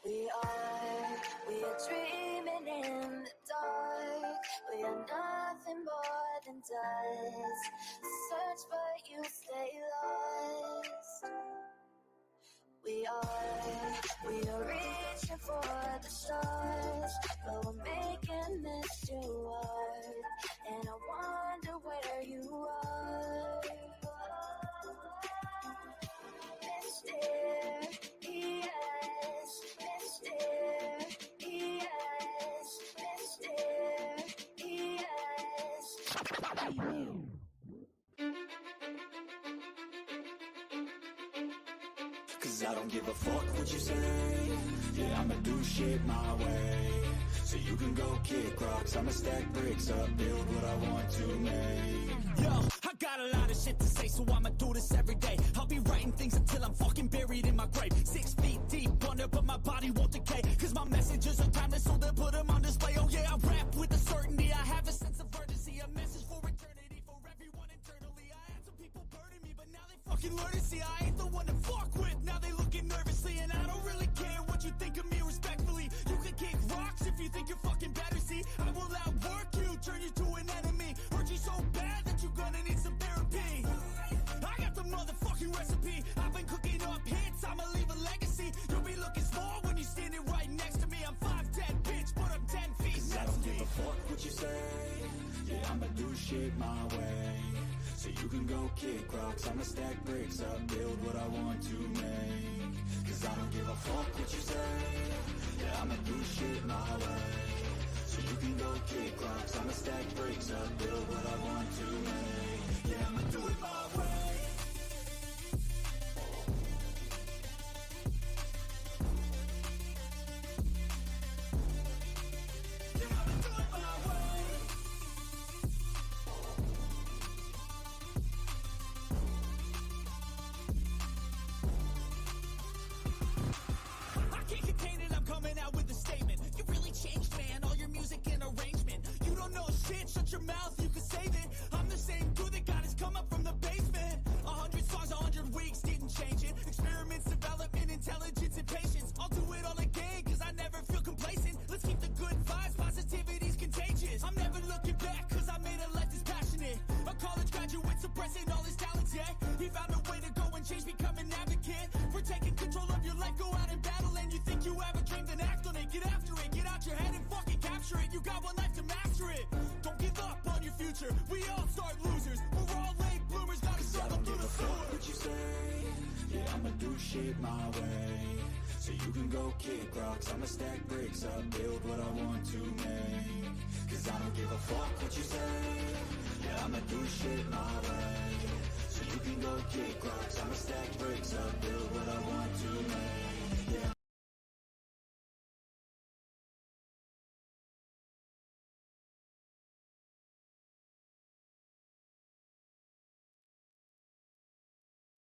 We are dreaming in the dark. We are nothing more than dust. Search but you stay lost. We are reaching for the stars, but we're making this too hard. And I wonder where you are. Mysterious, Cause I don't give a fuck what you say. Yeah, I'ma do shit my way. So you can go kick rocks, I'ma stack bricks up, build what I want to make. Yo, I got a lot of shit to say, so I'ma do this every day. I'll be writing things until I'm fucking buried in my grave. 6 feet deep under, but my body won't decay. Cause my messages are timeless, so they'll put them on display. Oh yeah, I rap with a certainty, I have a sense of urgency. A message for eternity, for everyone internally. I had some people burning me, but now they fucking learn to see I ain't the one to fuck with. Now they looking nervously, and I don't really care what you think of me respectfully. You can kick rocks if you think you're fucking better, see. I will outwork you, turn you to an enemy. Hurt you so bad that you're gonna need some therapy. I got the motherfucking recipe. I've been cooking up hits, I'ma leave a legacy. You'll be looking small when you're standing right next to me. I'm 5'10", bitch, but I'm 10 feet. Cause I don't give a fuck what you say. Yeah, I'ma do shit my way. So you can go kick rocks, I'ma stack bricks up, build what I want to make. Cause I don't give a fuck what you say. Yeah, I'ma do shit my way. So you can go kick rocks, I'ma stack bricks up, build what I want to make. Yeah, I'ma do it my way. Shut your mouth, you can save it. I'm the same dude that got his come up from the basement. 100 songs, 100 weeks, didn't change it. Experiments, development, intelligence, and patience. I'll do it all again, cause I never feel complacent. Let's keep the good vibes, positivity's contagious. I'm never looking back, cause I made a life that's passionate. A college graduate suppressing all his talents, yeah. He found a way to go and change, become an advocate. For taking control of your life, go out and battle. And you think you have a dream, then act on it. Get after it, get out your head and fucking capture it. You got one life to master it. Don't give up on your future. We all start losers. We're all late bloomers. Gotta struggle through the floor. What you say? Yeah, I'ma do shit my way. So you can go kick rocks, I'ma stack bricks up, build what I want to make. Cause I don't give a fuck what you say. Yeah, I'ma do shit my way. So you can go kick rocks, I'ma stack bricks up, build what I want to make. Yeah.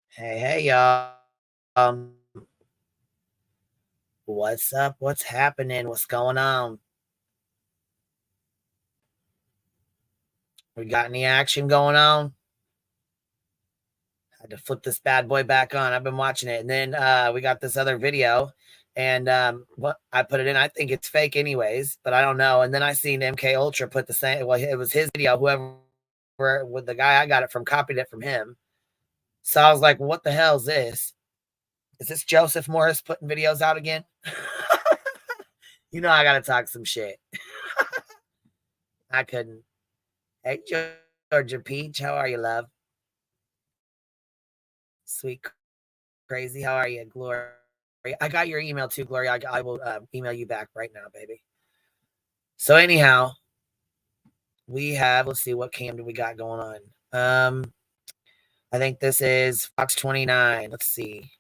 Hey, y'all. What's up? What's happening? What's going on? We got any action going on? Had to flip this bad boy back on. I've been watching it. And then we got this other video. And what I put it in, I think it's fake anyways, but I don't know. And then I seen MK Ultra put the same, well, it was his video, whoever, with the guy I got it from, copied it from him. So I was like, what the hell is this? Is this Joseph Morris putting videos out again? You know I gotta talk some shit. I couldn't. Hey, Georgia Peach, how are you, love? Sweet crazy, how are you, Gloria? I got your email too, Gloria. I will email you back right now, baby. So anyhow, we have, let's see, what cam do we got going on? I think this is Fox 29. Let's see.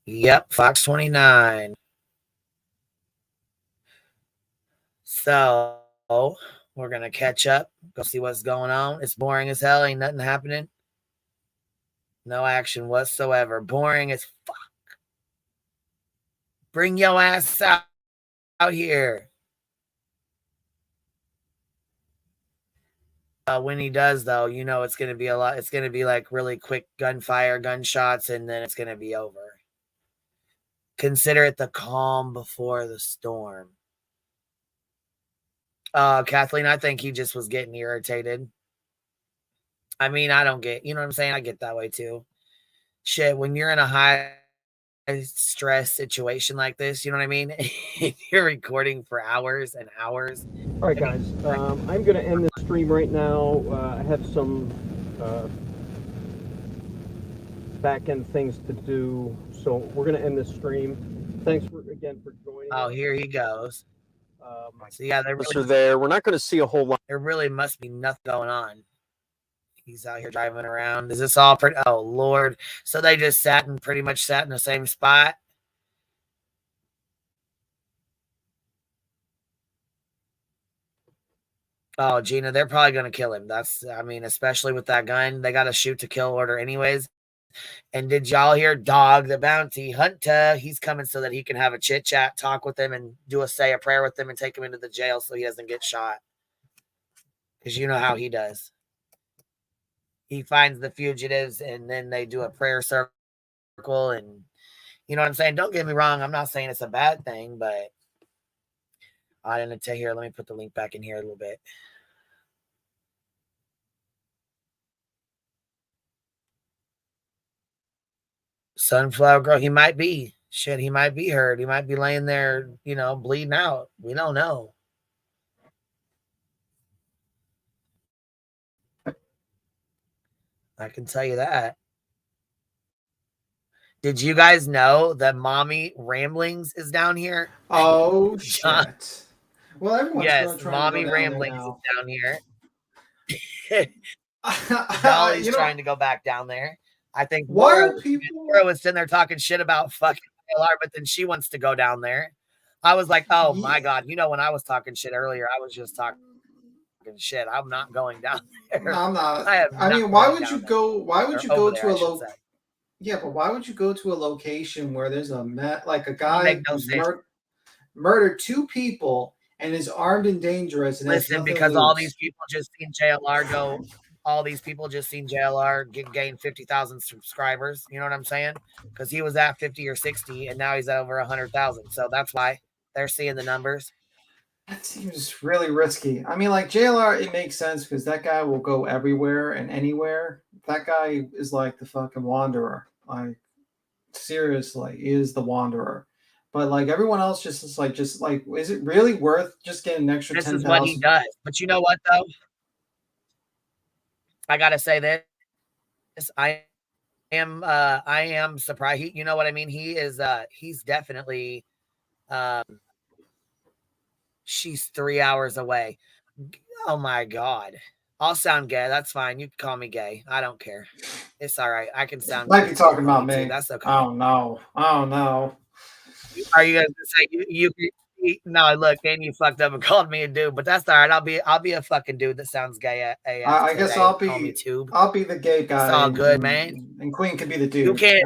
Yep, Fox 29. So we're going to catch up, go see what's going on. It's boring as hell. Ain't nothing happening. No action whatsoever. Boring as fuck. Bring your ass out here. When he does, though, you know it's going to be a lot. It's going to be like really quick gunfire, gunshots, and then it's going to be over. Consider it the calm before the storm. Kathleen, I think he just was getting irritated. I mean, I don't get, you know what I'm saying? I get that way too. Shit, when you're in a high stress situation like this, you know what I mean? You're recording for hours and hours. All right, guys, I'm going to end the stream right now. I have some back-end things to do, so we're going to end this stream. Thanks again for joining. Oh, here he goes. So yeah, We're not going to see a whole lot. There really must be nothing going on. He's out here driving around. Is this all pretty? Oh Lord! So they just pretty much sat in the same spot. Oh, Gina, they're probably gonna kill him. I mean, especially with that gun, they got a shoot to kill order anyways. And did y'all hear Dog the Bounty Hunter? He's coming so that he can have a chit chat, talk with them, and say a prayer with them, and take him into the jail so he doesn't get shot. Because you know how he does. He finds the fugitives, and then they do a prayer circle, and you know what I'm saying? Don't get me wrong. I'm not saying it's a bad thing, but I didn't tell you here. Let me put the link back in here a little bit. Sunflower Girl, he might be. Shit, he might be hurt. He might be laying there, you know, bleeding out. We don't know. I can tell you that. Did you guys know that Mommy Ramblings is down here? Oh, shit. Well, everyone's yes, Mommy Ramblings is down here. Dolly's trying to go back down there. I think Laura was sitting there talking shit about fucking JLR, but then she wants to go down there. I was like, oh my God. You know, when I was talking shit earlier, I was just talking shit. I'm not going down there. No, I'm not. I mean, why would you go? Why would you go to a location? Yeah, but why would you go to a location where there's a guy who's murdered 2 people and is armed and dangerous? And listen, because all these people just seen JLR go. All these people just seen JLR gain 50,000 subscribers. You know what I'm saying? Because he was at 50 or 60, and now he's at over 100,000. So that's why they're seeing the numbers. That seems really risky. I mean, like JLR, it makes sense because that guy will go everywhere and anywhere. That guy is like the fucking wanderer. Like, seriously, is the wanderer. But like everyone else, just like, is it really worth just getting an extra 10,000? This is what he does. But you know what though? I gotta say this. I am surprised. You know what I mean? He is. He's definitely. She's 3 hours away. Oh my God. I'll sound gay. That's fine. You can call me gay. I don't care. It's all right. I can sound. Might be talking about me. That's okay. Oh no. Oh no. Are you gonna say you? No, look, and you fucked up and called me a dude, but that's all right. I'll be a fucking dude that sounds gay. I guess I'll be the gay guy. It's all good, man. And Queen can be the dude. You can't.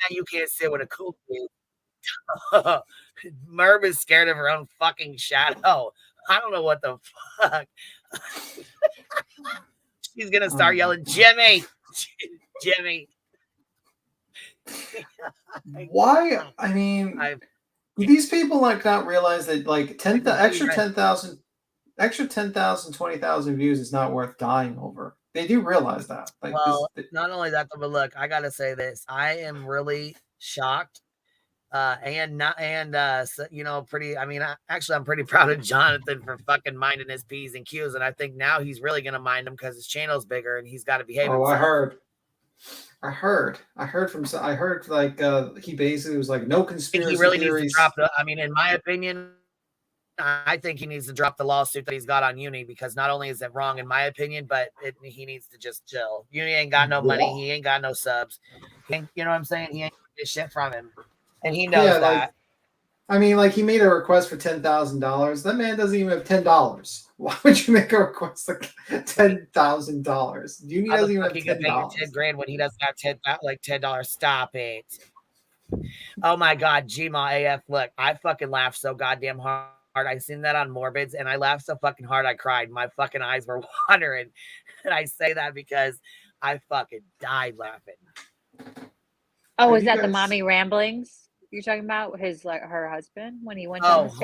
You can't sit with a cool dude. Merv is scared of her own fucking shadow. I don't know what the fuck. She's gonna start yelling, Jimmy, Jimmy. Why? I mean, these people like not realize that like extra 10,000, 20,000 views is not worth dying over. They do realize that. Like, well, not only that, but look, I gotta say this. I am really shocked. You know, I'm pretty proud of Jonathan for fucking minding his P's and Q's, and I think now he's really gonna mind them because his channel's bigger and he's got to behave. Oh, himself. I heard like he basically was like no conspiracy. He really needs to drop I mean, in my opinion, I think he needs to drop the lawsuit that he's got on Uni because not only is it wrong in my opinion, but he needs to just chill. Uni ain't got no money. He ain't got no subs. You know what I'm saying? He ain't get shit from him. And he knows that. Like, I mean, like he made a request for $10,000. That man doesn't even have $10. Why would you make a request like $10,000? You doesn't even have $10. 10 grand when he doesn't have $10. Stop it. Oh my God, Gma AF. Look, I fucking laughed so goddamn hard. I seen that on Morbids, and I laughed so fucking hard I cried. My fucking eyes were watering. And I say that because I fucking died laughing. Oh, is that the Mommy Ramblings? You're talking about his her husband when he went down Oh, the stairs?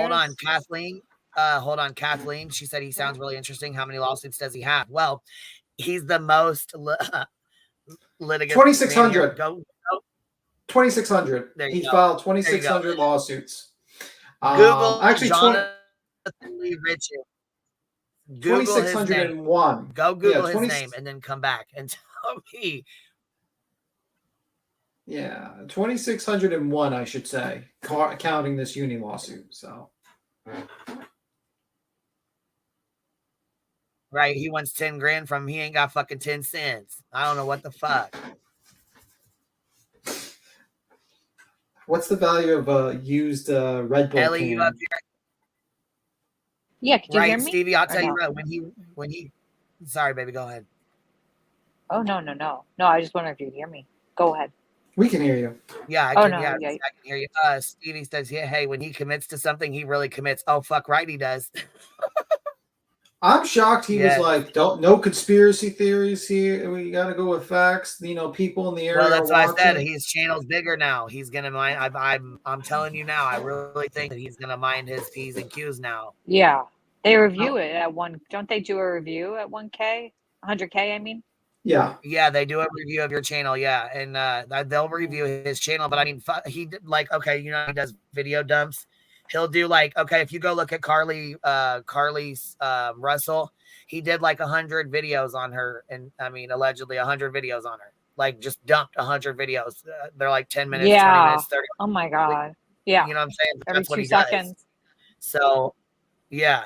hold on, Kathleen. She said he sounds really interesting. How many lawsuits does he have? Well, he's the most litigious. 2,600. Go. 2,600. There you He go. filed There you 2,600 lawsuits. Google Actually, Jonathan Lee Ritchie. Google his name. 2,601. Go Google Yeah, his name and then come back and tell me. Yeah, 2,601, I should say, counting this uni lawsuit. So, Right, he wants 10 grand from him. He ain't got fucking 10 cents. I don't know what the fuck. what's the value of a used Red Bull Ellie, can? you up here? Yeah, could you hear Right, me? Stevie, I'll Or tell you no? what, when he sorry, baby, go ahead. Oh no. I just wonder if you hear me. Go ahead. We can hear you. Yeah, I Oh can. no, Yeah, yeah. I can hear you. Stevie says, "Yeah, hey, when he commits to something, he really commits." Oh, fuck, right, he does. I'm shocked he was Yes. like, no conspiracy theories here. We got to go with facts. You know, people in the area Well, that's are why I watching. said his channel's bigger now. He's gonna mind. I'm telling you now. I really think that he's gonna mind his P's and Q's now. Yeah. They review it at one. Don't they do a review at 1K? 100K, I mean. Yeah. Yeah, they do a review of your channel. Yeah, and they'll review his channel. But I mean, he did like, okay, you know, he does video dumps. He'll do like, okay, if you go look at Carly Russell, he did like 100 videos on her, and I mean, allegedly 100 videos on her. Like, just dumped 100 videos. They're like 10 minutes, 20 minutes, 30. Oh my god. Yeah. You know what I'm saying? Every That's what 2 he seconds. does. So, yeah.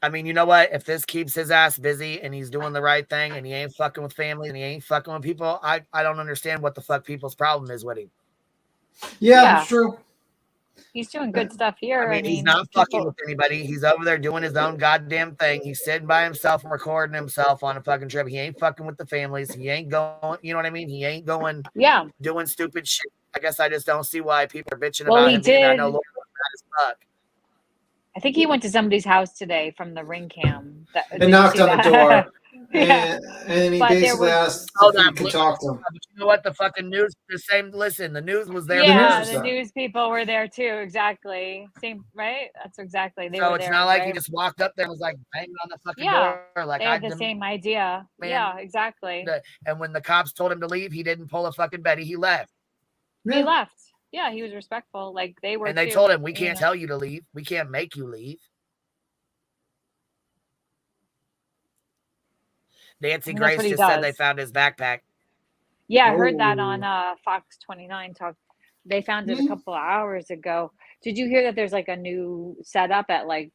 I mean, you know what? If this keeps his ass busy and he's doing the right thing and he ain't fucking with family and he ain't fucking with people, I don't understand what the fuck people's problem is with him. Yeah, Yeah. it's true. He's doing good stuff here. I mean, he's not fucking with anybody. He's over there doing his own goddamn thing. He's sitting by himself and recording himself on a fucking trip. He ain't fucking with the families. He ain't going, you know what I mean? He ain't going doing stupid shit. I guess I just don't see why people are bitching about him being there. I know Lord mad as fuck. I think he went to somebody's house today from the ring cam. And knocked on the door. Yeah. And he But there basically was- asked Hold if he on, could talk to him. But you know what? The fucking news, the same. Listen, the news was there. Yeah, was the there. news people were there too. Exactly. Same, right? That's exactly. They So were it's there, not like right? he just walked up there and was like banging on the fucking Yeah, door. Like They had the same idea. Man, Yeah, exactly. And when the cops told him to leave, he didn't pull a fucking Betty. He left. He left. Yeah, he was respectful. Like they were. And they too, told him, we you can't know. tell you to leave. We can't make you leave. Nancy And that's Grace what he just said does. they found his backpack. Yeah, I heard that on Oh. Fox 29 Talk. They found it a couple of hours ago. Did you hear that there's like a new setup at like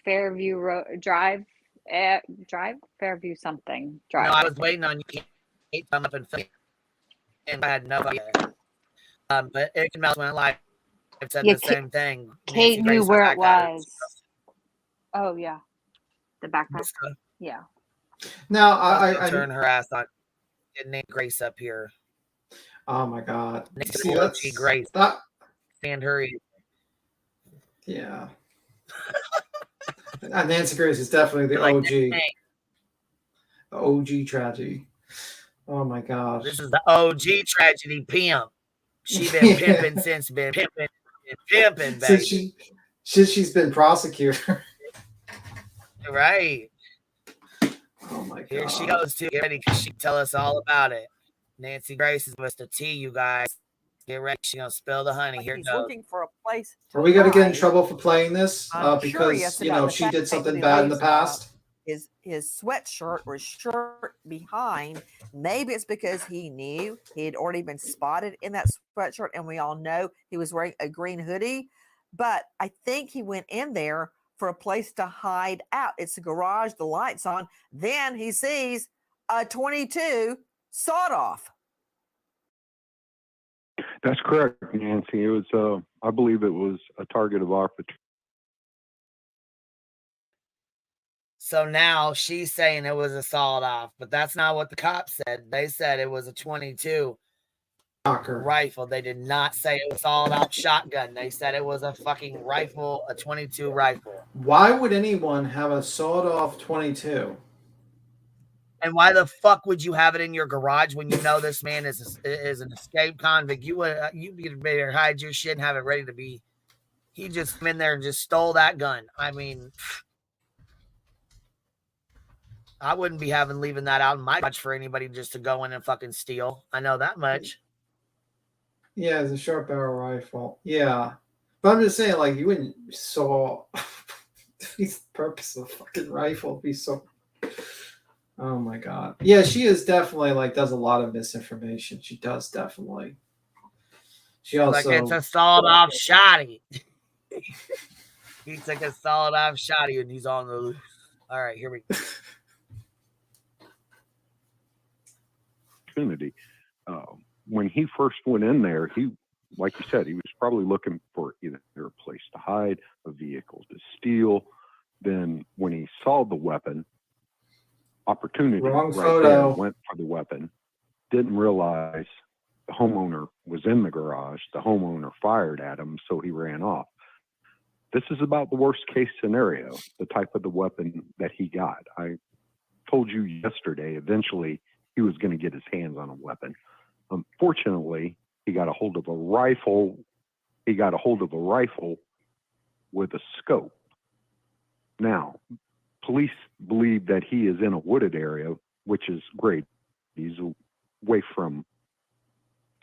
Fairview Drive? Fairview something Drive. No, I was waiting on you to come up and film. And I had no idea. But It Mouse went live. It said the same thing. Kate Nancy knew Grace where it back at was. Oh yeah, the backpack. her. Yeah. Now, I turn her ass on. Get Nancy Grace up here. Oh my God. Nancy See, that's Grace. that. And her. Yeah. Nancy Grace is definitely the Like, OG. The OG tragedy. Oh my gosh. This is the OG tragedy pimp. She been pimping since been pimping, baby. Since she's been prosecutor. Right. Oh my God. Here she goes too. Get ready, because she tell us all about it. Nancy Grace is with the tea, you guys. Get ready. She's gonna spill the honey. Here He's goes. looking for a place. Are we going to get in hide. trouble for playing this? I'm Because, curious you about know, the she fact did that something he bad in the leaves, past. His sweatshirt or shirt behind. Maybe it's because he knew he had already been spotted in that sweatshirt, and we all know he was wearing a green hoodie. But I think he went in there for a place to hide out. It's a garage, the lights on. Then he sees a 22 sawed off. That's correct, Nancy. It was, I believe it was a target of our patrol. So now she's saying it was a sawed off, but that's not what the cops said. They said it was a 22 rifle. They did not say it was sawed off shotgun. They said it was a fucking rifle, a 22 rifle. Why would anyone have a sawed off 22? And why the fuck would you have it in your garage when you know this man is an escaped convict? You better hide your shit and have it ready to be. He just came in there and just stole that gun. I mean, I wouldn't be leaving that out in my garage for anybody just to go in and fucking steal. I know that much. Yeah, it's a short barrel rifle. Yeah. But I'm just saying, like, you wouldn't saw the purpose of a fucking rifle be so. Oh my god. Yeah, she is definitely like does a lot of misinformation. She does definitely. She also like it's a sawed off shotty. He took a sawed off shotty and he's on the loose. All right, here we go. Opportunity. When he first went in there, he, like you said, he was probably looking for either a place to hide, a vehicle to steal. Then when he saw the weapon, opportunity Wrong right photo. there, went for the weapon, didn't realize the homeowner was in the garage. The homeowner fired at him, so he ran off. This is about the worst case scenario, the type of the weapon that he got. I told you yesterday, eventually he was going to get his hands on a weapon. Unfortunately, he got a hold of a rifle. He got a hold of a rifle with a scope. Now, police believe that he is in a wooded area, which is great. He's away from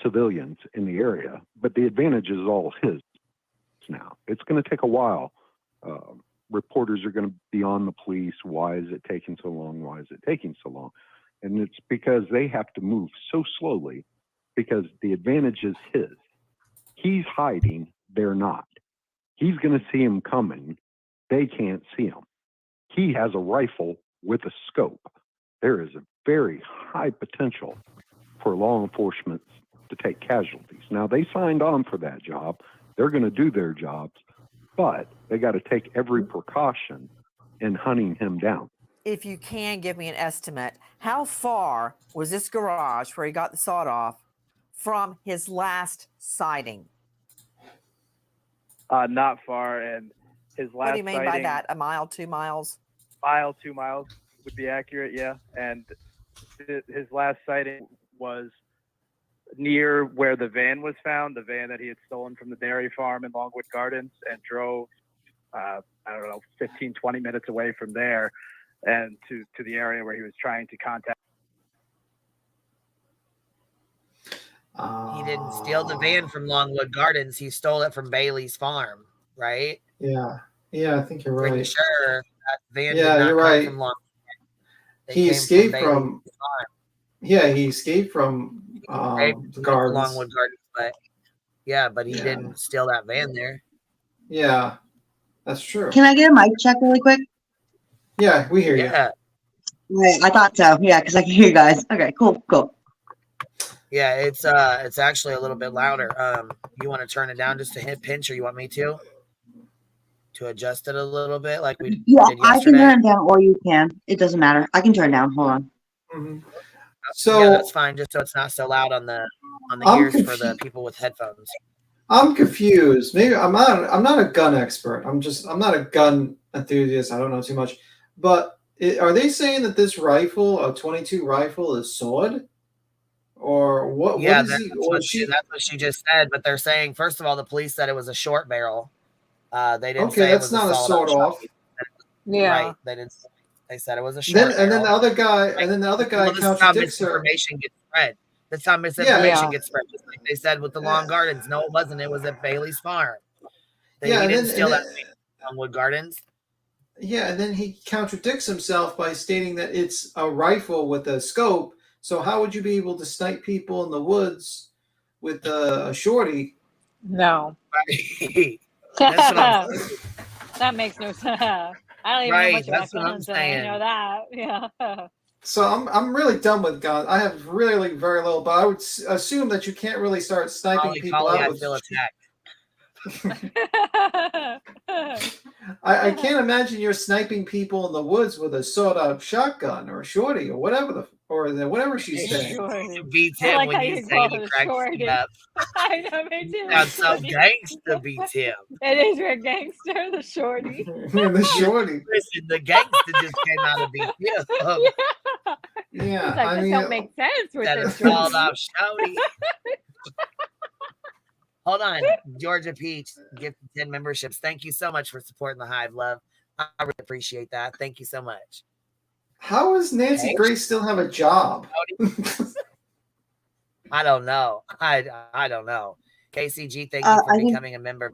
civilians in the area, but the advantage is all his now. It's going to take a while. Reporters are going to be on the police. Why is it taking so long? Why is it taking so long? And it's because they have to move so slowly because the advantage is his. He's hiding. They're not. He's going to see him coming. They can't see him. He has a rifle with a scope. There is a very high potential for law enforcement to take casualties. Now, they signed on for that job. They're going to do their jobs, but they got to take every precaution in hunting him down. If you can give me an estimate, how far was this garage where he got the sawed off from his last sighting? Not far, and his last. What do you mean by sighting, that? A mile, 2 miles? Mile, 2 miles would be accurate, yeah. And his last sighting was near where the van was found, the van that he had stolen from the dairy farm in Longwood Gardens, and drove, 15, 20 minutes away from there and to the area where he was trying to contact. He didn't steal the van from Longwood Gardens. He stole it from Bailey's farm, right? Yeah. Yeah, I think you're right. Pretty sure that van Yeah, did not you're come right. from Longwood. He escaped from. Bailey's farm. Yeah, he escaped from the gardens. Longwood Gardens, but he didn't steal that van there. Yeah, that's true. Can I get a mic check really quick? Yeah, we hear you. Right, I thought so. Yeah, because I can hear you guys. Okay, cool. Yeah, it's actually a little bit louder. You want to turn it down just to hit pinch, or you want me to adjust it a little bit, like we did yesterday? I can turn it down, or you can. It doesn't matter. I can turn it down. Hold on. Mm-hmm. So yeah, that's fine. Just so it's not so loud on the ears for the people with headphones. I'm confused. Maybe I'm not a gun expert. I'm not a gun enthusiast. I don't know too much. But are they saying that this rifle, a .22 rifle, is sawed? Or what? Yeah, what is that's what she just said. But they're saying, first of all, the police said it was a short barrel. They didn't say that's it was not a sawed off. Yeah, right. They didn't. They said it was a short. And then the other guy, contradicts her. Misinformation gets spread. That's how misinformation gets spread. Just like they said with the Long Gardens. No, it wasn't. It was at Bailey's farm. He didn't steal that from Longwood Gardens. Yeah, and then he contradicts himself by stating that it's a rifle with a scope. So how would you be able to snipe people in the woods with a shorty? No. That's what I'm saying. That makes no sense. I don't even know much about guns, and I know that. Yeah. So I'm really done with guns. I have really very little, but I would assume that you can't really start sniping people out with. I feel attacked. I can't imagine you're sniping people in the woods with a sawed-off shotgun or a shorty or whatever or whatever she's saying. Shorty. Beats I him like when how you you say call it it cracks shorty. me up. I know, me too. Sounds so Shorty. gangsta beats him. It is your gangster, the shorty. The shorty. Listen, the gangsta just came out of beat him. Yeah. Yeah, He's like, I this mean, don't make sense with That this is called shorty. off shouty. Hold on, Georgia Peach, gifted 10 memberships. Thank you so much for supporting the Hive, love. I really appreciate that. Thank you so much. how does Nancy Hey. Grace still have a job? I don't know. I don't know. KCG, thank you for I think- becoming a member.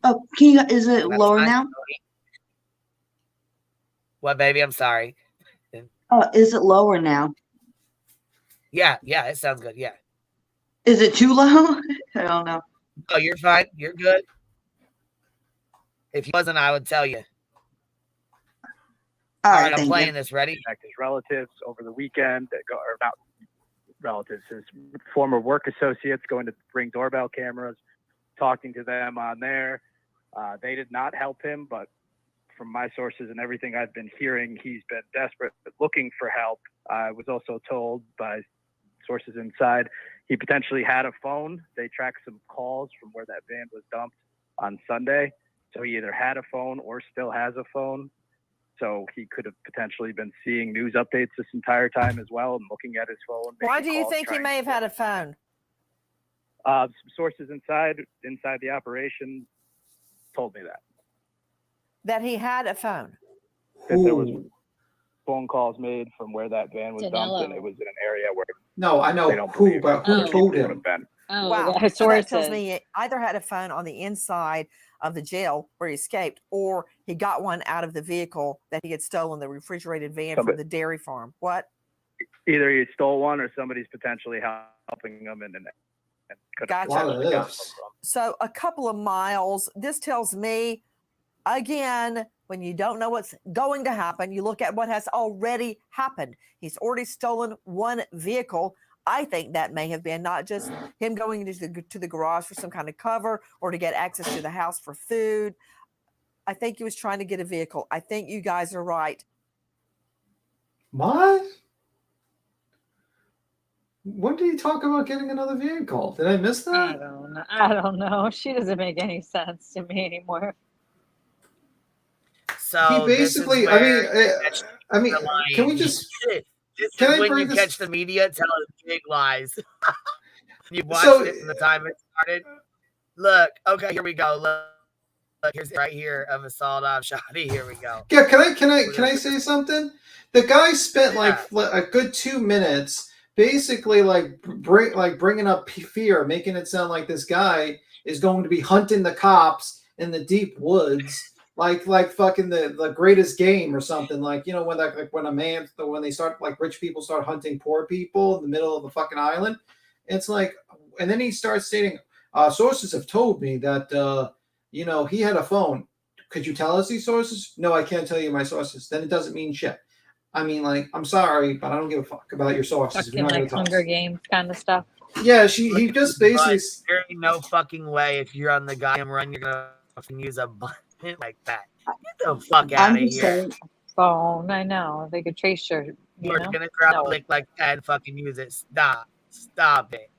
Oh, can you? Is it That's lower nice, now? Tony. What, baby? I'm sorry. Oh, is it lower now? Yeah, it sounds good. Yeah. Is it too low? I don't know. Oh, you're fine. You're good. If you wasn't, I would tell you. All All right, right, I'm thank playing you. this. Ready? His relatives over the weekend, or not relatives, his former work associates going to bring doorbell cameras, talking to them on there. They did not help him, but from my sources and everything I've been hearing, he's been desperate, looking for help. I was also told by sources inside he potentially had a phone. They tracked some calls from where that van was dumped on Sunday. So he either had a phone or still has a phone. So he could have potentially been seeing news updates this entire time as well and looking at his phone. Why do you think he may have had a phone? Some sources inside the operation told me That he had a phone. that there was phone calls made from where that van was dumped, and it was in an area where No, I they know don't who, believe but who Oh. told it would him? have been. Oh, Wow. the So that tells sources. me he either had a phone on the inside of the jail where he escaped, or he got one out of the vehicle that he had stolen, the refrigerated van from the dairy farm. What? Either he stole one or somebody's potentially helping him and could have Gotcha. potentially gotten them Ifs. from. So a couple of miles. This tells me, again, when you don't know what's going to happen, you look at what has already happened. He's already stolen one vehicle. I think that may have been not just him going to the garage for some kind of cover or to get access to the house for food. I think he was trying to get a vehicle. I think you guys are right. What? When did he talk about getting another vehicle? Did I miss I that? don't know. I don't know. She doesn't make any sense to me anymore. So He this is basically, where I mean, the lying. can we just? This Can is I when bring you this- catch the media telling big lies. You watched So- it from the time it started. Look, okay, here we go. Look, here's right here of a sawed off shotty. Here we go. Yeah, can I say something? The guy spent like Yeah. a good 2 minutes, basically bringing up fear, making it sound like this guy is going to be hunting the cops in the deep woods, like fucking the greatest game or something. Like, you know, when they start, like, rich people start hunting poor people in the middle of the fucking island. It's like, and then he starts stating, sources have told me that you know, he had a phone. Could you tell us these sources? No, I can't tell you my sources. Then it doesn't mean shit. I mean, like, I'm sorry, but I don't give a fuck about your sources. if you're Fucking not like gonna tell Hunger us. Games kind of stuff. Yeah, he just basically. But there ain't no fucking way if you're on the goddamn run, you're gonna fucking use a button like that. Get the fuck out I'm of just here. saying. Phone. I know. They could trace your, you You're know. gonna grab No. a lick like that and fucking use it. Stop it.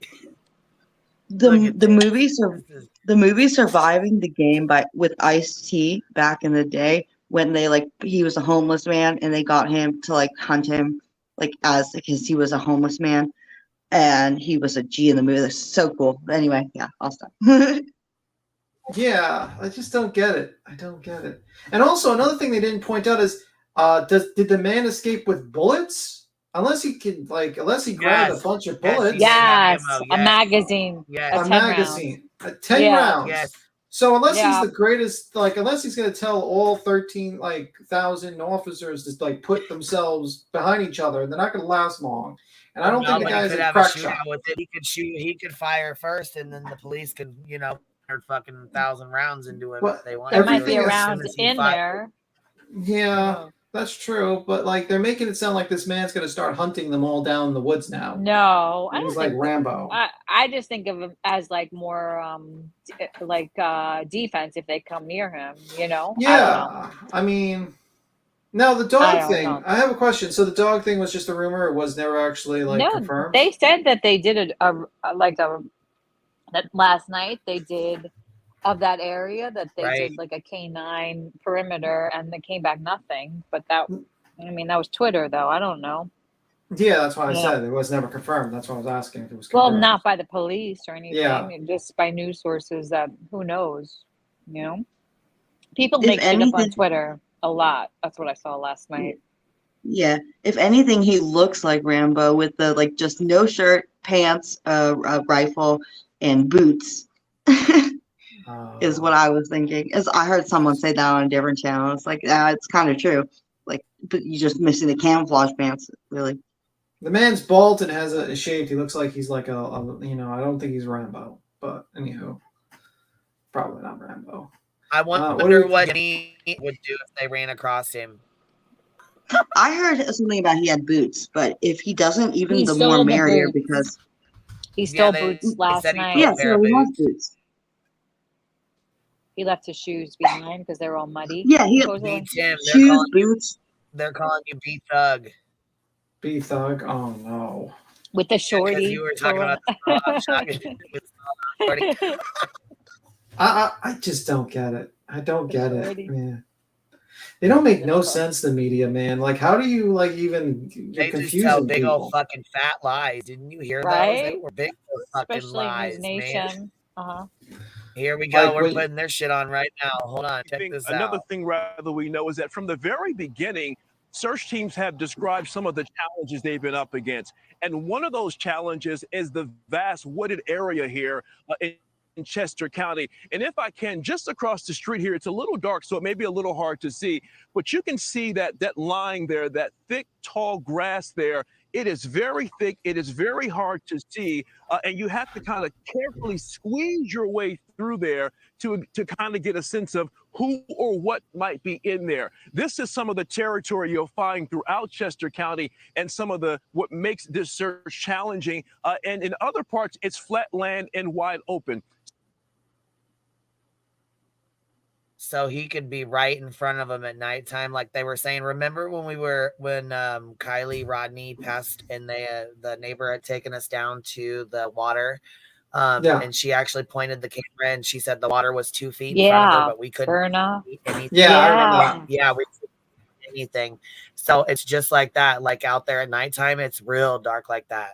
The Look at the this. movie surviving the game with Ice-T back in the day when he was a homeless man and they got him to hunt him because he was a homeless man and he was a G in the movie. That's so cool. But anyway, yeah, I'll stop. Yeah, I just don't get it. I don't get it. And also another thing they didn't point out is, did the man escape with bullets? Unless he grabbed a Yes. bunch of Yes, he bullets. did. Yeah, Yes, ammo, a yes. magazine. Yes. A 10 magazine. 10 Yeah. rounds. Yes. So unless Yeah. he's the greatest, unless he's gonna tell all 13,000 officers to put themselves behind each other, they're not gonna last long. And I don't think the but he guy's could a have crack a shot. shootout with it. He could fire first, and then the police could, fire fucking 1,000 rounds into him Well, if they want. There might everything be a is- round in there. Yeah, Oh. that's true. But they're making it sound like this man's gonna start hunting them all down in the woods now. No, I He's don't like think. Rambo. I just think of him as more defense if they come near him. You know. I don't know. Yeah, I mean, Now the I dog don't thing. know. I have a question. So the dog thing was just a rumor. It was never actually like No, confirmed. they said that they did that last night they did of that area that they Right. did like a canine perimeter and they came back nothing. But that, I mean, that was Twitter though. I don't know. Yeah, that's why I Yeah. said it was never confirmed. That's why I was asking if it was Well, confirmed. not by the police or anything, Yeah. just by news sources that who knows, you know? People If make shit up on anything, Twitter a lot. That's what I saw last night. yeah. If anything, he looks like Rambo with the like just no shirt, pants, a rifle, and boots. Is what I was thinking. As I heard someone say that on a different channel. It's like, it's kind of true. Like, but you're just missing the camouflage pants, really. The man's bald and has a shaved. He looks like he's like a I don't think he's Rambo, but anywho, probably not Rambo. I wonder what Jimmy would do if they ran across him. I heard something about he had boots, but if he doesn't, even He the stole more the merrier boots. because He stole they boots last said he night. stole yeah, a pair so of he has boots. boots. He left his shoes behind because they were all muddy. Yeah, he supposedly. B Tim, shoes, boots. They're calling you B Thug. B Thug. Oh no. With the Because shorty. you were talking about the shotgun with shorty. I just don't get it. I don't get it. Shorty. Man. They don't make no sense, the media, man. Like, how do you like even? You're They just confusing tell big people. old fucking fat lies. Didn't you hear those? They Right? were big old fucking Especially lies, in man. News Nation. Here we go. Like, We're wait- putting their shit on right now. Hold on. Check this Another out. thing, rather, we know is that from the very beginning, search teams have described some of the challenges they've been up against. And one of those challenges is the vast wooded area here in Chester County. And if I can, just across the street here, it's a little dark, so it may be a little hard to see, but you can see that line there, that thick, tall grass there. It is very thick. It is very hard to see. And you have to kind of carefully squeeze your way through there to kind of get a sense of who or what might be in there. This is some of the territory you'll find throughout Chester County and some of what makes this search challenging. And in other parts, it's flat land and wide open. So he could be right in front of him at nighttime, like they were saying. Remember when Kylie Rodney passed and the neighbor had taken us down to the water, and she actually pointed the camera and she said the water was 2 feet in front of her, but we couldn't see anything. Yeah, I remember that. Yeah, we couldn't see anything. So it's just like that. Like out there at nighttime, it's real dark like that.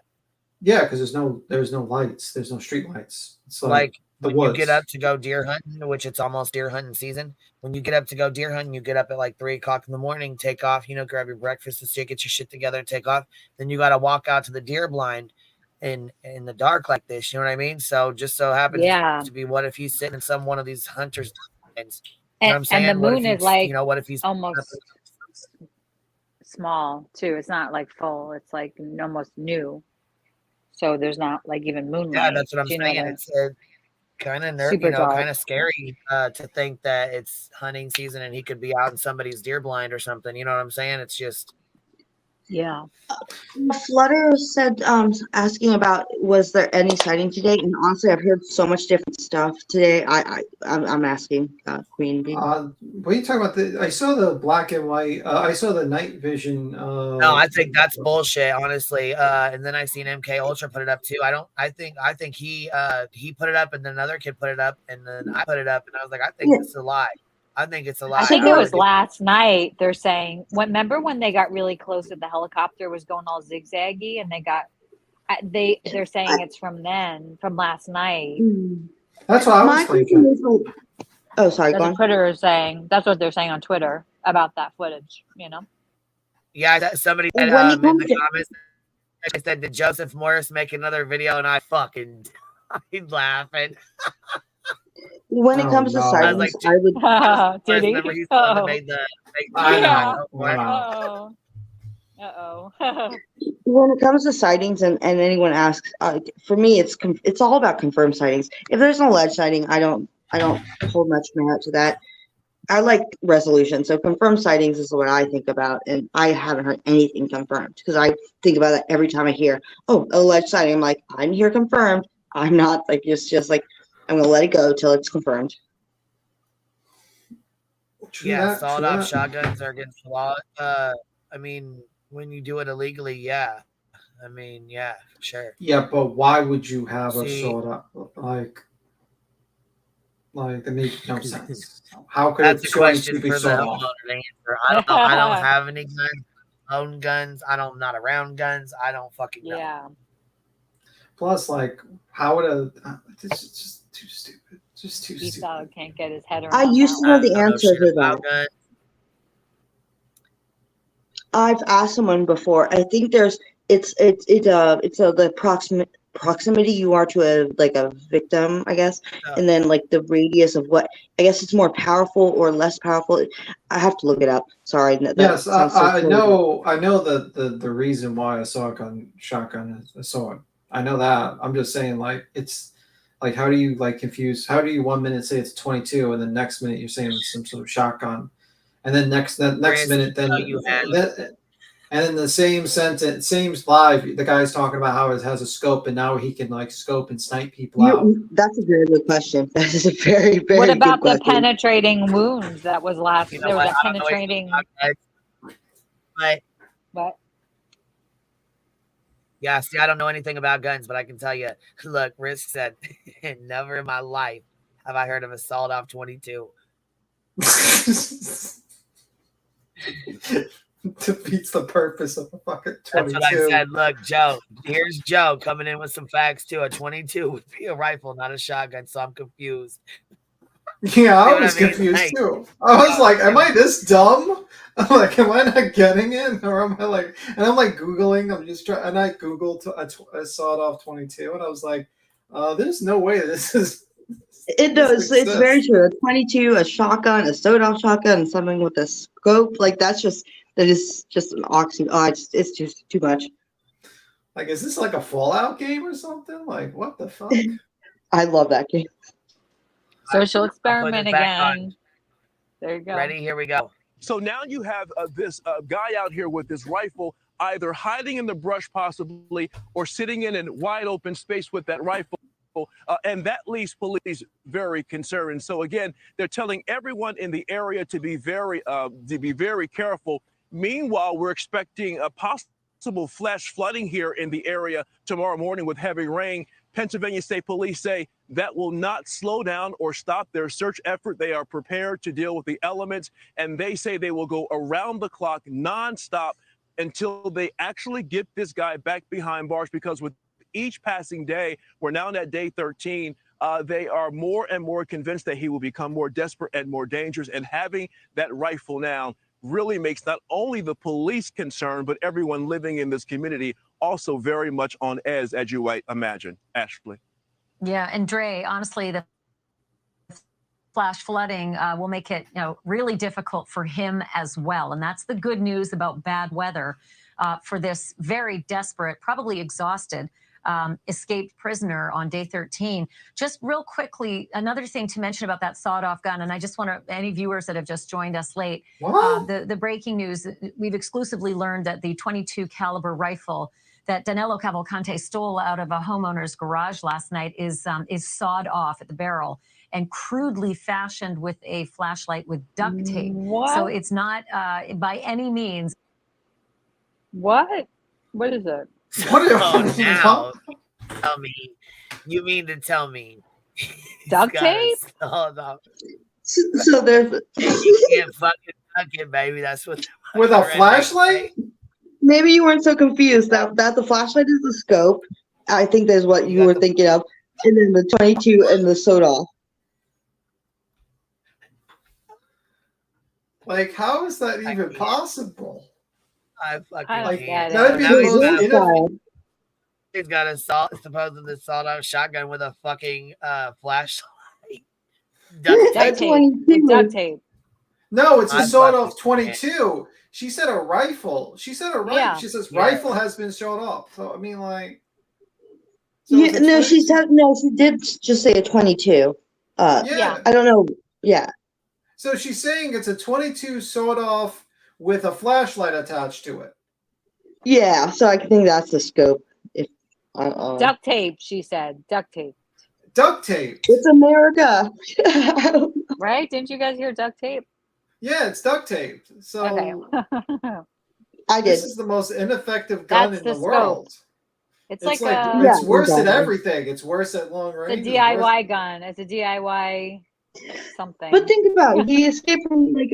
Yeah, because there's no lights. There's no street lights. It's like the when woods. you get up to go deer hunting, which it's almost deer hunting season. When you get up to go deer hunting, you get up at like 3 o'clock in the morning, take off, grab your breakfast and shit, get your shit together and take off. Then you got to walk out to the deer blind in the dark like this. You know what I mean? So just so happens to be, what if he's sitting in one of these hunters' blinds? You know what I'm saying? And the moon is like, what if he's almost small too? It's not like full. It's like almost new. So there's not like even moonlight. Yeah, that's what I'm saying. It's kind of kind of scary to think that it's hunting season and he could be out in somebody's deer blind or something. You know what I'm saying? It's just, yeah. Flutter said, asking about was there any sighting today? And honestly, I've heard so much different stuff today. I'm asking Queen Bee. What are you talking about? I saw the black and white. I saw the night vision. No, I think that's bullshit, honestly. And then I seen MK Ultra put it up too. I think he put it up, and then another kid put it up, and then I put it up, and I was like, I think it's a lie. I think it's a lie. I think it was last night. They're saying, remember when they got really close and the helicopter was going all zigzaggy, and they're saying it's from last night. That's what I was thinking. Oh, sorry. The Twitter is saying that's what they're saying on Twitter about that footage. Yeah, somebody said in the comments. I said, did Joseph Morris make another video? And I fucking died laughing. When it comes to sightings, I would. Did he? Remember he's the one that made the. When it comes to sightings, and anyone asks, for me, it's all about confirmed sightings. If there's an alleged sighting, I don't hold much merit to that. I like resolution, so confirmed sightings is what I think about, and I haven't heard anything confirmed because I think about that every time I hear, alleged sighting. I'm like, I didn't hear confirmed. I'm not like it's just like I'm gonna let it go till it's confirmed. True Yeah, that, true sawed-off that. shotguns are against the law. I mean, when you do it illegally, yeah. I mean, yeah, for sure. Yeah, but why would you have a See, sawed up like that makes no sense. How could a that's a 22 question be for the sawed off? homeowner to answer. I don't have any guns, own guns. I'm not around guns. I don't fucking know. Yeah. Plus, like, how would this is just too stupid. Just too He stupid. can't get his head I around used that to know one. the I don't know answer shit to about that. guns. I've asked someone before. I think there's it's the proximity you are to a victim, I guess, and then like the radius of what I guess it's more powerful or less powerful. I have to look it up. Sorry, that Yes, sounds so I crazy. know. I know the reason why a shotgun is a sword. I know that. I'm just saying, like, it's like, how do you like confuse? How do you 1 minute say it's 22, and then next minute you're saying it's some sort of shotgun, and then next Chris, minute you have and in the same sentence, same live, the guy's talking about how it has a scope, and now he can like scope and snipe people out. That's a very good question. That is a very, very What good about the question. penetrating wounds? That was last. you know There was what? a I don't know anything penetrating. about guns, but What? yeah, see, I don't know anything about guns, but I can tell you. Look, Risk said, never in my life have I heard of a sawed-off 22. Defeats the purpose of a fucking 22. That's what I said. Look, Joe, here's Joe coming in with some facts too. A 22 would be a rifle, not a shotgun, so I'm confused. Yeah, I was confused too. I was like, am I this dumb? I'm like, am I not getting it? Or am I like, and I'm like Googling, I'm just trying, and I Googled a sawed off 22, and I was like, there's no way this is. It does. It's very true. A 22, a shotgun, a sawed-off shotgun, and something with a scope. Like that is just an oxy. Oh, it's just too much. Like, is this like a Fallout game or something? Like, what the fuck? I love that game. Social I'll put experiment it back on. again. There you go. Ready? Here we go. So now you have this guy out here with this rifle, either hiding in the brush possibly, or sitting in a wide open space with that rifle. And that leaves police very concerned. So again, they're telling everyone in the area to be very careful. Meanwhile, we're expecting a possible flash flooding here in the area tomorrow morning with heavy rain. Pennsylvania State Police say that will not slow down or stop their search effort. They are prepared to deal with the elements, and they say they will go around the clock nonstop until they actually get this guy back behind bars, because with each passing day, we're now at day 13, they are more and more convinced that he will become more desperate and more dangerous. And having that rifle now really makes not only the police concerned, but everyone living in this community also very much on edge, as you might imagine. Ashley. Yeah, and Dre, honestly, the flash flooding will make it really difficult for him as well. And that's the good news about bad weather for this very desperate, probably exhausted escaped prisoner on day 13. Just real quickly, another thing to mention about that sawed-off gun, and I just want to, any viewers that have just joined us late, the breaking news, we've exclusively learned that the 22 caliber rifle that Danilo Cavalcante stole out of a homeowner's garage last night is sawed off at the barrel and crudely fashioned with a flashlight with duct tape. What? So it's not by any means. What? What is it? Oh, now tell me. You mean to tell me duct tape? So there's you can't fucking duck it, baby. That's what with a flashlight. Maybe you weren't so confused that the flashlight is the scope. I think that's what you were thinking of, and then the 22 and the sawed off. Like, how is that even possible? I fucking can't. That'd be the most He's got a supposedly sawed-off shotgun with a fucking flashlight. Duct tape. No, it's a sawed-off 22. She said a rifle. She said a rifle. Yeah. She says rifle has been sawed off. So I mean, like. So yeah, no, she said no. She did just say a 22. Yeah. I don't know. Yeah. So she's saying it's a 22 sawed off with a flashlight attached to it. Yeah. So I think that's the scope. If duct tape, she said. Duct tape. Duct tape. It's America. Right? Didn't you guys hear duct tape? Yeah, it's duct taped. So Okay. I did. this is the most ineffective gun That's in the the scope. world. It's It's like a Yeah, it's worse at exactly. everything. It's worse at long range. the It's worse- DIY gun. It's a DIY something. But think about it. He escaped from like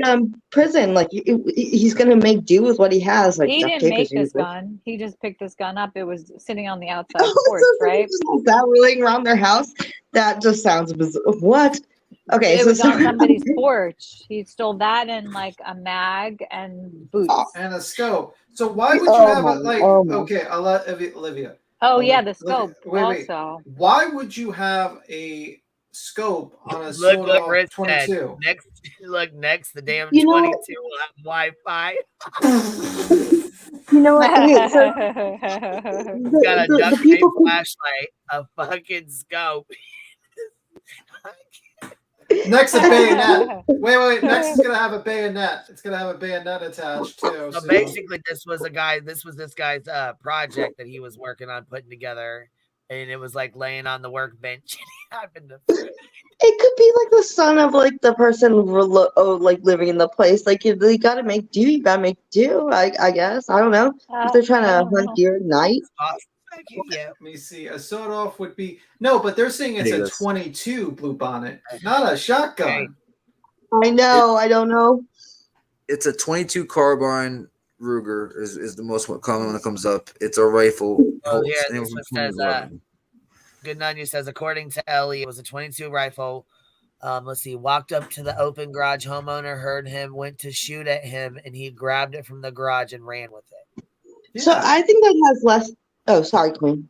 prison. Like he's gonna make do with what he has. Like He duct didn't tape make is this useless. gun. He just picked this gun up. It was sitting on the outside Oh, porch, so somebody right? just has that rolling around their house. That just sounds bizarre. What? Okay, It so was on sorry. somebody's porch. He stole that and like a mag and boots. and a scope. So why would you Oh have my, it like oh my. okay, I'll let Olivia. Oh Olivia, yeah, the scope wait. also. Why would you have a scope on a Look sort what of Rich said. 22? Next, the damn You know 22 what? will have Wi-Fi. You know what? Okay, so It's got a the duct tape people could, flashlight, a fucking scope. Next, a bayonet. Wait. Next is gonna have a bayonet. It's gonna have a bayonet attached too. So So basically, this was this guy's project that he was working on putting together, and it was like laying on the workbench. He happened to it could be like the son of like the person like living in the place. Like you gotta make do. You gotta make do. I guess. I don't know if they're trying I to don't hunt know. deer at night. yeah. let me see. A sawed-off would be no, but they're saying it's Hey, a guys. 22 blue bonnet, not a shotgun. I know. I don't know. It's a 22 carbine Ruger is the most common when it comes up. It's a rifle. Oh Holds yeah, anywhere this from one 20 says to 11. Good Onion says, according to Ellie, it was a 22 rifle. Let's see, walked up to the open garage. Homeowner heard him, went to shoot at him, and he grabbed it from the garage and ran with it. So I think that has less. Oh, sorry, Queen.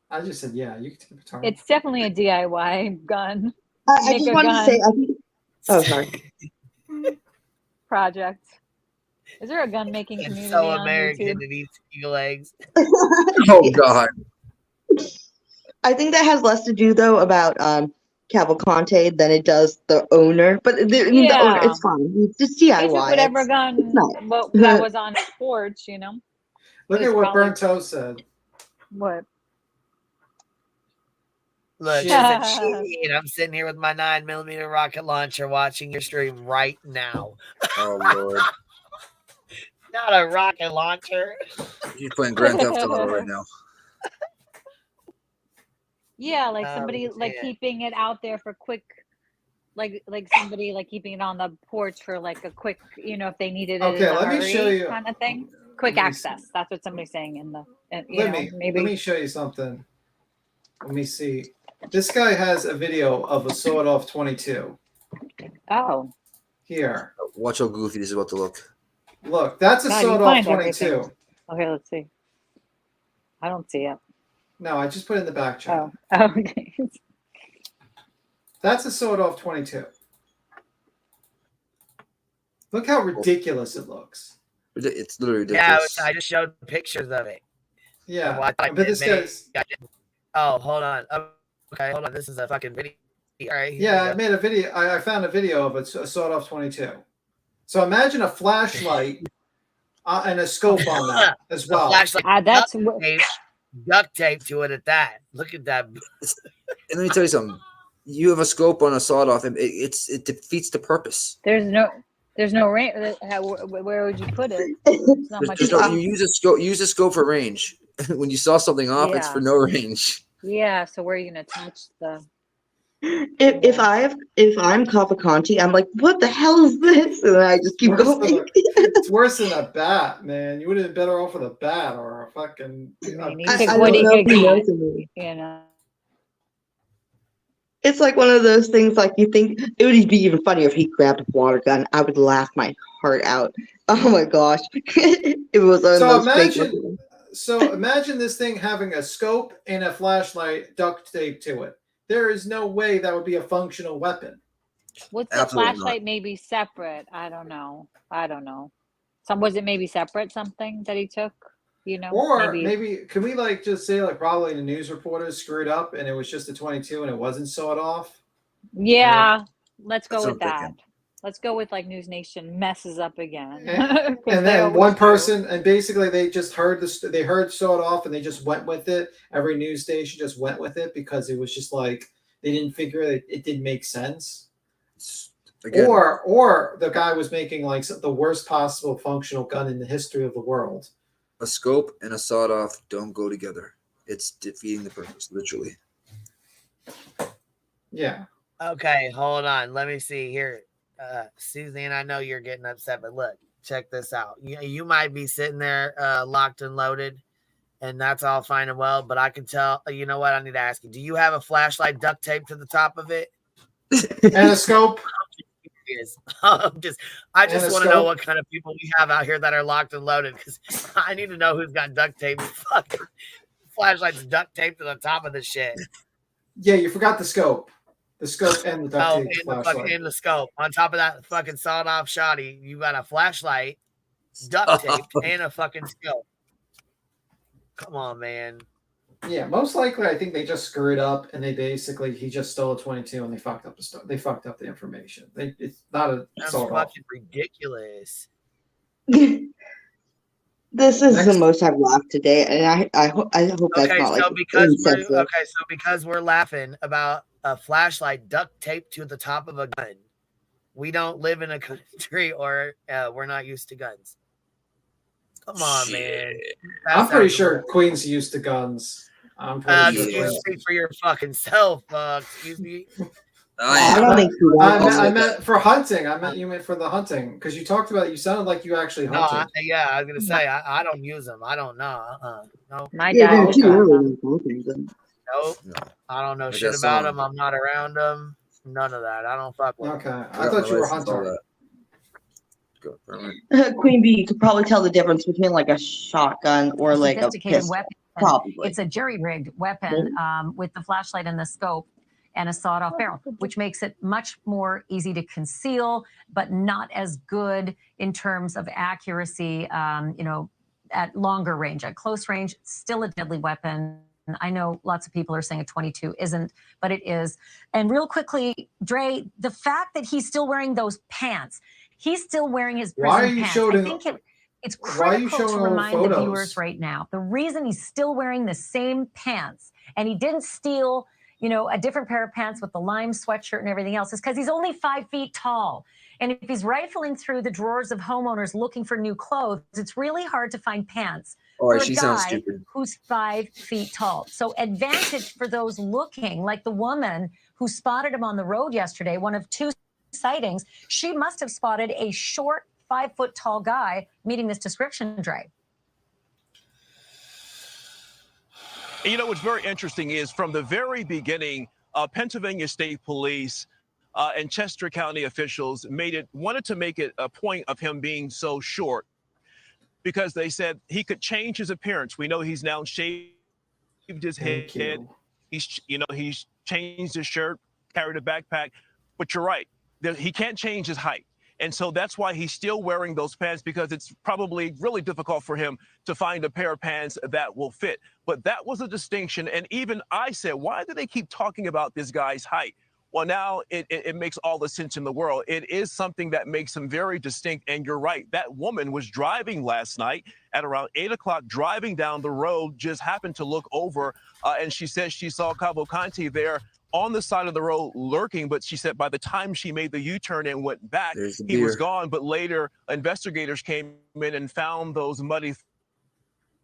I just said yeah. You can take the turn. It's definitely a DIY gun. I Make just a wanted to say. gun I think. Oh, sorry. project. Is there a gun making It's community so on American YouTube? to eat eagle eggs. Oh God. I think that has less to do though about Cavalcante than it does the owner. But the owner, Yeah. it's fine. It's just He DIY. took whatever It's gun not. that was on his porch, you know. Look It at was what probably- Burnt Toast said. What? Look, Shit. she said, "Shit, I'm sitting here with my 9mm rocket launcher watching your stream right now." Oh Lord. Not a rocket launcher. He's playing Grand Theft Auto right now. Yeah, like Oh, somebody like man. keeping it out there for quick, like somebody like keeping it on the porch for like a quick, you know, if they needed it Okay, in a let me hurry show you. kind of thing. Quick Let me see. access. That's what somebody's saying in the, you know, Let maybe. me show you something. Let me see. This guy has a video of a sawed-off 22. Oh, Here. Watch how goofy this is about to look. Look, that's a God, you sawed-off find 22. everything. Okay, let's see. I don't see it. No, I just put it in the back channel. Oh, okay. That's a sawed-off 22. Look how ridiculous it looks. It's literally Yeah, ridiculous. I just showed pictures of it. Yeah, Well, I but this maybe guy's. I didn't. Oh, hold on. Okay, hold on. This is a fucking video. All right. here Yeah, we I go. made a video. I found a video of a sawed-off 22. So imagine a flashlight and a scope on that as A well. flashlight, That's duct tape to it at that. Look at that. And let me tell you something. You have a scope on a sawed off, and it defeats the purpose. there's no range. Where would you put it? It's not much. You use a scope for range. When you saw something off, it's Yeah. for no range. Yeah. So where are you gonna attach the? If I'm Cavalcante, I'm like, what the hell is this? And I just keep Worse going. than it's worse than a bat, man. You would have been better off with a bat or a fucking. I mean, I he took don't what he know if could he knows get. the movie. You know. It's like one of those things. Like you think it would be even funnier if he grabbed a water gun. I would laugh my heart out. Oh my gosh, it was one of So those fake. imagine this thing having a scope and a flashlight duct taped to it. There is no way that would be a functional weapon. What's the Absolutely not. flashlight? Maybe separate. I don't know. Was it maybe separate something that he took? You know, Or maybe can we like just say like probably the news reporters screwed up and it was just a 22 and it wasn't sawed off? Yeah, let's go That's with what I'm that. thinking. Let's go with like News Nation messes up again. And 'Cause they then always one do. person, and basically they just heard this, they heard sawed off and they just went with it. Every news station just went with it because it was just like they didn't figure it didn't make sense. Again, or the guy was making like the worst possible functional gun in the history of the world. a scope and a sawed-off don't go together. It's defeating the purpose, literally. Yeah. Okay, hold on. Let me see here. Suzanne, I know you're getting upset, but look, check this out. You might be sitting there locked and loaded, and that's all fine and well, but I can tell, you know what? I need to ask you. Do you have a flashlight duct taped to the top of it? And a scope? I just want to know scope? what kind of people we have out here that are locked and loaded, because I need to know who's got duct tape. Fuck. Flashlight's duct taped to the top of the shit. Yeah, you forgot the scope. The scope and the duct tape flashlight. And the scope. On top of that fucking sawed off shoddy, you got a flashlight, duct taped, and a fucking scope. Come on, man. Yeah, most likely I think they just screwed up and he just stole a 22 and they fucked up the information. It's not a That's sawed fucking ridiculous. This is the most I've laughed today, and I hope that's not like insensitive. So because we're laughing about a flashlight duct taped to the top of a gun, we don't live in a country or we're not used to guns. Come on, man. I'm pretty sure Queen's used to guns. I'm pretty sure. You speak for your fucking self. Excuse me. I don't think I meant for hunting. You meant for the hunting because you talked about it. You sounded like you actually hunted. I was gonna say I don't use them. I don't know. No. My dad. Nope. I don't know shit about them. I'm not around them. None of that. I don't fuck with them. I thought you were a hunter. Queen Bee, you could probably tell the difference between like a shotgun or like a pistol. Weapon. Probably. It's a jerry-rigged weapon with the flashlight and the scope and a sawed-off barrel, which makes it much more easy to conceal, but not as good in terms of accuracy, at longer range. At close range, still a deadly weapon. I know lots of people are saying a 22 isn't, but it is. And real quickly, Dre, the fact that he's still wearing those pants, he's still wearing his prison pants. I think it's critical to remind the viewers right now. The reason he's still wearing the same pants and he didn't steal, a different pair of pants with the lime sweatshirt and everything else is because he's only 5 feet tall. And if he's rifling through the drawers of homeowners looking for new clothes, it's really hard to find pants for a guy who's 5 feet tall. So advantage for those looking, like the woman who spotted him on the road yesterday, one of 2 sightings. She must have spotted a short 5 foot tall guy meeting this description, Dre. What's very interesting is from the very beginning, Pennsylvania State Police and Chester County officials wanted to make it a point of him being so short because they said he could change his appearance. We know he's now shaved his head. He's changed his shirt, carried a backpack. But you're right, he can't change his height. And so that's why he's still wearing those pants, because it's probably really difficult for him to find a pair of pants that will fit. But that was a distinction. And even I said, why do they keep talking about this guy's height? Well, now it makes all the sense in the world. It is something that makes him very distinct. And you're right. That woman was driving last night at around 8 o'clock, driving down the road, just happened to look over. And she says she saw Cavalcanti there on the side of the road lurking. But she said by the time she made the U-turn and went back, he was gone. But later, investigators came in and found those muddy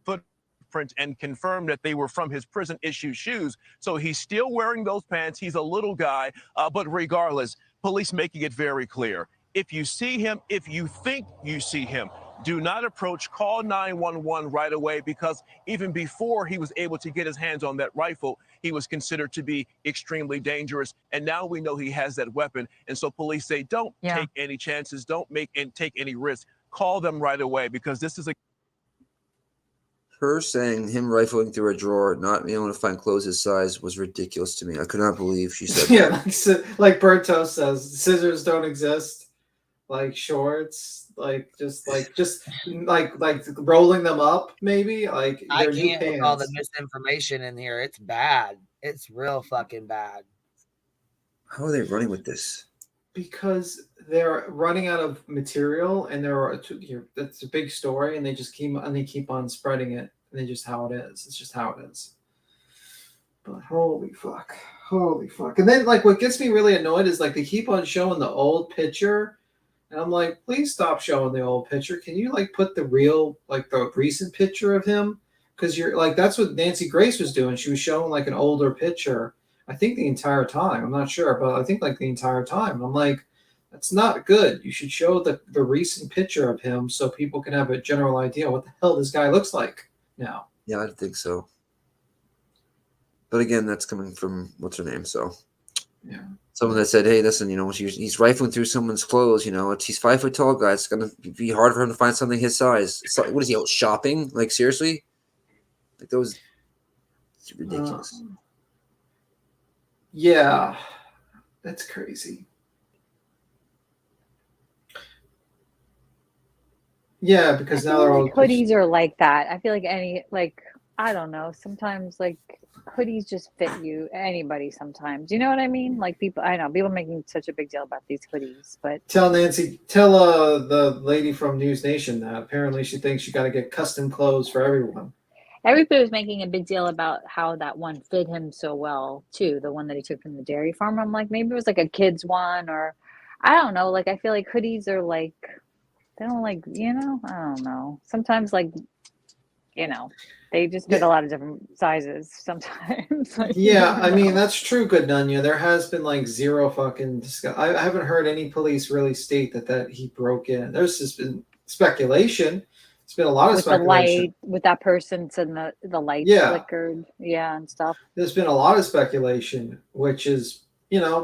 footprints and confirmed that they were from his prison issued shoes. So he's still wearing those pants. He's a little guy. But regardless, police making it very clear. If you see him, if you think you see him, do not approach, call 911 right away, because even before he was able to get his hands on that rifle, he was considered to be extremely dangerous. And now we know he has that weapon. And so police say, don't take any chances, don't take any risks. Call them right away, because this is her saying him rifling through a drawer, not being able to find clothes his size, was ridiculous to me. I could not believe she said that. like Berto says, scissors don't exist. Like shorts, just rolling them up, maybe. Like I can't with all the misinformation in here. It's bad. It's real fucking bad. How are they running with this? Because they're running out of material, and that's a big story, and they just keep on spreading it, and they just how it is. It's just how it is. But holy fuck. Holy fuck. And then, like, what gets me really annoyed is, like, they keep on showing the old picture. And I'm like, please stop showing the old picture. Can you, like, put the real, like, the recent picture of him? Because you're, like, that's what Nancy Grace was doing. She was showing, like, an older picture, I think the entire time. I'm not sure, but I think, like, the entire time. And I'm like, that's not good. You should show the recent picture of him so people can have a general idea what the hell this guy looks like now. Yeah, I think so. But again, that's coming from what's her name? So yeah, someone that said, "Hey, listen, you know, he's rifling through someone's clothes. You know, he's 5 foot tall guy. It's gonna be hard for him to find something his size. It's like, what is he out shopping? Like seriously? Like those, it's ridiculous." Yeah, that's crazy. Yeah, because now they're all hoodies are like that. I feel like I don't know. Sometimes like hoodies just fit anybody. Sometimes, you know what I mean? Like people, I know people making such a big deal about these hoodies, but tell the lady from News Nation that apparently she thinks you got to get custom clothes for everyone. Everybody was making a big deal about how that one fit him so well too. The one that he took from the dairy farm. I'm like, maybe it was like a kid's one, or I don't know. Like I feel like hoodies are like, they don't like, I don't know. Sometimes like, they just fit a lot of different sizes sometimes. Like, yeah, I mean, that's true, good Nunya. There has been like zero fucking I haven't heard any police really state that he broke in. There's just been speculation. It's been a lot of speculation. The light, with that person said the light flickered, and stuff. There's been a lot of speculation, which is,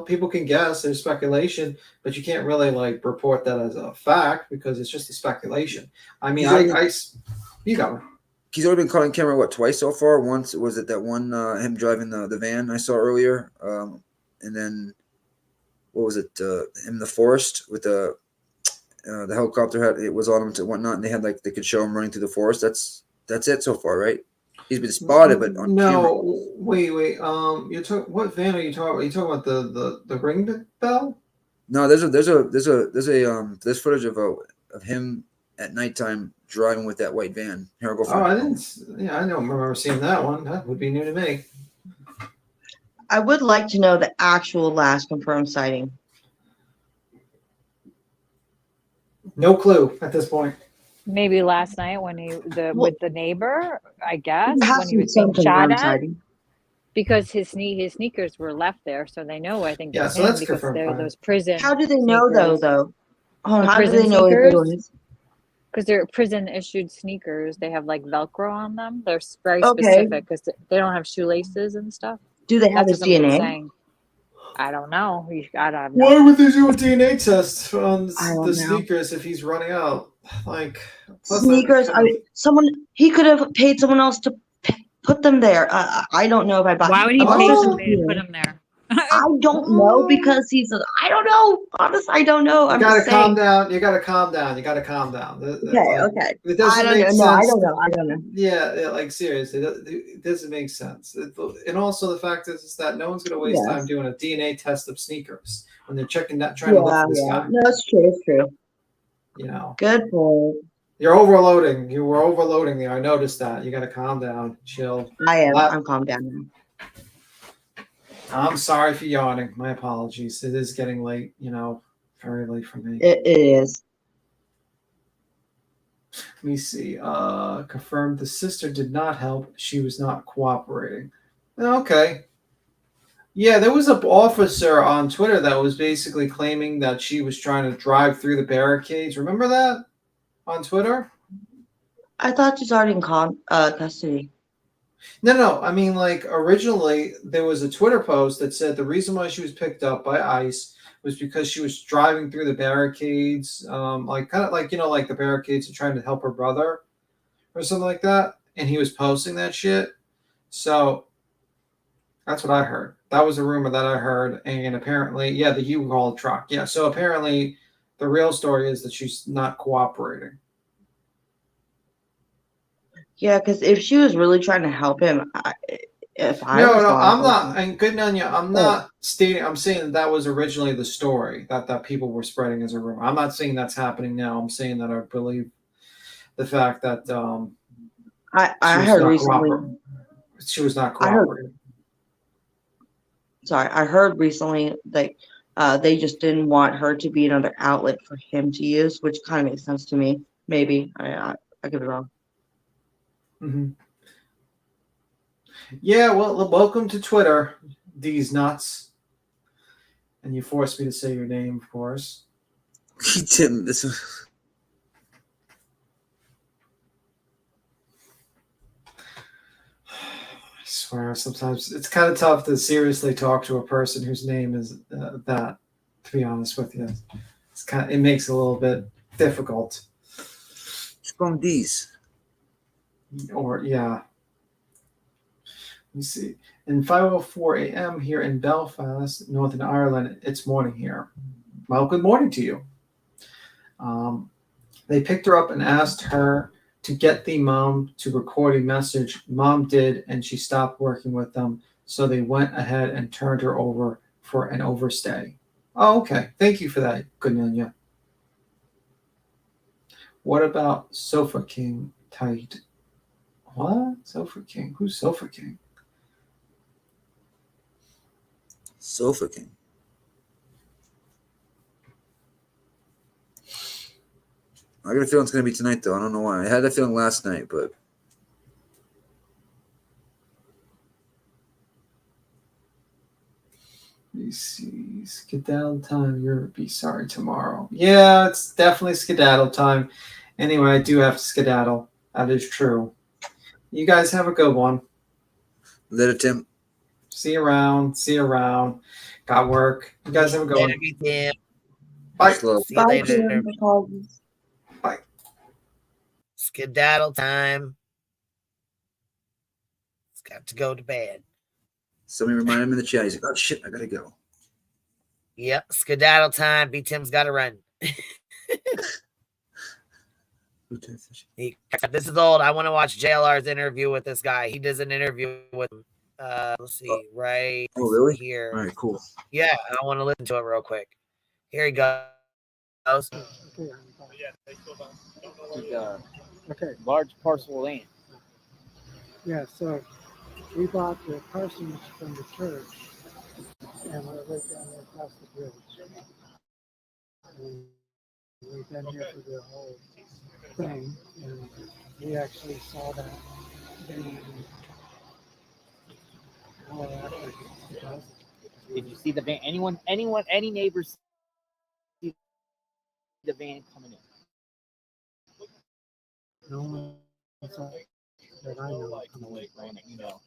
people can guess. There's speculation, but you can't really like report that as a fact because it's just a speculation. I mean, you got one. He's already been caught on camera twice so far. Once was it that one him driving the van I saw earlier, and then what was it? Him in the forest with the helicopter it was on him to whatnot, and they could show him running through the forest. That's it so far, right? He's been spotted, but on camera. Wait. What van are you talking about? Are you talking about the ring bell? No, there's footage of him at nighttime driving with that white van. Here, I'll go find I don't remember seeing that one. That would be new to me. I would like to know the actual last confirmed sighting. No clue at this point. Maybe last night when with the neighbor, I guess, when he was being something shot at. sighting. Because his sneakers were left there, so they know. I think. Yeah, so that's confirmed. They're those prison. How do they know though? Oh, how do they know it was? Because they're prison issued sneakers. They have like Velcro on them. They're very specific because they don't have shoelaces and stuff. Do they have his DNA? I don't know. Why would they do a DNA test on the sneakers if he's running out? Like sneakers. He could have paid someone else to put them there. I don't know if I buy. Why would he pay somebody to put them there? I don't know because I don't know. Honestly, I don't know. You gotta calm down. You gotta calm down. Okay. It doesn't make sense. No, I don't know. Yeah, like seriously, it doesn't make sense. And also the fact is that no one's gonna waste time doing a DNA test of sneakers when they're trying to look for this guy. No, it's true. Good point. You're overloading. You were overloading there. I noticed that. You gotta calm down, chill. I am. I'm calmed down now. I'm sorry for yawning. My apologies. It is getting late, very late for me. It is. Let me see. Confirmed the sister did not help. She was not cooperating. Okay. Yeah, there was an officer on Twitter that was basically claiming that she was trying to drive through the barricades. Remember that on Twitter? I thought she's already in custody. No. I mean, like, originally there was a Twitter post that said the reason why she was picked up by ICE was because she was driving through the barricades, like the barricades and trying to help her brother or something like that. And he was posting that shit. So that's what I heard. That was a rumor that I heard. And apparently, the U-Haul truck. Yeah. So apparently the real story is that she's not cooperating. Yeah, because if she was really trying to help him, I'm not. And good Nunya, I'm not stating. I'm saying that was originally the story that people were spreading as a rumor. I'm not saying that's happening now. I'm saying that I believe the fact that I heard recently she was not cooperating. sorry, I heard recently like they just didn't want her to be another outlet for him to use, which kind of makes sense to me. Maybe I could be wrong. Hmm. Yeah, well, welcome to Twitter, these nuts. And you forced me to say your name, of course. Tim, this was... I swear, sometimes it's kind of tough to seriously talk to a person whose name is that. To be honest with you, it makes it a little bit difficult. These. Or yeah. Let me see. In 5:04 a.m. here in Belfast, Northern Ireland, it's morning here. Well, good morning to you. They picked her up and asked her to get the mom to record a message. Mom did, and she stopped working with them. So they went ahead and turned her over for an overstay. Oh, okay. Thank you for that, Cornelia. What about Sofa King tight? What? Sofa King? Who's Sofa King? Sofa King. I got a feeling it's going to be tonight, though. I don't know why. I had that feeling last night, but... Let me see. Skedaddle time. You'll be sorry tomorrow. Yeah, it's definitely skedaddle time. Anyway, I do have to skedaddle. That is true. You guys have a good one. Later, Tim. See you around. See you around. Got work. You guys have a good one. Tim. Bye. See you Bye, later. Tim. Bye. Skedaddle time. It's got to go to bed. Somebody remind him in the chat. He's like, oh, shit, I got to go. Yep, skedaddle time. B Tim's got to run. This is old. I want to watch JLR's interview with this guy. He does an interview with let's see, right here. All right, cool. Yeah, I want to listen to it real quick. Here he goes. Okay. Large parcel of land. Yeah, so we bought the parsonage from the church and we're right down there across the bridge. And we've been here for the whole thing, and we actually saw that van hour after it was. Did you see the van? Any neighbors see the van coming in? No one saw it that I know of coming in. You know,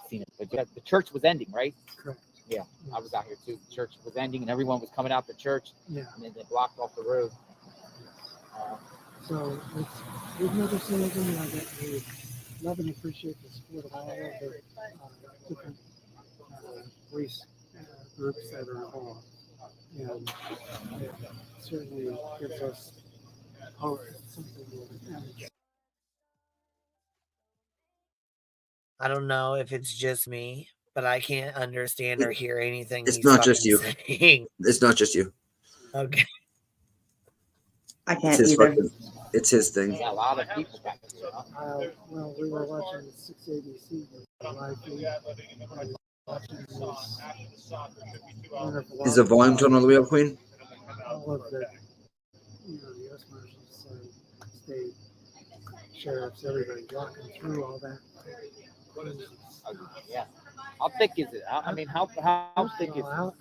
seen it. But the church was ending, right? Correct. Yeah, I was out here too. The church was ending, and everyone was coming out the church. Yeah. And then they blocked off the road. So we've never seen anything like it. We love and appreciate the support of all of the different police groups that are involved. And it certainly gives us hope that something will happen. I don't know if it's just me, but I can't understand or hear anything. It's he's not just you. saying. It's not just you. Okay. I can't It's his either. it's his thing. Yeah, a lot of people back there. Well, we were watching 6ABC live feed. Watching this wonderful. Is the volume turned all the way up, Queen? All of the, U.S. Marshals, state sheriffs, everybody walking through all that. Yeah. How thick is it? I mean, how thick is it? How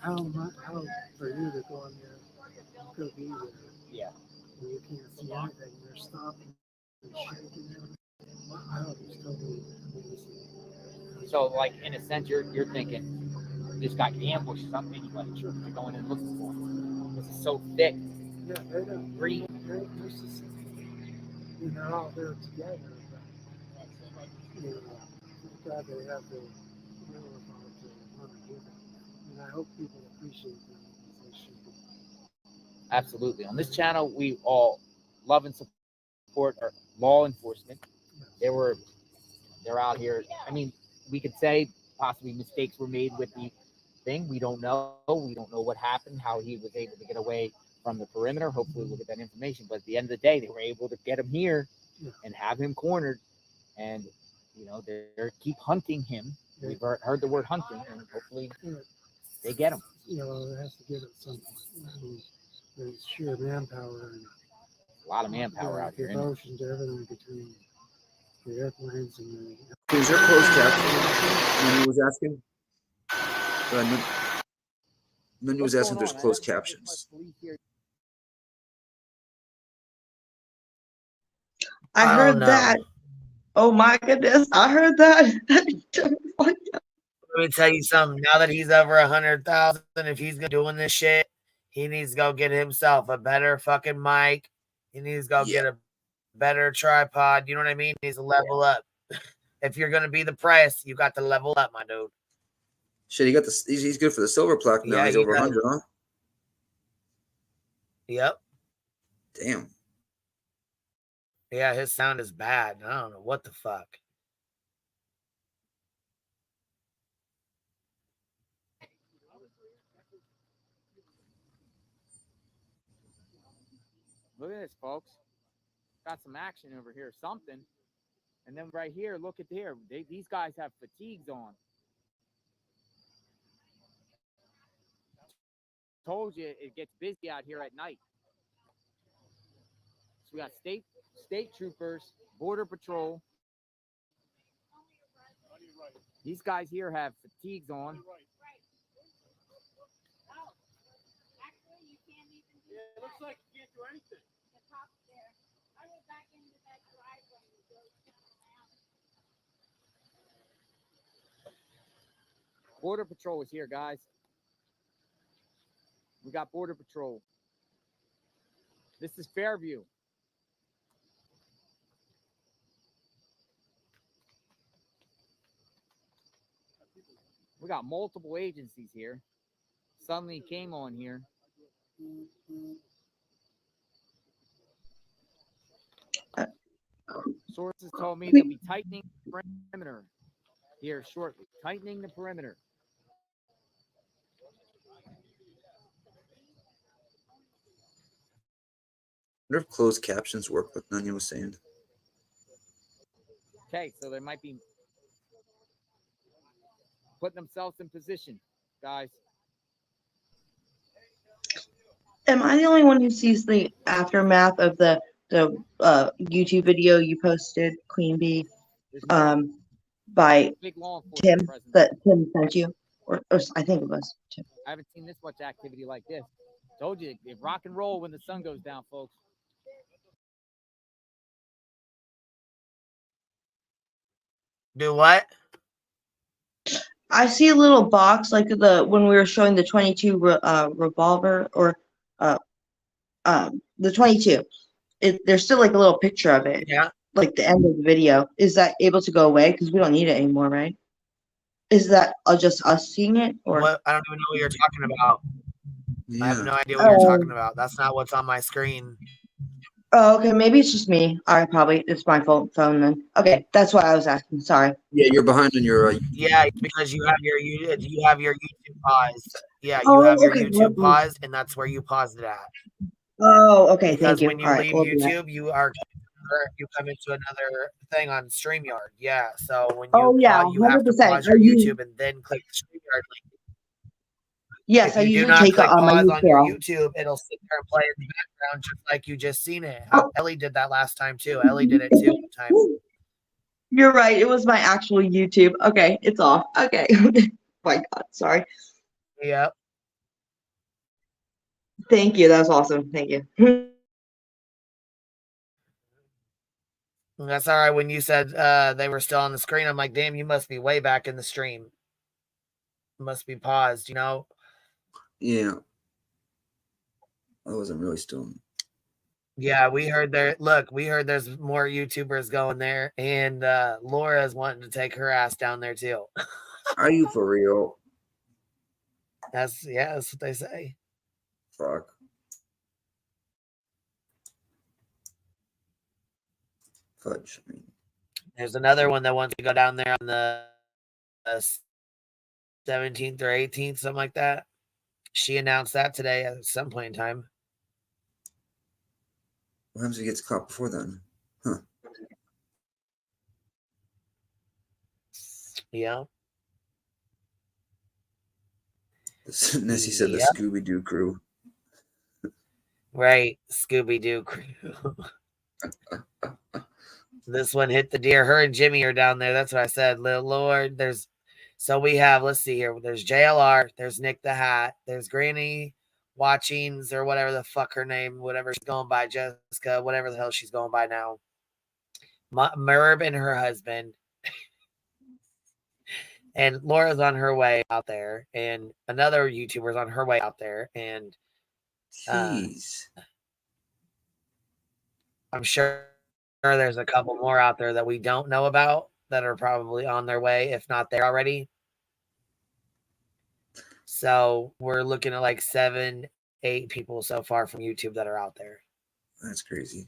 for you to go on there, go be there? Yeah. And you can't see anything. You're stopping and shaking everything. I hope you still be amazing. So, like, in a sense, you're thinking this guy ambushed something anyway. You're going and looking for him. This is so thick. Yeah, they don't. Green. They're just, they're all there together. But, thank God they have the wherewithal to want to do that. And I hope people appreciate them as they should be. Absolutely. On this channel, we all love and support our law enforcement. They're out here. I mean, we could say possibly mistakes were made with the thing. We don't know. We don't know what happened, how he was able to get away from the perimeter. Hopefully we'll get that information. But at the end of the day, they were able to get him here and have him cornered. And, they keep hunting him. We've heard the word hunting, and hopefully They get them. You know, it has to give it some the sheer manpower and A lot of manpower out here. devotion to everything between the airplanes and the. Is there closed captioning? Nunu was asking. Nunu was asking if there's closed captions. I don't heard know. that. Oh my goodness, I heard that. Let me tell you something. Now that he's over 100,000, if he's doing this shit, he needs to go get himself a better fucking mic. He needs to go get a better tripod. You know what I mean? He needs to level up. If you're gonna be the price, you got to level up, my dude. Shit, he got the. He's good for the silver plaque now. Yeah, he's he over does. 100, huh? Yep. Damn. Yeah, his sound is bad. I don't know what the fuck. Look at this, folks. Got some action over here, something. And then right here, look at here. These guys have fatigues on. Told you it gets busy out here at night. So we got state troopers, border patrol. These guys here have fatigues on. It looks like you can't do anything. Border patrol is here, guys. We got border patrol. This is Fairview. We got multiple agencies here. Suddenly came on here. Sources told me they'll be tightening the perimeter here shortly. Tightening the perimeter. I wonder if closed captions work, like Nanya was saying. Okay, so they might be putting themselves in position, guys. Am I the only one who sees the aftermath of the YouTube video you posted, Queen Bee, by Big law Tim enforcement presence. that Tim sent you, or I think it was Tim. I haven't seen this much activity like this. Told you, it rock and roll when the sun goes down, folks. Do what? I see a little box like when we were showing the 22 revolver or the 22. There's still like a little picture of it. Yeah. Like the end of the video. Is that able to go away? Because we don't need it anymore, right? Is that just us seeing it? Or what? I don't even know what you're talking about. Yeah. I have no idea what you're talking about. That's not what's on my screen. Oh, okay. Maybe it's just me. All right, probably it's my phone then. Okay, that's why I was asking. Sorry. Yeah, you're behind on your. Yeah, because you have your YouTube paused. Yeah, you have your okay. YouTube paused, and that's where you paused it at. Oh, okay. Because Thank you. when you All leave right, we'll do that. YouTube, you come into another thing on StreamYard. Yeah. So when you Oh yeah, you have to 100%. pause your YouTube and then click the StreamYard link. Yes, If I you do usually not take it click on my pause on your YouTube. YouTube, it'll sit there and play in the background just like you just seen it. Oh. Ellie did that last time too. Ellie did it too one time. You're right. It was my actual YouTube. Okay, it's off. Okay. My God, sorry. Yep. Thank you. That was awesome. Thank you. That's all right. When you said they were still on the screen, I'm like, damn, you must be way back in the stream. Must be paused, you know? Yeah. I wasn't really still. Yeah, we heard there's more YouTubers going there, and Laura's wanting to take her ass down there too. Are you for real? That's what they say. Fuck. Fudge. I mean. There's another one that wants to go down there on the 17th or 18th, something like that. She announced that today at some point in time. What happens if he gets caught before then? Huh. Yeah. Nessie said the Yep. Scooby Doo crew. Right, Scooby Doo crew. This one hit the deer. Her and Jimmy are down there. That's what I said. Lord, so we have, let's see here. There's JLR, there's Nick the Hat, there's Granny Watchings or whatever the fuck her name, whatever she's going by, Jessica, whatever the hell she's going by now. Merb and her husband. And Laura's on her way out there, and another YouTuber's on her way out there, and Jeez. I'm sure there's a couple more out there that we don't know about that are probably on their way, if not there already. So we're looking at like 7, 8 people so far from YouTube that are out there. That's crazy.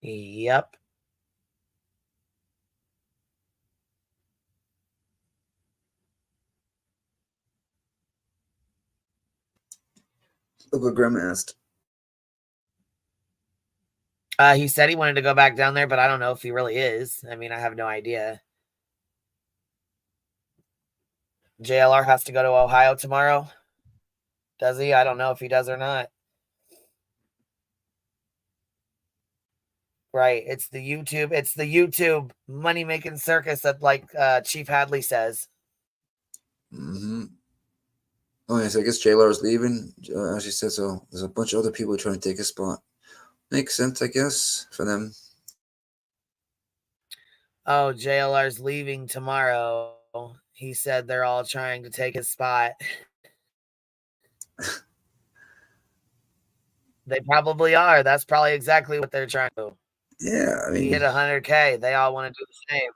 Yep. Look what Grandma asked. He said he wanted to go back down there, but I don't know if he really is. I mean, I have no idea. JLR has to go to Ohio tomorrow. Does he? I don't know if he does or not. Right. It's the YouTube money-making circus that like Chief Hadley says. Mm-hmm. Oh, yes, I guess JLR is leaving. As she said, so there's a bunch of other people trying to take his spot. Makes sense, I guess, for them. Oh, JLR's leaving tomorrow. He said they're all trying to take his spot. They probably are. That's probably exactly what they're trying to do. Yeah, I mean, he hit 100K. They all want to do the same.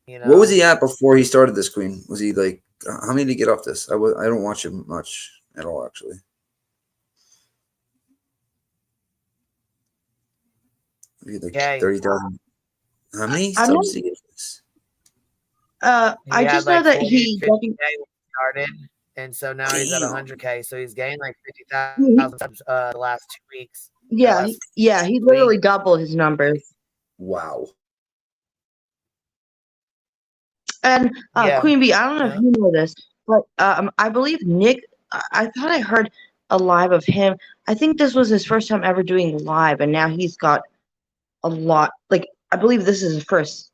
You know? What was he at before he started this, Queen? Was he like, how many did he get off this? I don't watch him much at all, actually. Maybe like 30,000. How many subs did he get this? I just know that he started, and so now he's at 100K. So he's gained like 50,000 subs the last 2 weeks. Yeah, he literally doubled his numbers. Wow. And Queen Bee, I don't know if you know this, but I believe Nick, I thought I heard a live of him. I think this was his first time ever doing live, and now he's got a lot. Like, I believe this is his first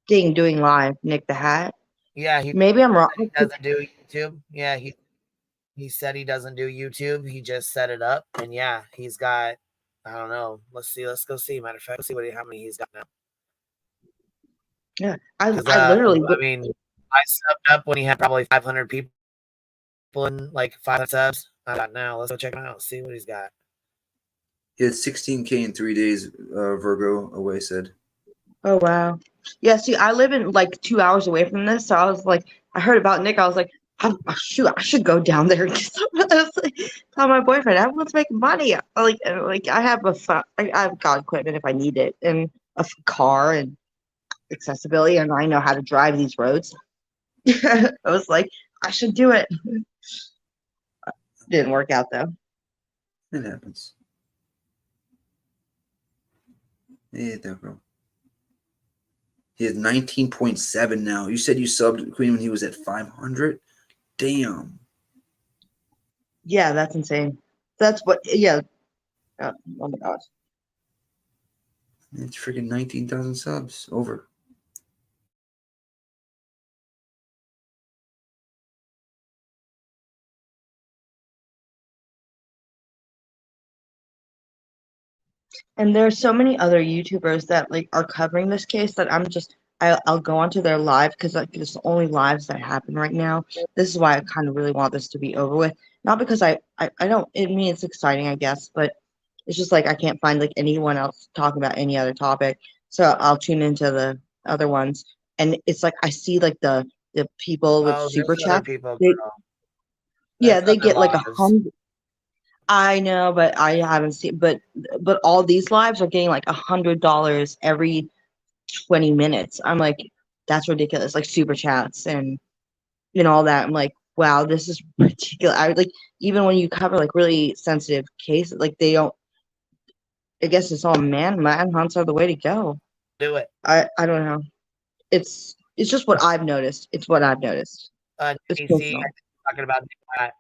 thing doing live, Nick the Hat. Yeah, maybe I'm wrong. He doesn't do YouTube. Yeah, he said he doesn't do YouTube. He just set it up, and yeah, he's got. I don't know. Let's see. Let's go see. Matter of fact, let's see how many he's got now. Yeah, I literally. I mean, I subbed up when he had probably 500 people and like 500 subs. I got now. Let's go check him out. See what he's got. He had 16K in 3 days. Virgo away said. Oh wow. Yeah. See, I live in like 2 hours away from this, so I was like, I heard about Nick. I was like, oh, shoot, I should go down there. I was like, tell my boyfriend everyone's making money. Like I have I've got equipment if I need it, and a car and accessibility, and I know how to drive these roads. I was like, I should do it. Didn't work out though. It happens. Yeah, bro. He has 19.7 now. You said you subbed Queen when he was at 500? Damn. Yeah, that's insane. That's what, yeah. Oh my gosh. It's freaking 19,000 subs. Over. And there's so many other YouTubers that like are covering this case that I'll go onto their live because like it's the only lives that happen right now. This is why I kind of really want this to be over with. Not because I don't. I mean, it's exciting, I guess, but it's just like I can't find like anyone else talking about any other topic. So I'll tune into the other ones, and it's like I see like the people with super chat. Yeah, they get like 100. I know, but I haven't seen. But all these lives are getting like $100 every 20 minutes. I'm like, that's ridiculous. Like super chats and all that. I'm like, wow, this is ridiculous. I like even when you cover like really sensitive cases, like they don't. I guess it's all manhunts are the way to go. Do it. I don't know. It's just what I've noticed. It's what I've noticed. It's DC personal. talking about that.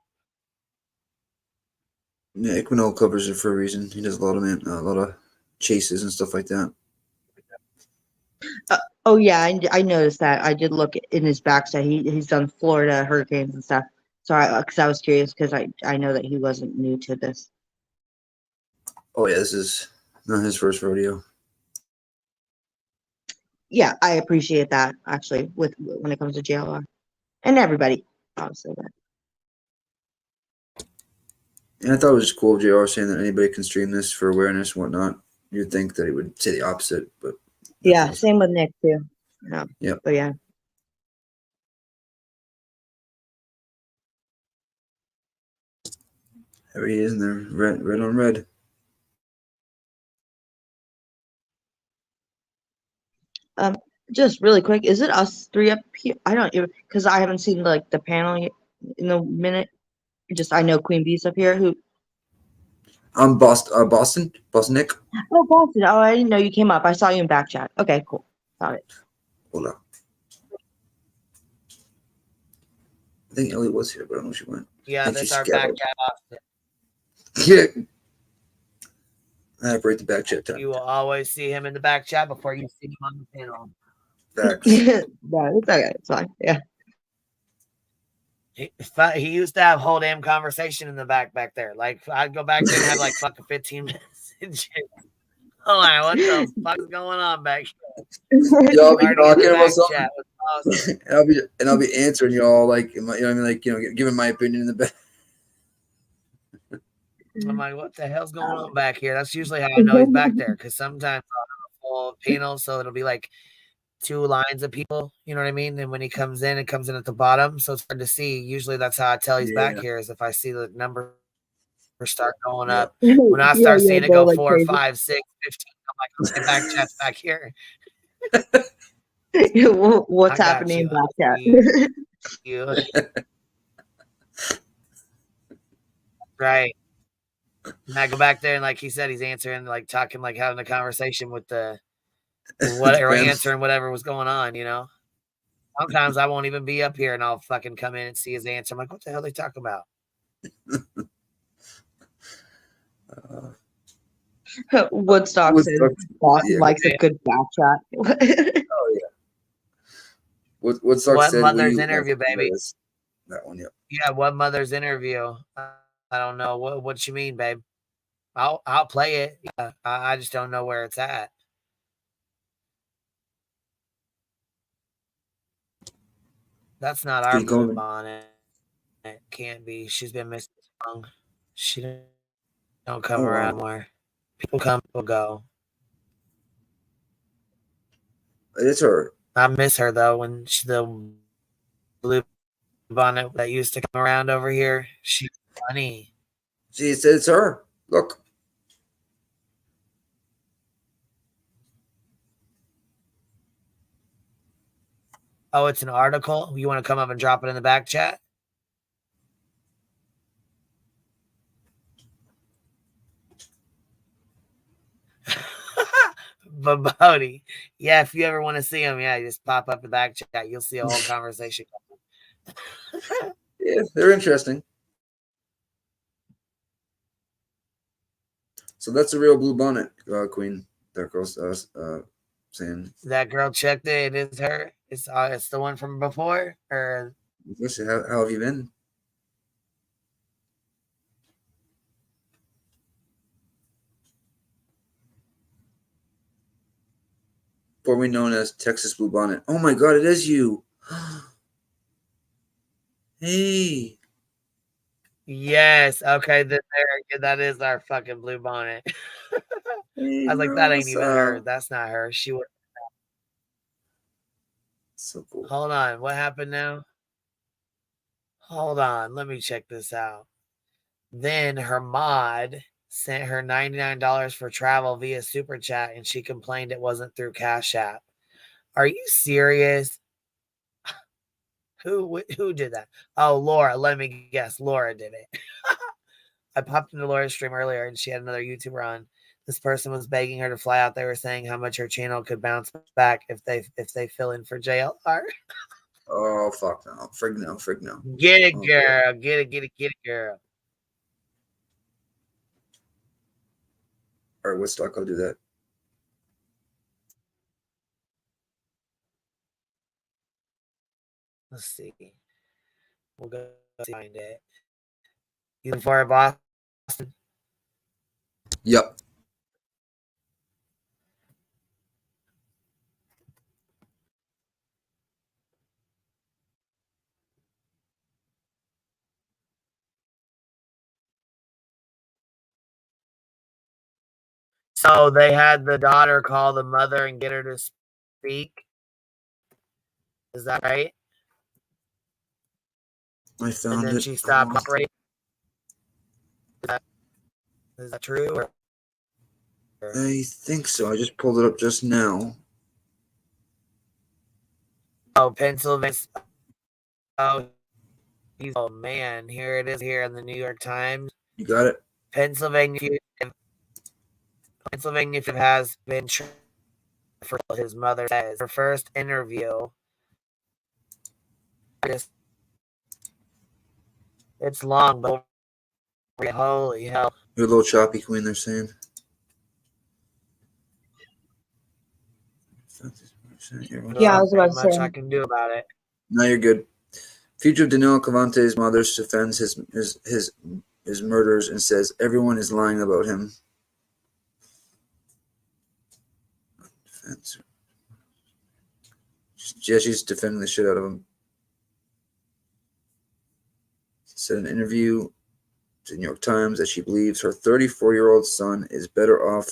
Yeah, Equinol covers it for a reason. He does a lot of chases and stuff like that. Oh yeah, I noticed that. I did look in his backside. He's done Florida hurricanes and stuff. So because I was curious because I know that he wasn't new to this. Oh yeah, this is not his first rodeo. Yeah, I appreciate that actually. When it comes to JLR and everybody, obviously. But. And I thought it was cool, JR, saying that anybody can stream this for awareness and whatnot. You'd think that he would say the opposite, but Yeah, same with Nick too. Yeah. Yep. But yeah. There he is in there, red on red. Just really quick, is it us three up here? I don't even because I haven't seen like the panel yet in a minute. Just I know Queen Bee's up here. Who? I'm Boston Nick. Oh, Boston. Oh, I didn't know you came up. I saw you in back chat. Okay, cool. Got it. Hold on. I think Ellie was here, but I don't know if she went. Yeah, that's our back chat Austin. Yeah. I break the back chat time. You will always see him in the back chat before you see him on the panel. Facts. No, it's okay. It's fine. Yeah. He used to have whole damn conversation in the back there. Like I'd go back there and have like fucking 15 minutes. And shit. Oh, what the fuck is going on back here? Y'all be talking about something, awesome. and I'll be answering y'all like, you know what I mean, like, you know, giving my opinion in the back. I'm like, what the hell's going on back here? That's usually how I know he's back there because sometimes I'll have a full panel, so it'll be like 2 lines of people, you know what I mean? And when he comes in, it comes in at the bottom, so it's hard to see. Usually that's how I tell he's back here is if I see the number start going up. When I start seeing it go like 4, 5, 6, 15, I'm like, okay, back chat's back here. What's happening in back chat? You. Right. And I go back there and like he said, he's answering, like talking, like having a conversation with the whatever, answering whatever was going on, you know. Sometimes I won't even be up here and I'll fucking come in and see his answer. I'm like, what the hell are they talking about? Woodstock says Boston likes a good back chat. Oh yeah. Woodstock What said mother's interview, baby? That one, yep. Yeah, what mother's interview? I don't know what you mean, babe. I'll play it. Yeah, I just don't know where it's at. That's not our blue bonnet. It can't be. She's been missing long. She don't come around more. People come, people go. It's her. I miss her though. When the blue bonnet that used to come around over here, she's funny. She said it's her. Look. Oh, it's an article. You want to come up and drop it in the back chat? Bodie. Yeah, if you ever want to see him, yeah, you just pop up the back chat. You'll see a whole conversation. Yeah, they're interesting. So that's a real blue bonnet, Queen. That girl's saying. That girl checked it. It is her. It's the one from before. Or listen, how have you been? Formerly known as Texas Blue Bonnet. Oh my God, it is you. Hey. Yes. Okay. That is our fucking blue bonnet. Hey, I was like, that ain't even her. That's not her. She would. So cool. Hold on. What happened now? Hold on. Let me check this out. Then her mod sent her $99 for travel via Super Chat, and she complained it wasn't through Cash App. Are you serious? Who did that? Oh, Laura. Let me guess. Laura did it. I popped into Laura's stream earlier, and she had another YouTuber on. This person was begging her to fly out. They were saying how much her channel could bounce back if they fill in for JLR. Oh fuck no! Frig no! Frig no! Get it, Okay. girl. Get it, get it, get it, girl. All right, Woodstock, I'll do that. Let's see. We'll go find it. You for Boston? Yep. So they had the daughter call the mother and get her to speak. Is that right? I found and then it. she stopped operating. Is that true? Or? I think so. I just pulled it up just now. Oh, Pennsylvania. Oh, man. Here it is here in the New York Times. You got it? Pennsylvania has been for his mother says. Her first interview. It's long, but holy hell. You're a little choppy, Queen, they're saying. Yeah, I was about to much say. I can do about it. No, you're good. Fugitive Danilo Cavante's mother defends his murders and says everyone is lying about him. Yeah, she's defending the shit out of him. Said in an interview to the New York Times that she believes her 34-year-old son is better off,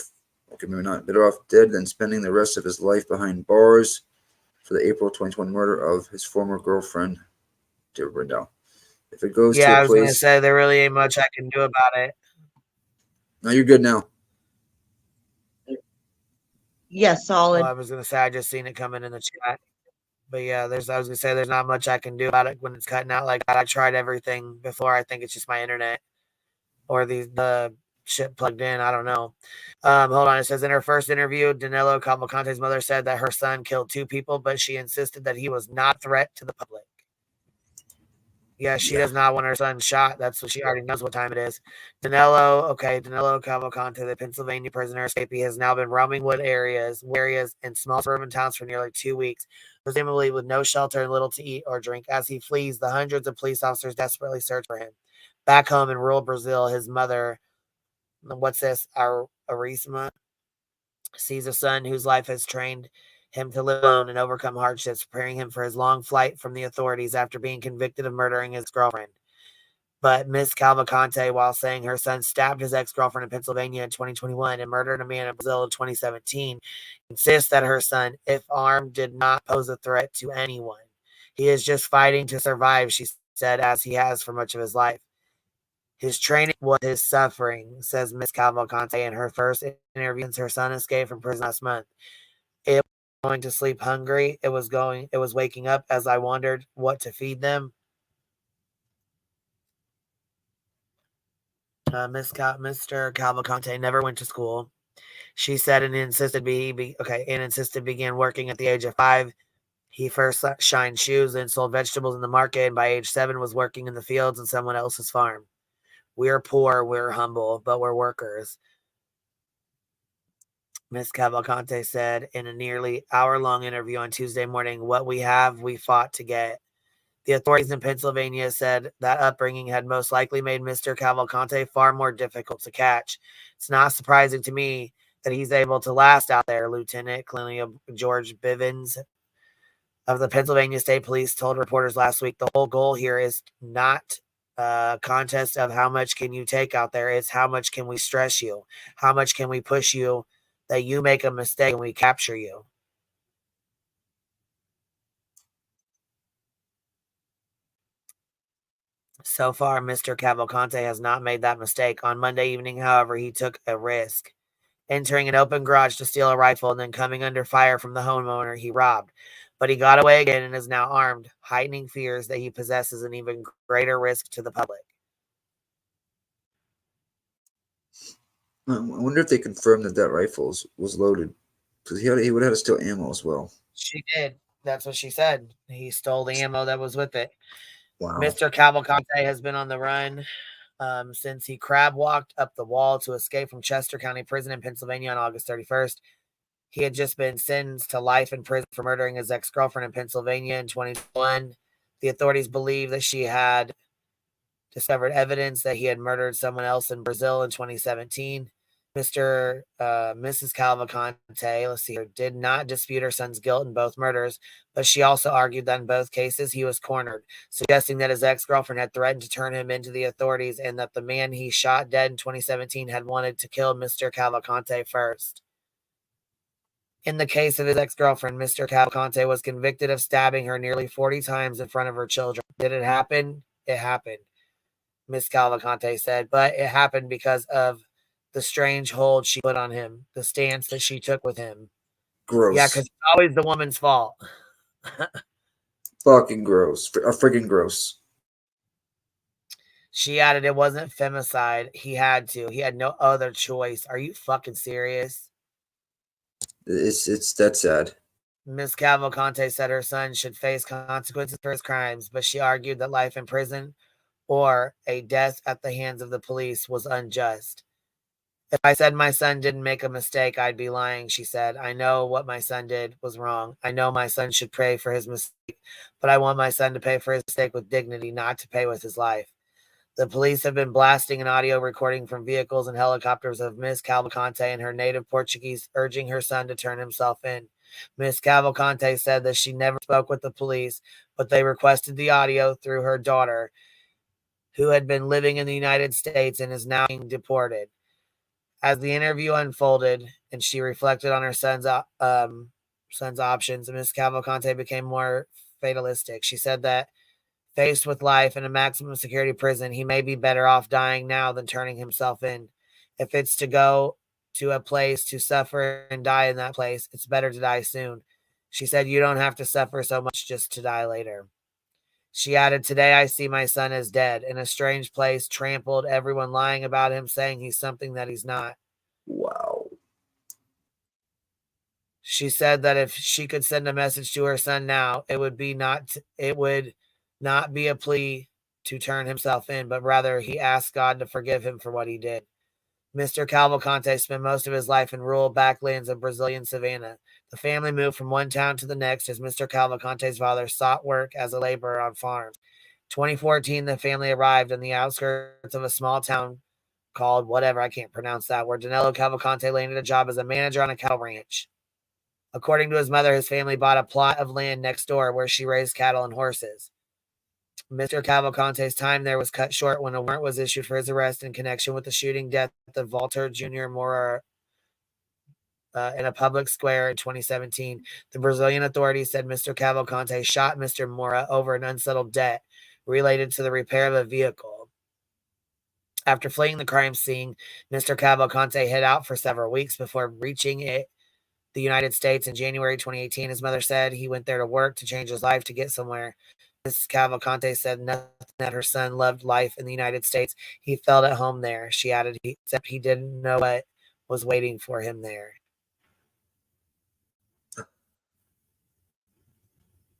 okay, maybe not, better off dead than spending the rest of his life behind bars for the April 2020 murder of his former girlfriend, Deborah Brindell. If it goes to I a was going to place... say there really ain't much I can do about it. No, you're good now. Yeah, solid. Well, I was going to say I just seen it coming in the chat. But yeah, I was going to say there's not much I can do about it when it's cutting out like that. I tried everything before. I think it's just my internet or the shit plugged in. I don't know. Hold on. It says in her first interview, Danilo Cavalcante's mother said that her son killed 2 people, but she insisted that he was not a threat to the public. Yeah, she does not want her son shot. That's what she already knows what time it is. Danilo Cavalcante, the Pennsylvania prisoner escapee, has now been roaming wood areas in small suburban towns for nearly 2 weeks, presumably with no shelter and little to eat or drink. As he flees, the hundreds of police officers desperately search for him. Back home in rural Brazil, his mother, Arisma, sees a son whose life has trained him to live alone and overcome hardships, preparing him for his long flight from the authorities after being convicted of murdering his girlfriend. But Miss Cavalcante, while saying her son stabbed his ex-girlfriend in Pennsylvania in 2021 and murdered a man in Brazil in 2017, insists that her son, if armed, did not pose a threat to anyone. He is just fighting to survive, she said, as he has for much of his life. His training was his suffering, says Miss Cavalcante in her first interview since her son escaped from prison last month. It was going to sleep hungry. It was waking up as I wondered what to feed them. Mr. Cavalcante never went to school. She said and insisted began working at the age of 5. He first shined shoes and sold vegetables in the market, and by age 7 was working in the fields on someone else's farm. We're poor, we're humble, but we're workers. Miss Cavalcante said in a nearly hour-long interview on Tuesday morning, what we have, we fought to get. The authorities in Pennsylvania said that upbringing had most likely made Mr. Cavalcante far more difficult to catch. It's not surprising to me that he's able to last out there, Lieutenant Colonel George Bivens of the Pennsylvania State Police told reporters last week. The whole goal here is not a contest of how much can you take out there. It's how much can we stress you? How much can we push you that you make a mistake and we capture you? So far, Mr. Cavalcante has not made that mistake. On Monday evening, however, he took a risk, entering an open garage to steal a rifle and then coming under fire from the homeowner he robbed. But he got away again and is now armed, heightening fears that he possesses an even greater risk to the public. I wonder if they confirmed that rifle was loaded, because he would have had to steal ammo as well. She did. That's what she said. He stole the ammo that was with it. Wow. Mr. Cavalcante has been on the run since he crab walked up the wall to escape from Chester County Prison in Pennsylvania on August 31st. He had just been sentenced to life in prison for murdering his ex-girlfriend in Pennsylvania in 2021. The authorities believe that she had discovered evidence that he had murdered someone else in Brazil in 2017. Mrs. Cavalcante, let's see here, did not dispute her son's guilt in both murders, but she also argued that in both cases he was cornered, suggesting that his ex-girlfriend had threatened to turn him into the authorities and that the man he shot dead in 2017 had wanted to kill Mr. Cavalcante first. In the case of his ex-girlfriend, Mr. Cavalcante was convicted of stabbing her nearly 40 times in front of her children. Did it happen? It happened, Miss Cavalcante said, but it happened because of the strange hold she put on him, the stance that she took with him. Gross. Yeah, because it's always the woman's fault. Fucking gross. Friggin' gross. She added it wasn't femicide. He had to. He had no other choice. Are you fucking serious? It's that sad. Miss Cavalcante said her son should face consequences for his crimes, but she argued that life in prison or a death at the hands of the police was unjust. If I said my son didn't make a mistake, I'd be lying, she said. I know what my son did was wrong. I know my son should pay for his mistake, but I want my son to pay for his mistake with dignity, not to pay with his life. The police have been blasting an audio recording from vehicles and helicopters of Miss Cavalcante in her native Portuguese, urging her son to turn himself in. Miss Cavalcante said that she never spoke with the police, but they requested the audio through her daughter, who had been living in the United States and is now being deported. As the interview unfolded and she reflected on her son's options, Miss Cavalcante became more fatalistic. She said that faced with life in a maximum security prison, he may be better off dying now than turning himself in. If it's to go to a place to suffer and die in that place, it's better to die soon. She said, you don't have to suffer so much just to die later. She added, today I see my son as dead, in a strange place, trampled, everyone lying about him, saying he's something that he's not. Wow. She said that if she could send a message to her son now, it would not be a plea to turn himself in, but rather he asked God to forgive him for what he did. Mr. Cavalcante spent most of his life in rural backlands of Brazilian savannah. The family moved from one town to the next as Mr. Cavalcante's father sought work as a laborer on farms. 2014, the family arrived on the outskirts of a small town called whatever, I can't pronounce that, where Danilo Cavalcante landed a job as a manager on a cattle ranch. According to his mother, his family bought a plot of land next door where she raised cattle and horses. Mr. Cavalcante's time there was cut short when a warrant was issued for his arrest in connection with the shooting death of Walter Jr. Moura in a public square in 2017. The Brazilian authorities said Mr. Cavalcante shot Mr. Moura over an unsettled debt related to the repair of a vehicle. After fleeing the crime scene, Mr. Cavalcante hid out for several weeks before reaching the United States in January 2018. His mother said he went there to work to change his life, to get somewhere. Ms. Cavalcante said nothing that her son loved life in the United States. He felt at home there. She added, except he didn't know what was waiting for him there.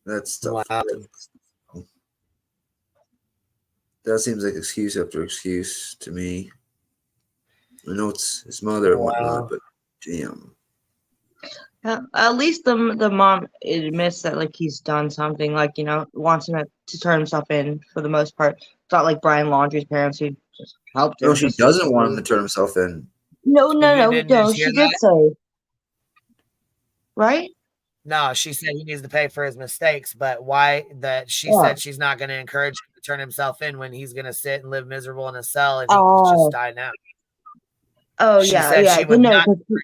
That's tough. Wow. That seems like excuse after excuse to me. I know it's his mother and whatnot, but damn. At least the mom admits that like he's done something, like, you know, wants him to turn himself in for the most part. It's not like Brian Laundrie's parents who just helped him. No, she doesn't want him to turn himself in. No. She did say, right? No, she said he needs to pay for his mistakes, but why that she said she's not going to encourage him to turn himself in when he's going to sit and live miserable in a cell and he could just die now. Oh, she yeah, said yeah. she would not encourage him to turn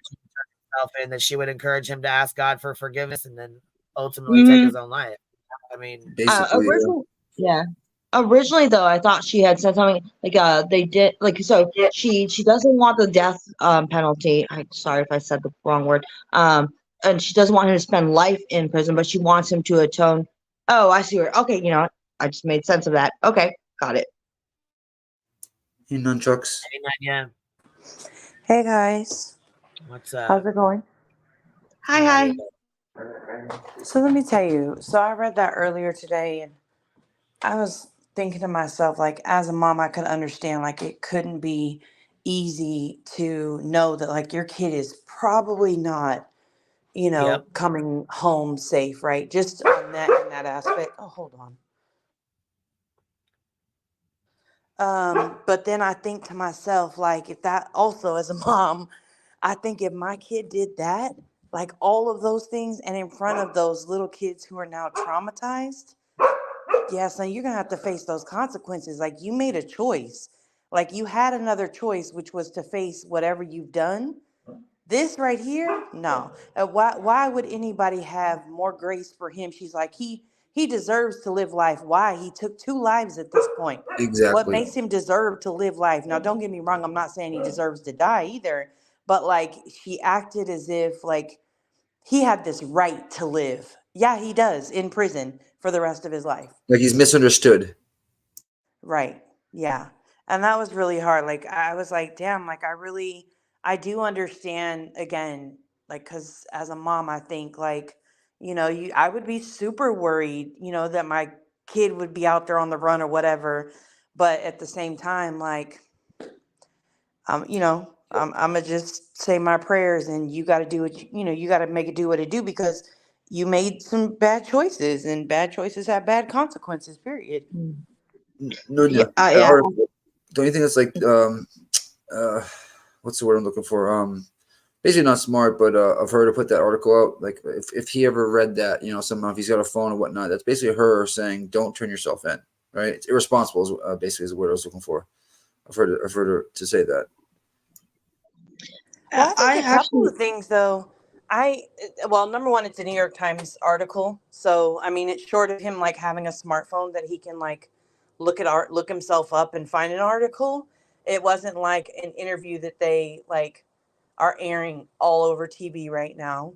himself in, that she would encourage him to ask God for forgiveness and then ultimately take his own life. I mean, basically, Originally, though, I thought she had said something like they did like so. She doesn't want the death penalty. I'm sorry if I said the wrong word. And she doesn't want him to spend life in prison, but she wants him to atone. Oh, I see where. Okay, you know what? I just made sense of that. Okay, got it. Hey, nunchucks. Yeah. Hey guys, What's how's up? it going? Hi, hi. So let me tell you. So I read that earlier today, and I was thinking to myself, like, as a mom, I could understand, like, it couldn't be easy to know that, like, your kid is probably not, Yep. coming home safe, right? Just on that in that aspect. Oh, hold on. But then I think to myself, like, if that also as a mom, I think if my kid did that, like all of those things, and in front of those little kids who are now traumatized, yeah, so you're gonna have to face those consequences. Like you made a choice. Like you had another choice, which was to face whatever you've done. This right here, no. Why would anybody have more grace for him? She's like, he deserves to live life. Why? He took 2 lives at this point. What Exactly. makes him deserve to live life? Now, don't get me wrong, I'm not saying he deserves to die either, but like she acted as if like he had this right to live. Yeah, he does in prison for the rest of his life. Like he's misunderstood. Right. Yeah. And that was really hard. Like I was like, damn, like I do understand again, like cuz as a mom I think like, I would be super worried, that my kid would be out there on the run or whatever. But at the same time like I'm gonna just say my prayers and you got to do what you got to make it do what it do because you made some bad choices and bad choices have bad consequences, period. No, Yeah, that yeah. article, don't you think it's like what's the word I'm looking for? Basically not smart, but of her to put that article out. Like if he ever read that, somehow if he's got a phone or whatnot, that's basically her saying, "Don't turn yourself in." Right? It's irresponsible. Basically, is the word I was looking for. I've heard her to say that. Well, I I think a couple actually, of things though. Well, number one, it's a New York Times article, so I mean, it's short of him like having a smartphone that he can like look himself up and find an article. It wasn't like an interview that they like are airing all over TV right now.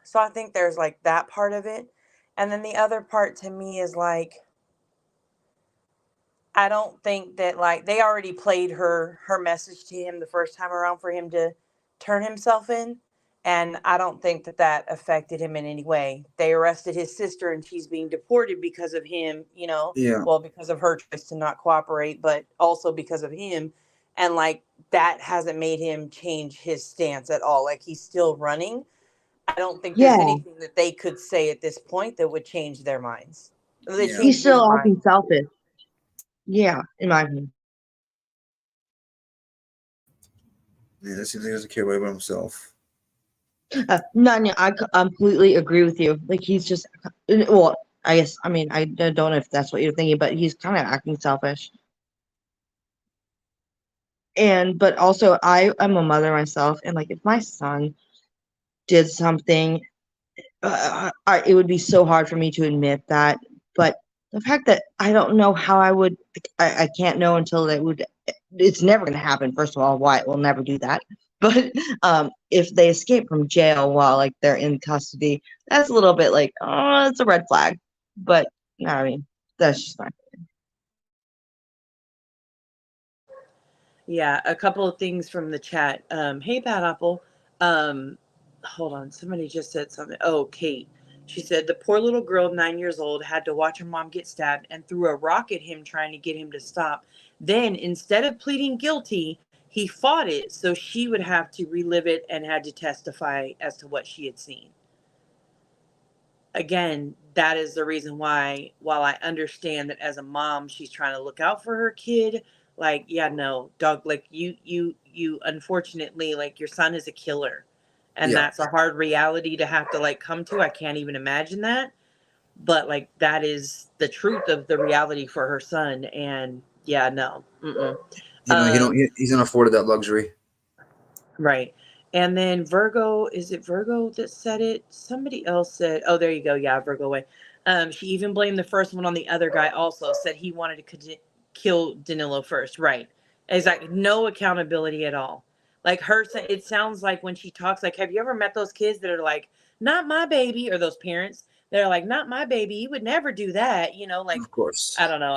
So I think there's like that part of it, and then the other part to me is like I don't think that like they already played her message to him the first time around for him to turn himself in, and I don't think that that affected him in any way. They arrested his sister and she's being deported because of him, Yeah. well because of her choice to not cooperate, but also because of him, and like that hasn't made him change his stance at all. Like he's still running. I don't think there's yeah. anything that they could say at this point that would change their minds. They Yeah. change He's his still mind. acting selfish. Yeah, in my opinion. Yeah, that seems like he doesn't care about himself. No, I completely agree with you. Like he's just, well, I guess, I mean, I don't know if that's what you're thinking, but he's kind of acting selfish. But also, I'm a mother myself, and like if my son did something, it would be so hard for me to admit that. But the fact that I don't know how I would, I can't know until that would, it's never going to happen. First of all, why it will never do that. But if they escape from jail while like they're in custody, that's a little bit like, oh, it's a red flag. But no, I mean, that's just fine. Yeah, a couple of things from the chat. Hey, Bad Apple. Hold on. Somebody just said something. Oh, Kate. She said the poor little girl, 9 years old, had to watch her mom get stabbed and threw a rock at him trying to get him to stop. Then, instead of pleading guilty, he fought it so she would have to relive it and had to testify as to what she had seen. Again, that is the reason why, while I understand that as a mom she's trying to look out for her kid, like yeah, no, dog, like you unfortunately, like your son is a killer, and Yeah. that's a hard reality to have to like come to. I can't even imagine that, but like that is the truth of the reality for her son. And yeah, no. He's not afforded that luxury. Right. And then Virgo, is it Virgo that said it? Somebody else said, oh, there you go. Yeah, Virgo way. She even blamed the first one on the other guy also, said he wanted to kill Danilo first. Right. It's like no accountability at all. Like it sounds like when she talks, like, have you ever met those kids that are like, not my baby, or those parents? They're like, not my baby. You would never do that. Like, Of course. I don't know.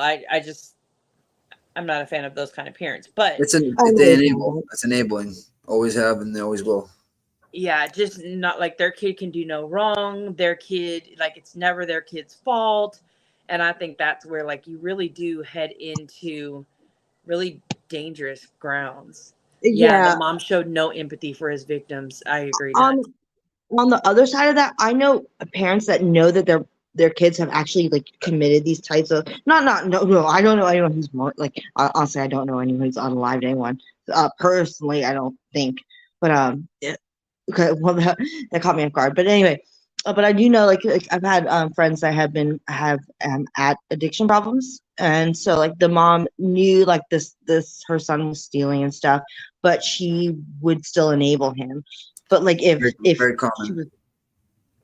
I'm not a fan of those kind of parents. But They enable. It's enabling. Always have, and they always will. yeah, just not like their kid can do no wrong. Their kid, like it's never their kid's fault. And I think that's where like you really do head into really dangerous grounds. Yeah, the Yeah. mom showed no empathy for his victims. I agree, On Nut. on the other side of that, I know parents that know that their kids have actually like committed these types of no, I don't know anyone who's more like honestly I don't know anyone who's unalived anyone personally. I don't think, but okay, well that caught me off guard. But anyway, but I do know like I've had friends that have at addiction problems, and so like the mom knew like this her son was stealing and stuff, but she would still enable him. But like if Very she common. was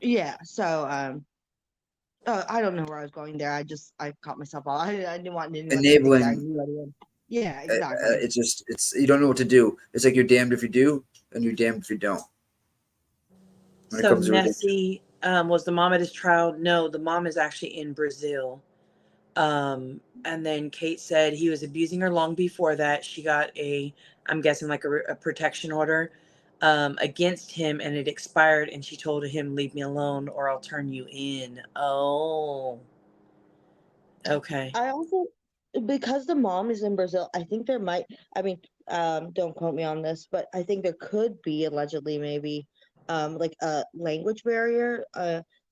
yeah, so I don't know where I was going there. I caught myself off. I didn't want anyone to think that I Enabling. knew anyone. Yeah, exactly. It's you don't know what to do. It's like you're damned if you do, and you're damned if you don't. When it So comes to addiction. Nessie, was the mom at his trial? No, the mom is actually in Brazil. And then Kate said he was abusing her long before that. She got I'm guessing like a protection order against him, and it expired. And she told him, "Leave me alone, or I'll turn you in." Oh, okay. I also because the mom is in Brazil, I think there might I mean, don't quote me on this, but I think there could be allegedly maybe like a language barrier.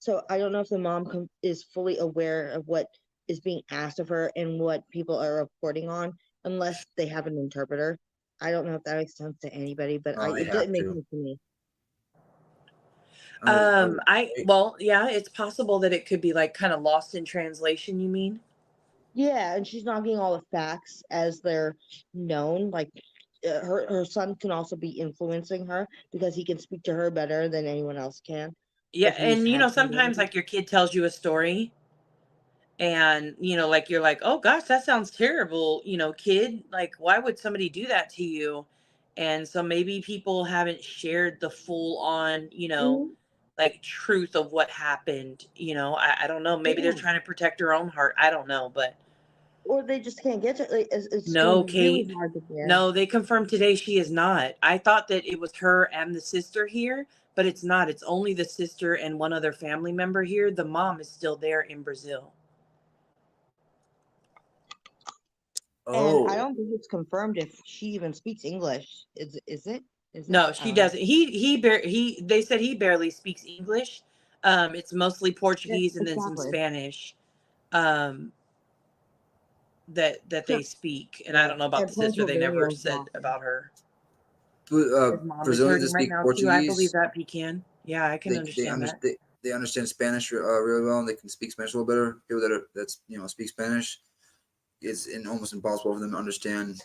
So I don't know if the mom is fully aware of what is being asked of her and what people are reporting on unless they have an interpreter. I don't know if that makes sense to anybody, but Oh, they it have didn't make to. sense to me. Well, yeah, it's possible that it could be like kind of lost in translation, you mean? Yeah, and she's not getting all the facts as they're known. Like her son can also be influencing her because he can speak to her better than anyone else can. Yeah, If he's and had some sometimes ability. like your kid tells you a story and like you're like, "Oh gosh, that sounds terrible, kid. Like why would somebody do that to you?" And so maybe people haven't shared the full on, Mhm. like truth of what happened. I don't know. Maybe they're Yeah. trying to protect her own heart. I don't know, but Or they just can't get to like, it's going to no, be really Kate. hard to get. No, they confirmed today she is not. I thought that it was her and the sister here, but it's not. It's only the sister and one other family member here. The mom is still there in Brazil. And Oh. I don't think it's confirmed if she even speaks English. Is it? Is it? No, I she don't know. doesn't. They said he barely speaks English. It's mostly Yeah, Portuguese and then some exactly. Spanish. Um, that So they speak, and I yeah, don't know about and the sister. They never Pennsylvania is said awesome. about her. His mom is Brazilians that hurting right speak now too. I believe Portuguese, that, Pecan. Yeah, I can understand that. they understand Spanish really well, and they can speak Spanish a little better. People that's speak Spanish, it's almost impossible for them to understand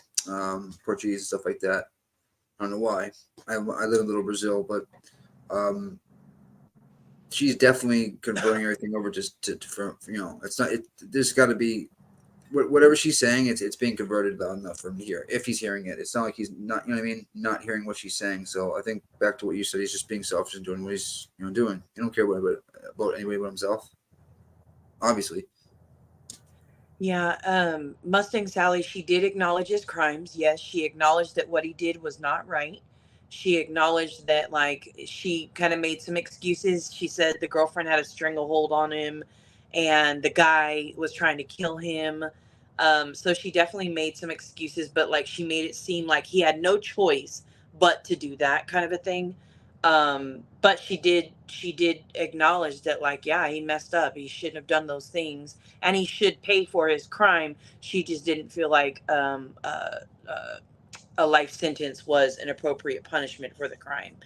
Portuguese and stuff like that. I don't know why. I live in Little Brazil, but she's definitely converting everything over just for it's not there's got to be whatever she's saying, it's being converted well enough for me here. If he's hearing it, it's not like he's not, you know what I mean, not hearing what she's saying. So I think back to what you said, he's just being selfish and doing what he's doing. He don't care about anybody but himself, obviously. Yeah, Mustang Sally, she did acknowledge his crimes. Yes, she acknowledged that what he did was not right. She acknowledged that, like, she kind of made some excuses. She said the girlfriend had a stranglehold on him and the guy was trying to kill him. So she definitely made some excuses, but, like, she made it seem like he had no choice but to do that kind of a thing. But she did acknowledge that, like, yeah, he messed up. He shouldn't have done those things and he should pay for his crime. She just didn't feel like a life sentence was an appropriate punishment for the crime.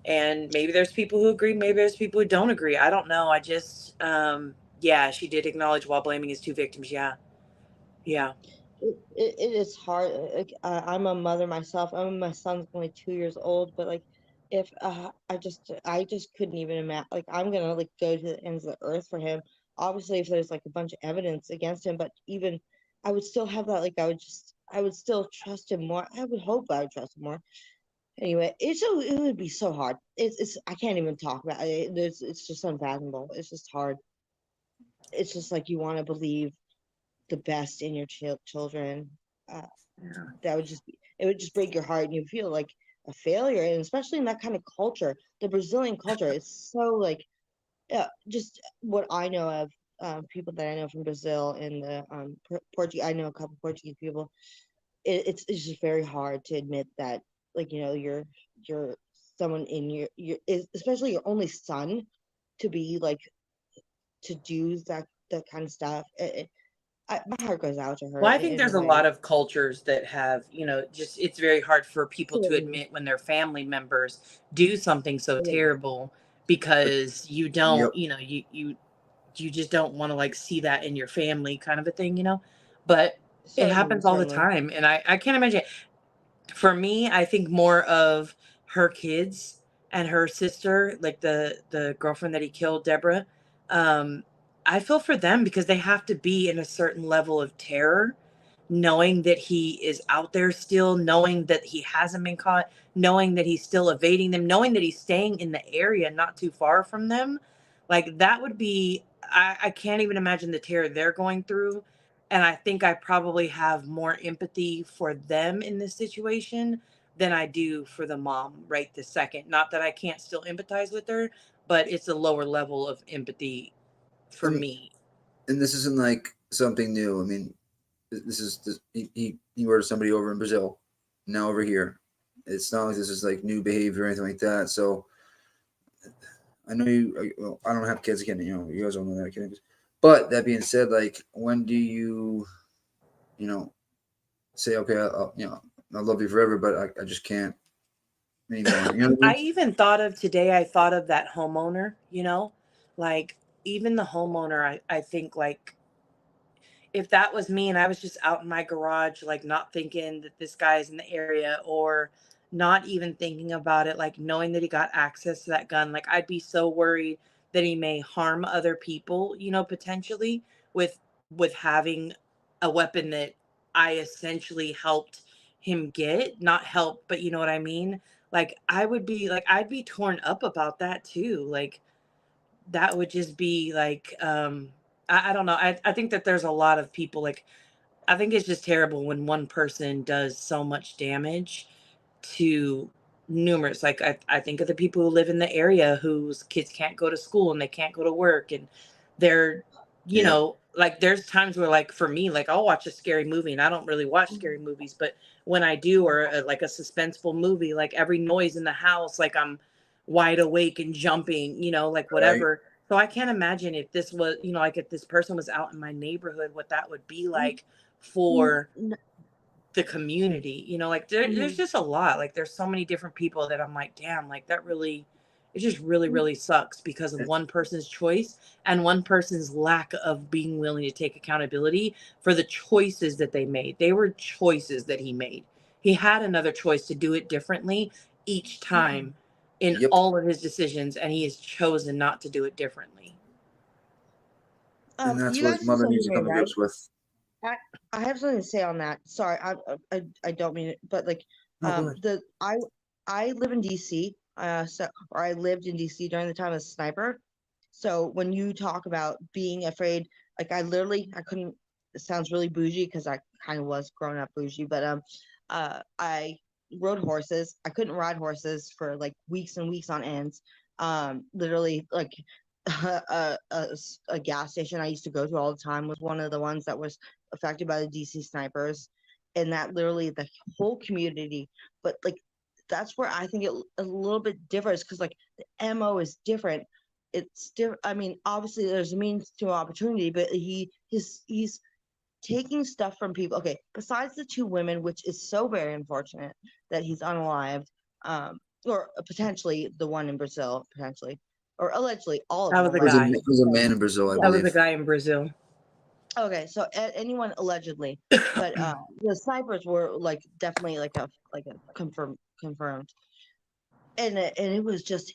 And maybe there's people who agree, maybe there's people who don't agree. I don't know. I just, yeah, she did acknowledge while blaming his two victims. Yeah. Yeah. It is hard. Like, I'm a mother myself. My son's only 2 years old, but like, if I just couldn't even imagine. Like, I'm gonna like go to the ends of the earth for him. Obviously, if there's like a bunch of evidence against him, but even I would still have that. Like, I would still trust him more. I would hope I would trust him more. Anyway, it would be so hard. It's I can't even talk about it. It's just unfathomable. It's just hard. It's just like you want to believe the best in your children. Uh, Yeah. that would just be, it would just break your heart, and you feel like a failure, and especially in that kind of culture, the Brazilian culture is so like, just what I know of, people that I know from Brazil and the Portuguese. I know a couple Portuguese people. It's just very hard to admit that, like, you're someone in especially your only son, to be like, to do that kind of stuff. My heart goes out to her Well, I think in a there's a way. lot of cultures that have, just it's very hard for people to Absolutely. admit when their family members do something so Yeah. terrible, because you Yep. don't, you just don't want to like see that in your family, kind of a thing. But it Certainly, happens all the certainly. time, and I can't imagine. For me, I think more of her kids and her sister, like the girlfriend that he killed, Deborah. Um, I feel for them because they have to be in a certain level of terror, knowing that he is out there still, knowing that he hasn't been caught, knowing that he's still evading them, knowing that he's staying in the area not too far from them. Like that would be, I can't even imagine the terror they're going through. And I think I probably have more empathy for them in this situation than I do for the mom right this second. Not that I can't still empathize with her, but it's a lower level of empathy for And, me. and this isn't like something new. I mean, he murdered somebody over in Brazil, now over here. It's not like this is like new behavior or anything like that. So I know well, I don't have kids again. You guys don't know that kids. But that being said, like, when do you know, say, okay, I love you forever, but I just can't anymore. You know what I I mean? even thought of today, I thought of that homeowner, like even the homeowner, I think like if that was me and I was just out in my garage, like not thinking that this guy is in the area, or not even thinking about it, like knowing that he got access to that gun, like I'd be so worried that he may harm other people, potentially with having a weapon that I essentially helped him get, not help, but you know what I mean? Like I would be like, I'd be torn up about that too. Like that would just be like, I don't know. I think that there's a lot of people like, I think it's just terrible when one person does so much damage to numerous. Like I think of the people who live in the area whose kids can't go to school and they can't go to work, and they're, Yeah. like there's times where like for me, like I'll watch a scary movie and I don't really watch scary movies, but when I do, or like a suspenseful movie, like every noise in the house, like I'm wide awake and jumping, like Right. whatever. So I can't imagine if this was, like if this person was out in my neighborhood, what that would be like for the community, like there's just a lot, like there's so many different people that I'm like, damn, like that really, it just really, really sucks because of one person's choice and one person's lack of being willing to take accountability for the choices that they made. They were choices that he made. He had another choice to do it differently each time in Yep. all of his decisions, and he has chosen not to do it differently. And that's You what guys are mother saying needs to very come to right. grips with. I have something to say on that. Sorry, I don't mean it, but like, No, go ahead. I live in DC, or I lived in DC during the time of Sniper. So when you talk about being afraid, like I couldn't. It sounds really bougie because I kind of was growing up bougie, but I rode horses. I couldn't ride horses for like weeks and weeks on ends. Literally, like a gas station I used to go to all the time was one of the ones that was affected by the DC snipers, and that literally the whole community. But like that's where I think it a little bit differs, because like the MO is different. It's different. I mean, obviously there's a means to opportunity, but he's taking stuff from people. Okay, besides the two women, which is so very unfortunate that he's unalived, or potentially the one in Brazil, potentially, or allegedly all of That them was a It was a, allegedly. guy. it was a man in Brazil, I Yeah. That was a believe. guy in Brazil. Okay, so anyone allegedly, but the snipers were like definitely like a confirmed, and it was just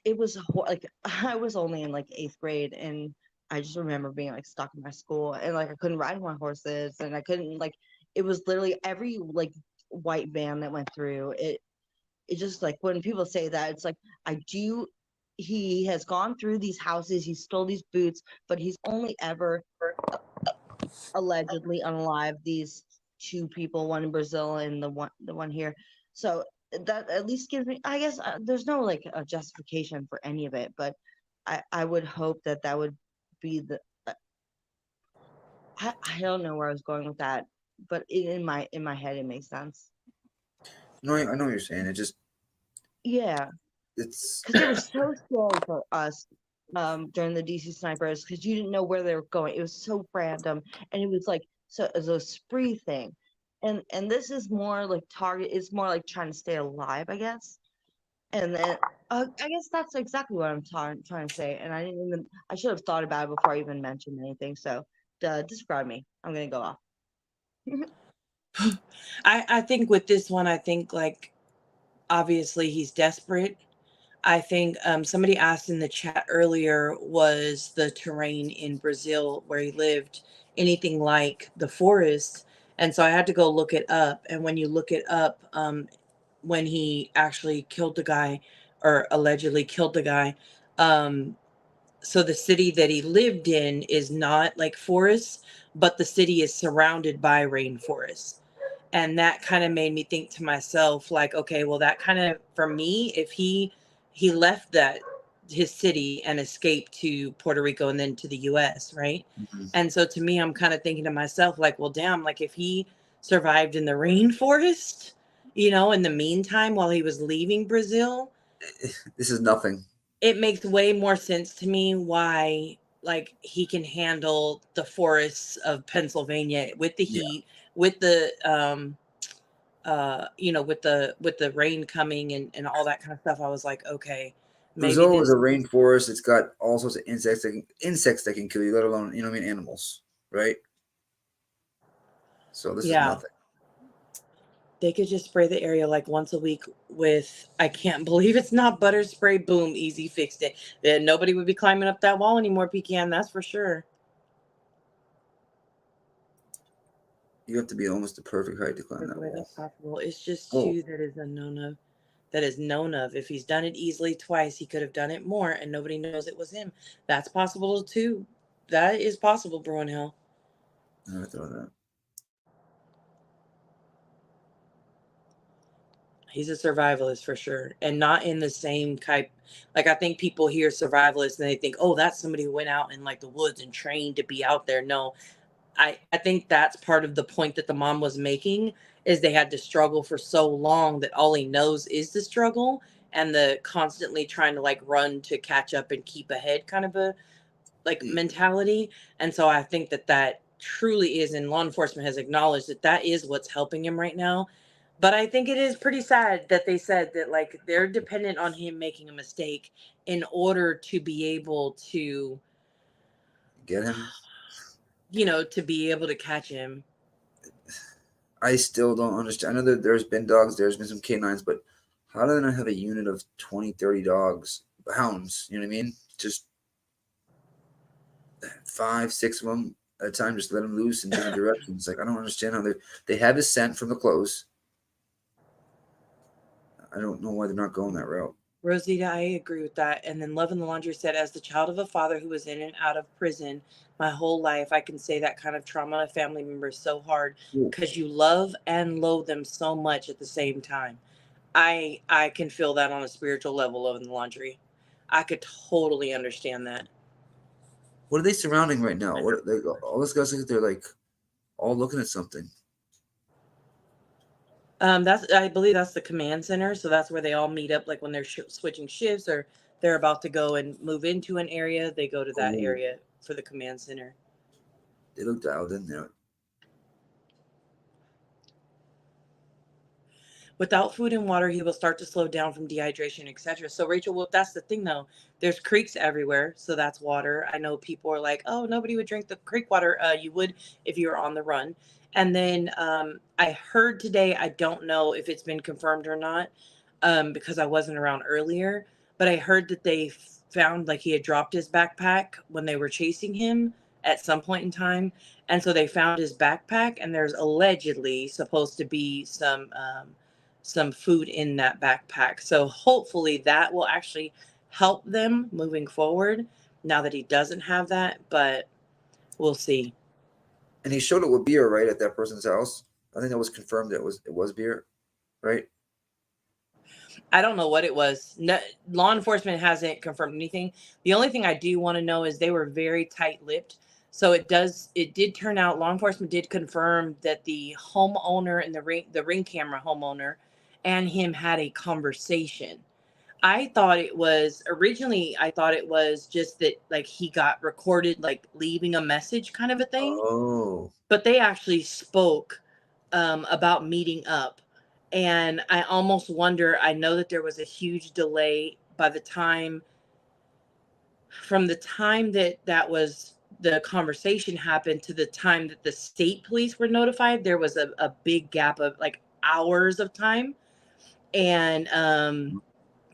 like I was only in like 8th grade, and I just remember being like stuck in my school, and like I couldn't ride my horses, and I couldn't like, it was literally every like white van that went through it. It just like when people say that, it's like I do. He has gone through these houses, he stole these boots, but he's only ever allegedly unalive these two people, one in Brazil and the one here. So that at least gives me, I guess, there's no like a justification for any of it, but I would hope that that would be the. I don't know where I was going with that, but in my head it makes sense. No, I know what you're saying. It just Yeah, it's because it was so scary for us during the DC snipers because you didn't know where they were going. It was so random, and it was like so it was a spree thing, and this is more like target. It's more like trying to stay alive, I guess. And then I guess that's exactly what I'm trying to say. And I should have thought about it before I even mentioned anything. So describe me. I'm gonna go off. I think with this one, I think like obviously he's desperate. I think somebody asked in the chat earlier, was the terrain in Brazil where he lived anything like the forest? And so I had to go look it up. And when you look it up, when he actually killed the guy or allegedly killed the guy, so the city that he lived in is not like forests, but the city is surrounded by rainforests. And that kind of made me think to myself like, okay, well, that kind of, for me, if he left that his city and escaped to Puerto Rico and then to the US, right? And so to me, I'm kind of thinking to myself like, well, damn, like if he survived in the rainforest, in the meantime while he was leaving Brazil, this is nothing. it makes way more sense to me why like he can handle the forests of Pennsylvania with the heat, with the with the rain coming and all that kind of stuff. I was like, okay, maybe Brazil is a this. rainforest. It's got all sorts of insects that can kill you, let alone animals, right? So this is Yeah, nothing. they could just spray the area like once a week with, I can't believe it's not butter spray. Boom, easy, fixed it. Then nobody would be climbing up that wall anymore, Pecan, that's for sure. You have to be almost the perfect height to climb There's that no way wall. that's possible. It's just Oh. two that is known of. If he's done it easily twice, he could have done it more and nobody knows it was him. That's possible too. That is possible, Bruin Hill. I never thought of that. He's a survivalist for sure. And not in the same type. Like, I think people hear survivalist and they think, oh, that's somebody who went out in like the woods and trained to be out there. No, I think that's part of the point that the mom was making, is they had to struggle for so long that all he knows is the struggle and the constantly trying to like run to catch up and keep ahead kind of a like mentality. And so I think that truly is, and law enforcement has acknowledged that is what's helping him right now. But I think it is pretty sad that they said that like they're dependent on him making a mistake in order to be able to get him, to be able to catch him. I still don't understand. I know that there's been dogs, there's been some canines, but how do they not have a unit of 20, 30 dogs, hounds? You know what I mean? Just 5, 6 of them at a time, just let them loose in different directions. Like, I don't understand how they have his scent from the clothes. I don't know why they're not going that route. Rosita, I agree with that. And then Love in the Laundry said, as the child of a father who was in and out of prison my whole life, I can say that kind of trauma on a family member is so hard because you love and loathe them so much at the same time. I can feel that on a spiritual level, Love in the Laundry. I could totally understand that. What are they surrounding right now? What all those guys, they're like all looking at something. I believe that's the command center. So that's where they all meet up. Like when they're switching shifts or they're about to go and move into an area, they go to that area for the command center. They look dialed in there. Without food and water, he will start to slow down from dehydration, etc. So Rachel, well, that's the thing though. There's creeks everywhere, so that's water. I know people are like, oh, nobody would drink the creek water. You would if you were on the run. And then I heard today, I don't know if it's been confirmed or not, because I wasn't around earlier, but I heard that they found like he had dropped his backpack when they were chasing him at some point in time. And so they found his backpack and there's allegedly supposed to be some food in that backpack. So hopefully that will actually help them moving forward now that he doesn't have that, but we'll see. And he showed it with beer, right, at that person's house. I think that was confirmed that it was beer, right? I don't know what it was. No, law enforcement hasn't confirmed anything. The only thing I do want to know is they were very tight-lipped. So it did turn out law enforcement did confirm that the homeowner and the ring camera homeowner and him had a conversation. I thought it was just that like he got recorded like leaving a message kind of a thing. Oh. But they actually spoke about meeting up. And I almost wonder, I know that there was a huge delay from the time that was the conversation happened to the time that the state police were notified. There was a big gap of like hours of time. And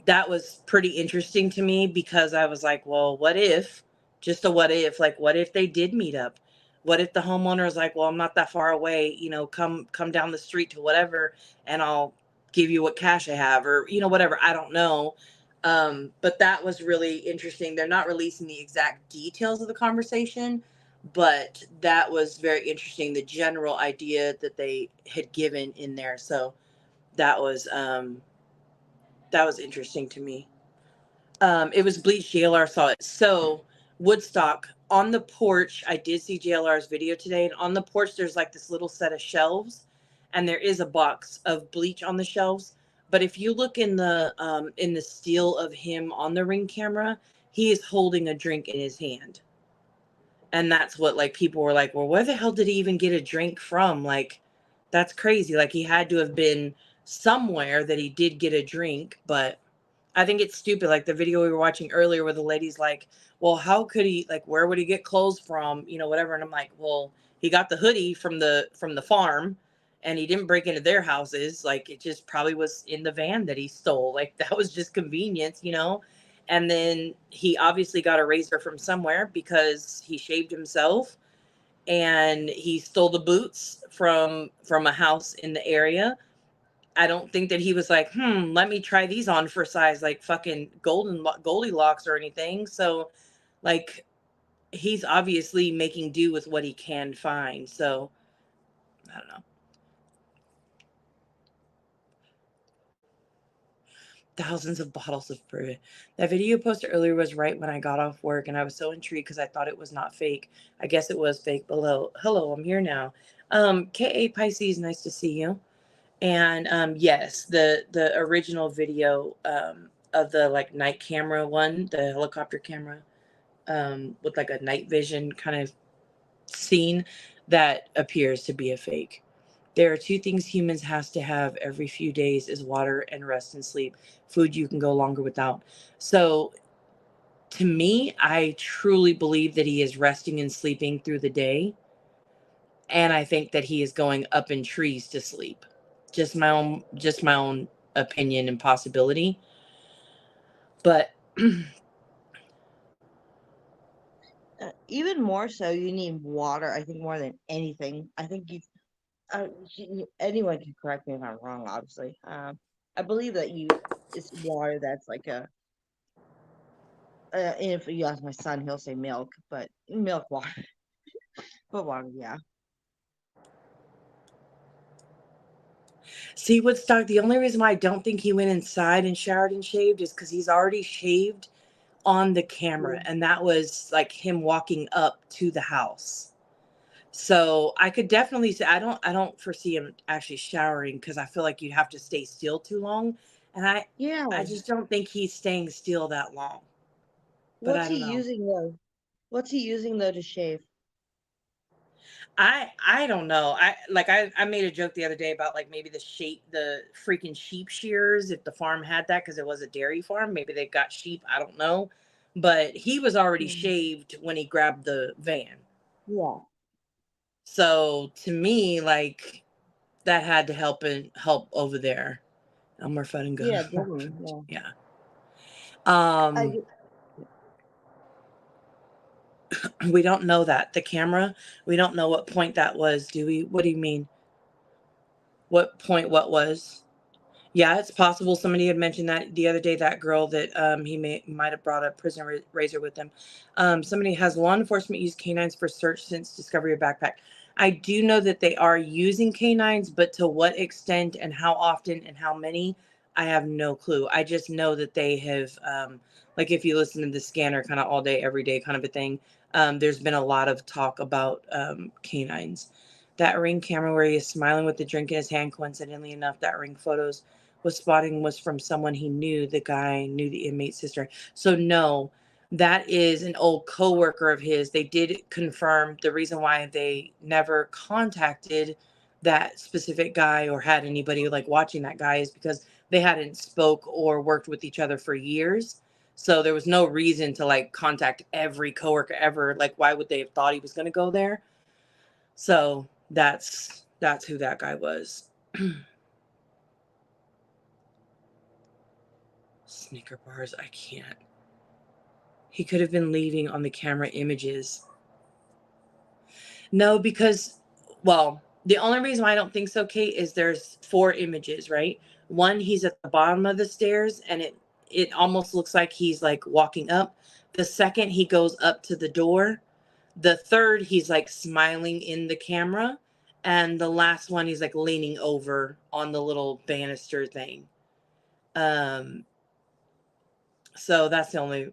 that was pretty interesting to me because I was like, well, what if, just a what if, like, what if they did meet up? What if the homeowner is like, well, I'm not that far away, come down the street to whatever, and I'll give you what cash I have, or, whatever. I don't know. But that was really interesting. They're not releasing the exact details of the conversation, but that was very interesting. The general idea that they had given in there. So that was interesting to me. It was Bleach. JLR saw it. So Woodstock, on the porch, I did see JLR's video today, and on the porch there's like this little set of shelves, and there is a box of bleach on the shelves. But if you look in the still of him on the ring camera, he is holding a drink in his hand. And that's what, like, people were like, well, where the hell did he even get a drink from? Like, that's crazy. Like, he had to have been somewhere that he did get a drink. But I think it's stupid. Like the video we were watching earlier where the lady's like, well, how could he, like, where would he get clothes from? Whatever. And I'm like, well, he got the hoodie from the farm, and he didn't break into their houses. Like, it just probably was in the van that he stole. Like, that was just convenience. And then he obviously got a razor from somewhere because he shaved himself, and he stole the boots from a house in the area. I don't think that he was like, let me try these on for size, like fucking Goldilocks or anything. So, like, he's obviously making do with what he can find. So, I don't know. Thousands of bottles of bourbon. That video you posted earlier was right when I got off work, and I was so intrigued because I thought it was not fake. I guess it was fake. Below. Hello, I'm here now. Ka Pisces, nice to see you. And yes, the original video of the like night camera one, the helicopter camera, with like a night vision kind of scene, that appears to be a fake. There are two things humans has to have every few days is water and rest and sleep. Food you can go longer without. So to me, I truly believe that he is resting and sleeping through the day. And I think that he is going up in trees to sleep. Just my own opinion and possibility. But Even more so, you need water. I think more than anything. I think anyone can correct me if I'm wrong. Obviously, I believe that it's water that's like a. And if you ask my son, he'll say milk, but milk water. But water, yeah. see, Woodstock, the only reason why I don't think he went inside and showered and shaved is because he's already shaved on the camera, and that was like him walking up to the house. So I could definitely say I don't foresee him actually showering, because I feel like you'd have to stay still too long, and I just don't think he's staying still that long. But What's I he don't know. using though? What's he using though to shave? I don't know. I made a joke the other day about like maybe the freaking sheep shears, if the farm had that, because it was a dairy farm. Maybe they've got sheep. I don't know. But he was already shaved when he grabbed the van. Yeah. So to me, like, that had to help over there. Elmer Fudd and Yeah, Gun. definitely. Yeah. Yeah. We don't know that. The camera, we don't know what point that was, do we? What do you mean? What point what was? Yeah, it's possible. Somebody had mentioned that the other day, that girl that he might have brought a prison razor with him. Somebody has law enforcement used canines for search since discovery of backpack. I do know that they are using canines, but to what extent and how often and how many, I have no clue. I just know that they have, like if you listen to the scanner kind of all day, every day kind of a thing, there's been a lot of talk about canines. That ring camera where he is smiling with the drink in his hand, coincidentally enough, that ring photos was from someone he knew. The guy knew the inmate's sister. So no, that is an old coworker of his. They did confirm the reason why they never contacted that specific guy or had anybody like watching that guy is because they hadn't spoke or worked with each other for years. So there was no reason to like contact every coworker ever. Like, why would they have thought he was going to go there? So that's who that guy was. Snicker bars, I can't. He could have been leaving on the camera images. No, because, well, the only reason why I don't think so, Kate, is there's 4 images, right? One, he's at the bottom of the stairs, and it almost looks like he's like walking up. The second, he goes up to the door. The third, he's like smiling in the camera. And the last one, he's like leaning over on the little banister thing. So that's the only.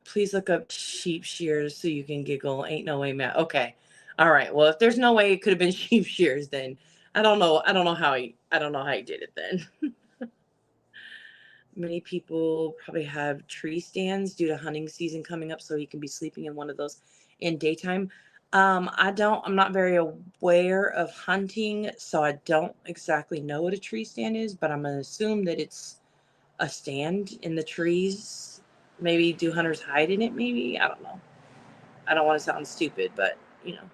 Please look up sheep shears so you can giggle. Ain't no way, Matt. Okay. All right. Well, if there's no way it could have been sheep shears, then I don't know how he did it then. Many people probably have tree stands due to hunting season coming up, so he can be sleeping in one of those in daytime. I'm not very aware of hunting, so I don't exactly know what a tree stand is, but I'm gonna assume that it's a stand in the trees. Maybe do hunters hide in it? Maybe, I don't know. I don't want to sound stupid, but you know.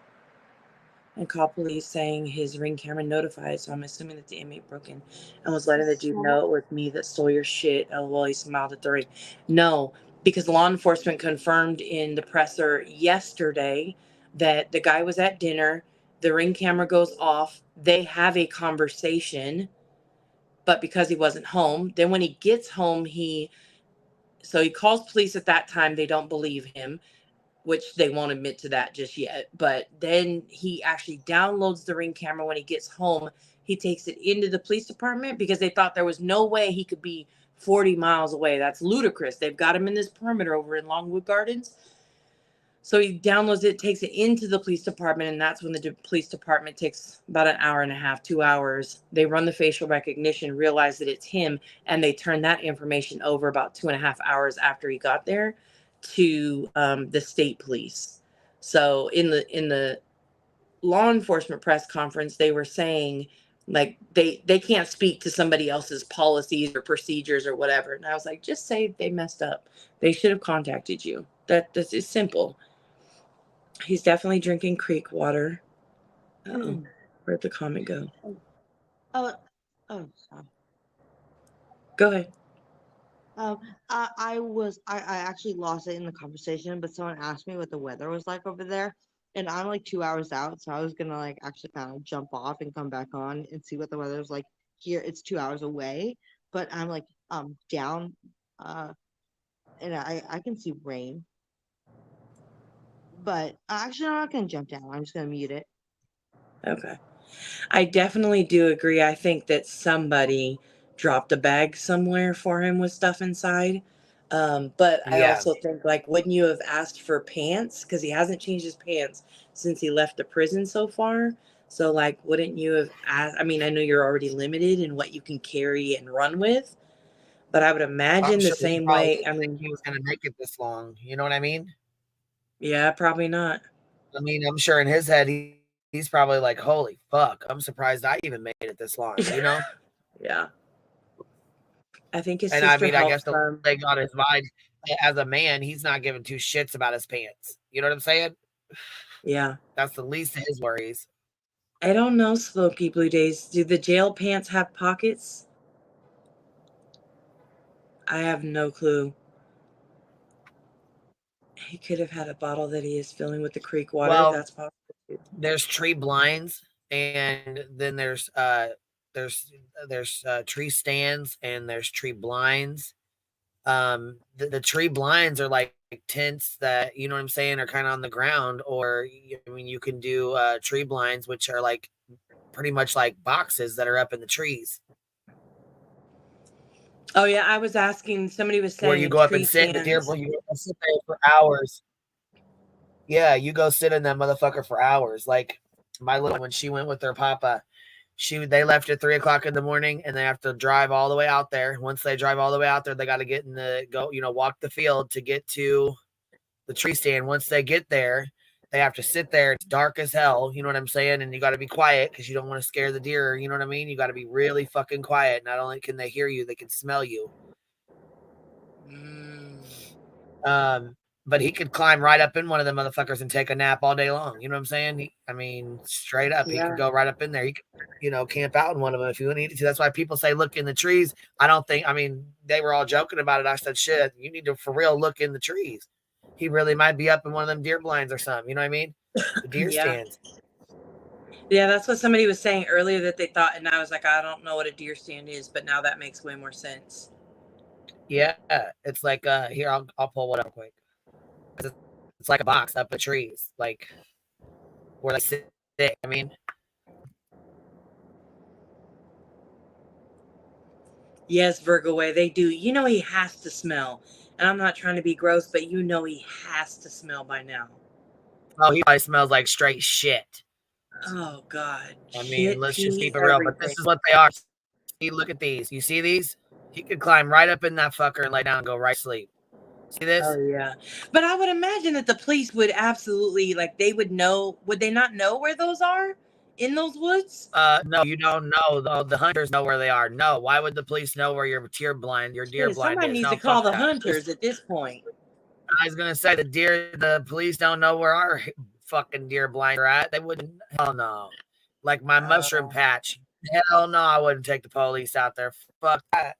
And call police saying his ring camera notified, so I'm assuming that the inmate broke in and was letting the dude know it was me that stole your shit. LOL, he smiled at the ring. No, because law enforcement confirmed in the presser yesterday that the guy was at dinner, the ring camera goes off, they have a conversation, but because he wasn't home, then when he gets home, he calls police at that time. They don't believe him, which they won't admit to that just yet. But then he actually downloads the ring camera when he gets home. He takes it into the police department because they thought there was no way he could be 40 miles away. That's ludicrous. They've got him in this perimeter over in Longwood Gardens. So he downloads it, takes it into the police department, and that's when the police department takes about an hour and a half, 2 hours. They run the facial recognition, realize that it's him, and they turn that information over about 2.5 hours after he got there to the state police. So in the law enforcement press conference, they were saying like they can't speak to somebody else's policies or procedures or whatever. And I was like, just say they messed up. They should have contacted you. That's is simple. He's definitely drinking creek water. Uh-oh. Where'd the comment go? Oh, sorry. Go ahead. I actually lost it in the conversation, but someone asked me what the weather was like over there, and I'm like 2 hours out, so I was gonna like actually kind of jump off and come back on and see what the weather was like here. It's 2 hours away, but I'm like down, and I can see rain, but actually I'm not gonna jump down. I'm just gonna mute it. Okay. I definitely do agree. I think that somebody dropped a bag somewhere for him with stuff inside. But I Yeah. also think, like, wouldn't you have asked for pants? Because he hasn't changed his pants since he left the prison so far. So, like, wouldn't you have asked? I mean, I know you're already limited in what you can carry and run with, but I would imagine I'm the sure he same probably way. didn't think he was gonna make it this long. You know what I mean? Yeah, probably not. I mean, I'm sure in his head he's probably like, "Holy fuck! I'm surprised I even made it this long." You know? Yeah. I think his And I sister mean, I guess helped the him. thing on his mind as a man, he's not giving 2 shits about his pants. You know what I'm saying? Yeah. That's the least of his worries. I don't know, Smokey Blue Days. Do the jail pants have pockets? I have no clue. He could have had a bottle that he is filling with the creek water. Well, That's possible too. there's tree blinds, and then there's tree stands, and there's tree blinds. The tree blinds are like tents that, you know what I'm saying, are kind of on the ground, or I mean, you can do tree blinds, which are like pretty much like boxes that are up in the trees. Oh yeah, I was asking. Somebody was Where saying you if go up tree and sit in the deer, stands. you go sit there for hours. Yeah, you go sit in that motherfucker for hours. Like my little, when she went with her papa, they left at 3:00 in the morning, and they have to drive all the way out there. Once they drive all the way out there, they got to get in the walk the field to get to the tree stand. Once they get there, they have to sit there. It's dark as hell. You know what I'm saying? And you got to be quiet because you don't want to scare the deer. You know what I mean? You got to be really fucking quiet. Not only can they hear you, they can smell you. But he could climb right up in one of the motherfuckers and take a nap all day long. You know what I'm saying? I mean, straight up, he could go right up in there. He could, camp out in one of them if he needed to. That's why people say look in the trees. I mean, they were all joking about it. I said, shit, you need to for real look in the trees. He really might be up in one of them deer blinds or something. You know what I mean? The deer stands. Yeah, that's what somebody was saying earlier that they thought, and I was like, I don't know what a deer stand is, but now that makes way more sense. Yeah, it's like here, I'll pull one up quick. It's like a box up the trees, like where they sit. I mean, Yes, Virgo way, they do. You know he has to smell. And I'm not trying to be gross, but you know he has to smell by now. oh, he probably smells like straight shit. Oh God. I mean, let's just pee, keep it real. But this everything. is what they are. See, look at these. You see these? He could climb right up in that fucker and lay down and go right to sleep. See this? Oh yeah. But I would imagine that the police would absolutely, like, they would know. Would they not know where those are in those woods? No, you don't know. The hunters know where they are. No, why would the police know where your deer blind Somebody is? needs No, to call fuck the that. hunters at this point. I was gonna say the police don't know where our fucking deer blinds are at. They wouldn't. Hell no. Like my mushroom patch. Hell no, I wouldn't take the police out there. Fuck that.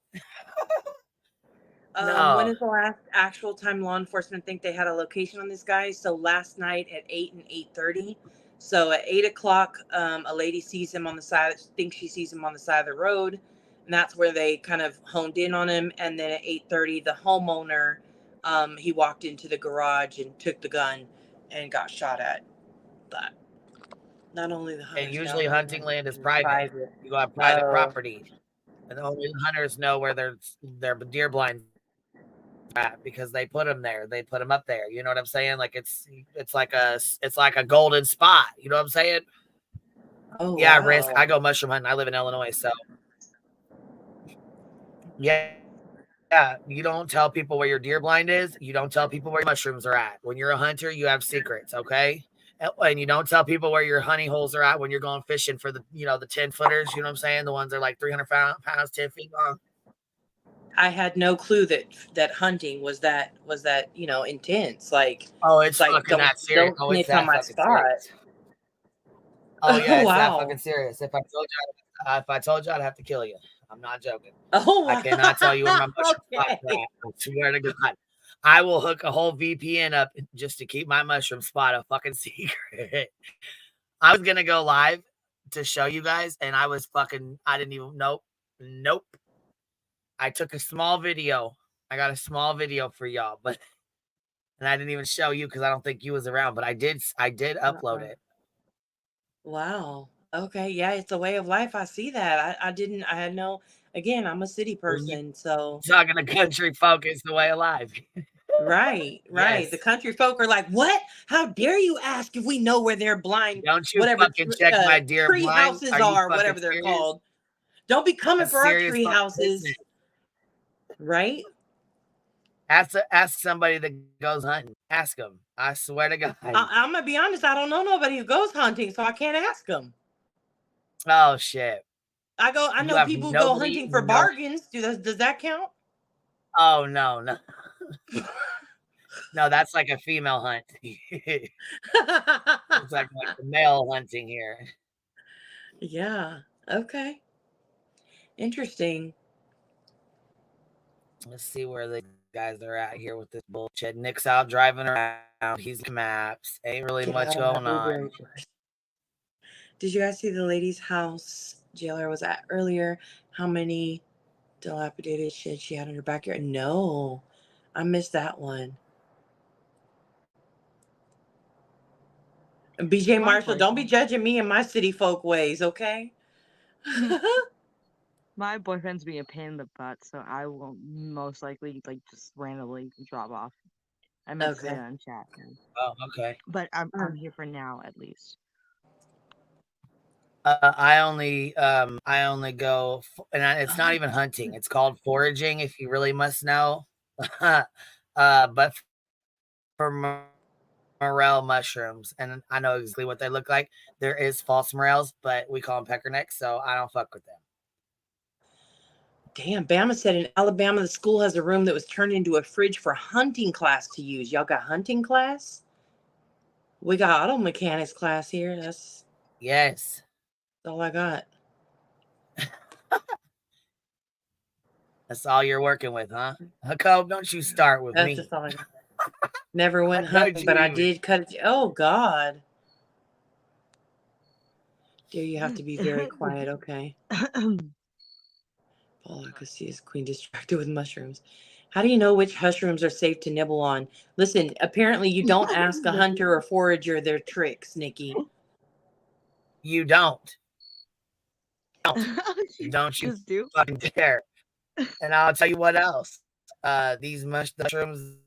When No. is the last actual time law enforcement think they had a location on this guy? So last night at 8 and 8:30. So at 8:00, a lady sees him on the side, thinks she sees him on the side of the road, and that's where they kind of honed in on him. And then at 8:30, the homeowner, he walked into the garage and took the gun and got shot at. But not only the hunters And usually know, hunting land is private. You got private property, and only the hunters know where their deer blinds at because they put them there. They put them up there. You know what I'm saying? Like it's like a golden spot. You know what I'm saying? Oh yeah, wow. risk. I go mushroom hunting. I live in Illinois, so yeah. Yeah, you don't tell people where your deer blind is. You don't tell people where your mushrooms are at. When you're a hunter, you have secrets, okay? And you don't tell people where your honey holes are at when you're going fishing for the 10 footers. You know what I'm saying? The ones that are like 300 pounds, 10 feet long. I had no clue that hunting was that intense. Like, oh, it's like fucking that serious. don't Oh, it's snitch on that my fucking spot. serious. Oh yeah, it's that Wow. fucking serious. If I told you, I'd have to kill you. I'm not joking. Oh wow. I cannot tell you where my mushroom spots are Okay. at. I swear to God. I will hook a whole VPN up just to keep my mushroom spot a fucking secret. I was gonna go live to show you guys, and I didn't even nope. I took a small video. I got a small video for y'all, and I didn't even show you because I don't think you was around, but I did upload it. Wow. Okay. Yeah, it's a way of life. I see that. I had no. Again, I'm a city person, so. Talking to country folk is the way of life. Right. Yes. The country folk are like, "What? How dare you ask if we know where their blind, Don't you whatever fucking check my deer tree blind? houses Are you are, fucking whatever they're serious? called? Don't be coming That's for our serious tree fucking houses." business. Right? Ask somebody that goes hunting. Ask them. I swear to God. I'm gonna be honest. I don't know nobody who goes hunting, so I can't ask them. Oh shit. I know people who go hunting for bargains. Does that count? Oh no. No, that's like a female hunt. It's like the male hunting here. Yeah. Okay. Interesting. Let's see where the guys are at here with this bullshit. Nick's out driving around. He's maps. Ain't really Get much out of going my on. Blueberry Bush. Did you guys see the lady's house Jailer was at earlier? How many dilapidated shit she had in her backyard? No, I missed that one. BJ My Marshall, don't be boyfriend. judging me and my city folk ways, okay? My boyfriend's being a pain in the butt, so I will most likely like just randomly drop off. I meant to say Okay. that in chat, Oh, okay. but I'm here for now at least. I only go, it's not even hunting. It's called foraging, if you really must know. But for morel mushrooms, and I know exactly what they look like. There is false morels, but we call them peckernecks, so I don't fuck with them. Damn, Bama said in Alabama the school has a room that was turned into a fridge for hunting class to use. Y'all got hunting class? We got auto mechanics class here. That's Yes. all I got. That's all you're working with, huh? Jacob, don't you start with That's me. just all I got. Never went Don't hunting, you but I even. did cut it. Oh God. Dear, you have to be very quiet, okay? All I could see is Queen distracted with mushrooms. How do you know which mushrooms are safe to nibble on? Listen, apparently you don't ask a hunter or forager their tricks, Nikki. You don't. Don't you Just do. fucking dare. And I'll tell you what else. These mushrooms,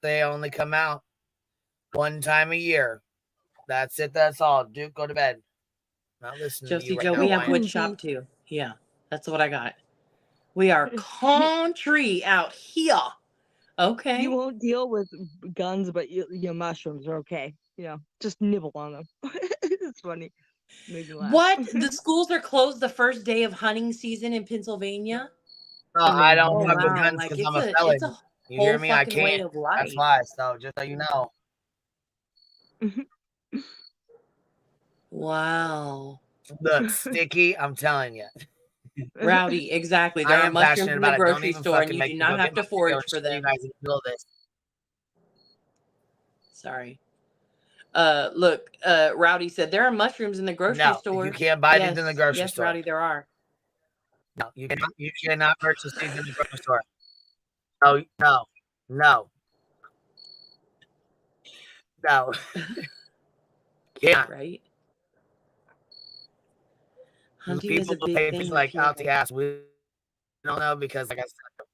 they only come out one time a year. That's it. That's all. Duke, go to bed. Not listening to Josie you right Joe, now. we have Whining. wood shop too. Yeah, that's what I got. We are country out here. Okay. You won't deal with guns, but your mushrooms are okay. You know, just nibble on them. It's funny. Made me laugh. What? The schools are closed the first day of hunting season in Pennsylvania? No, I don't Oh fuck with wow, guns like because I'm a it's felon. a You hear whole me? I fucking way can't. of life. That's why. So just so you know. Wow. Look, Sticky, I'm telling you. Rowdy, exactly. There I are am mushrooms passionate in the about it. Don't grocery even store and fucking you do make me not go have get to my video forage and for show you them. guys in the middle of this. Sorry. Look, Rowdy said there are mushrooms in the grocery No, store. you can't buy these in the grocery Yes, store. Rowdy, there are. No, you cannot purchase these in the grocery store. No, no, no. No. Yeah. Right? The Hunting is people a will big pay thing like here. out the ass. We don't know because like I said,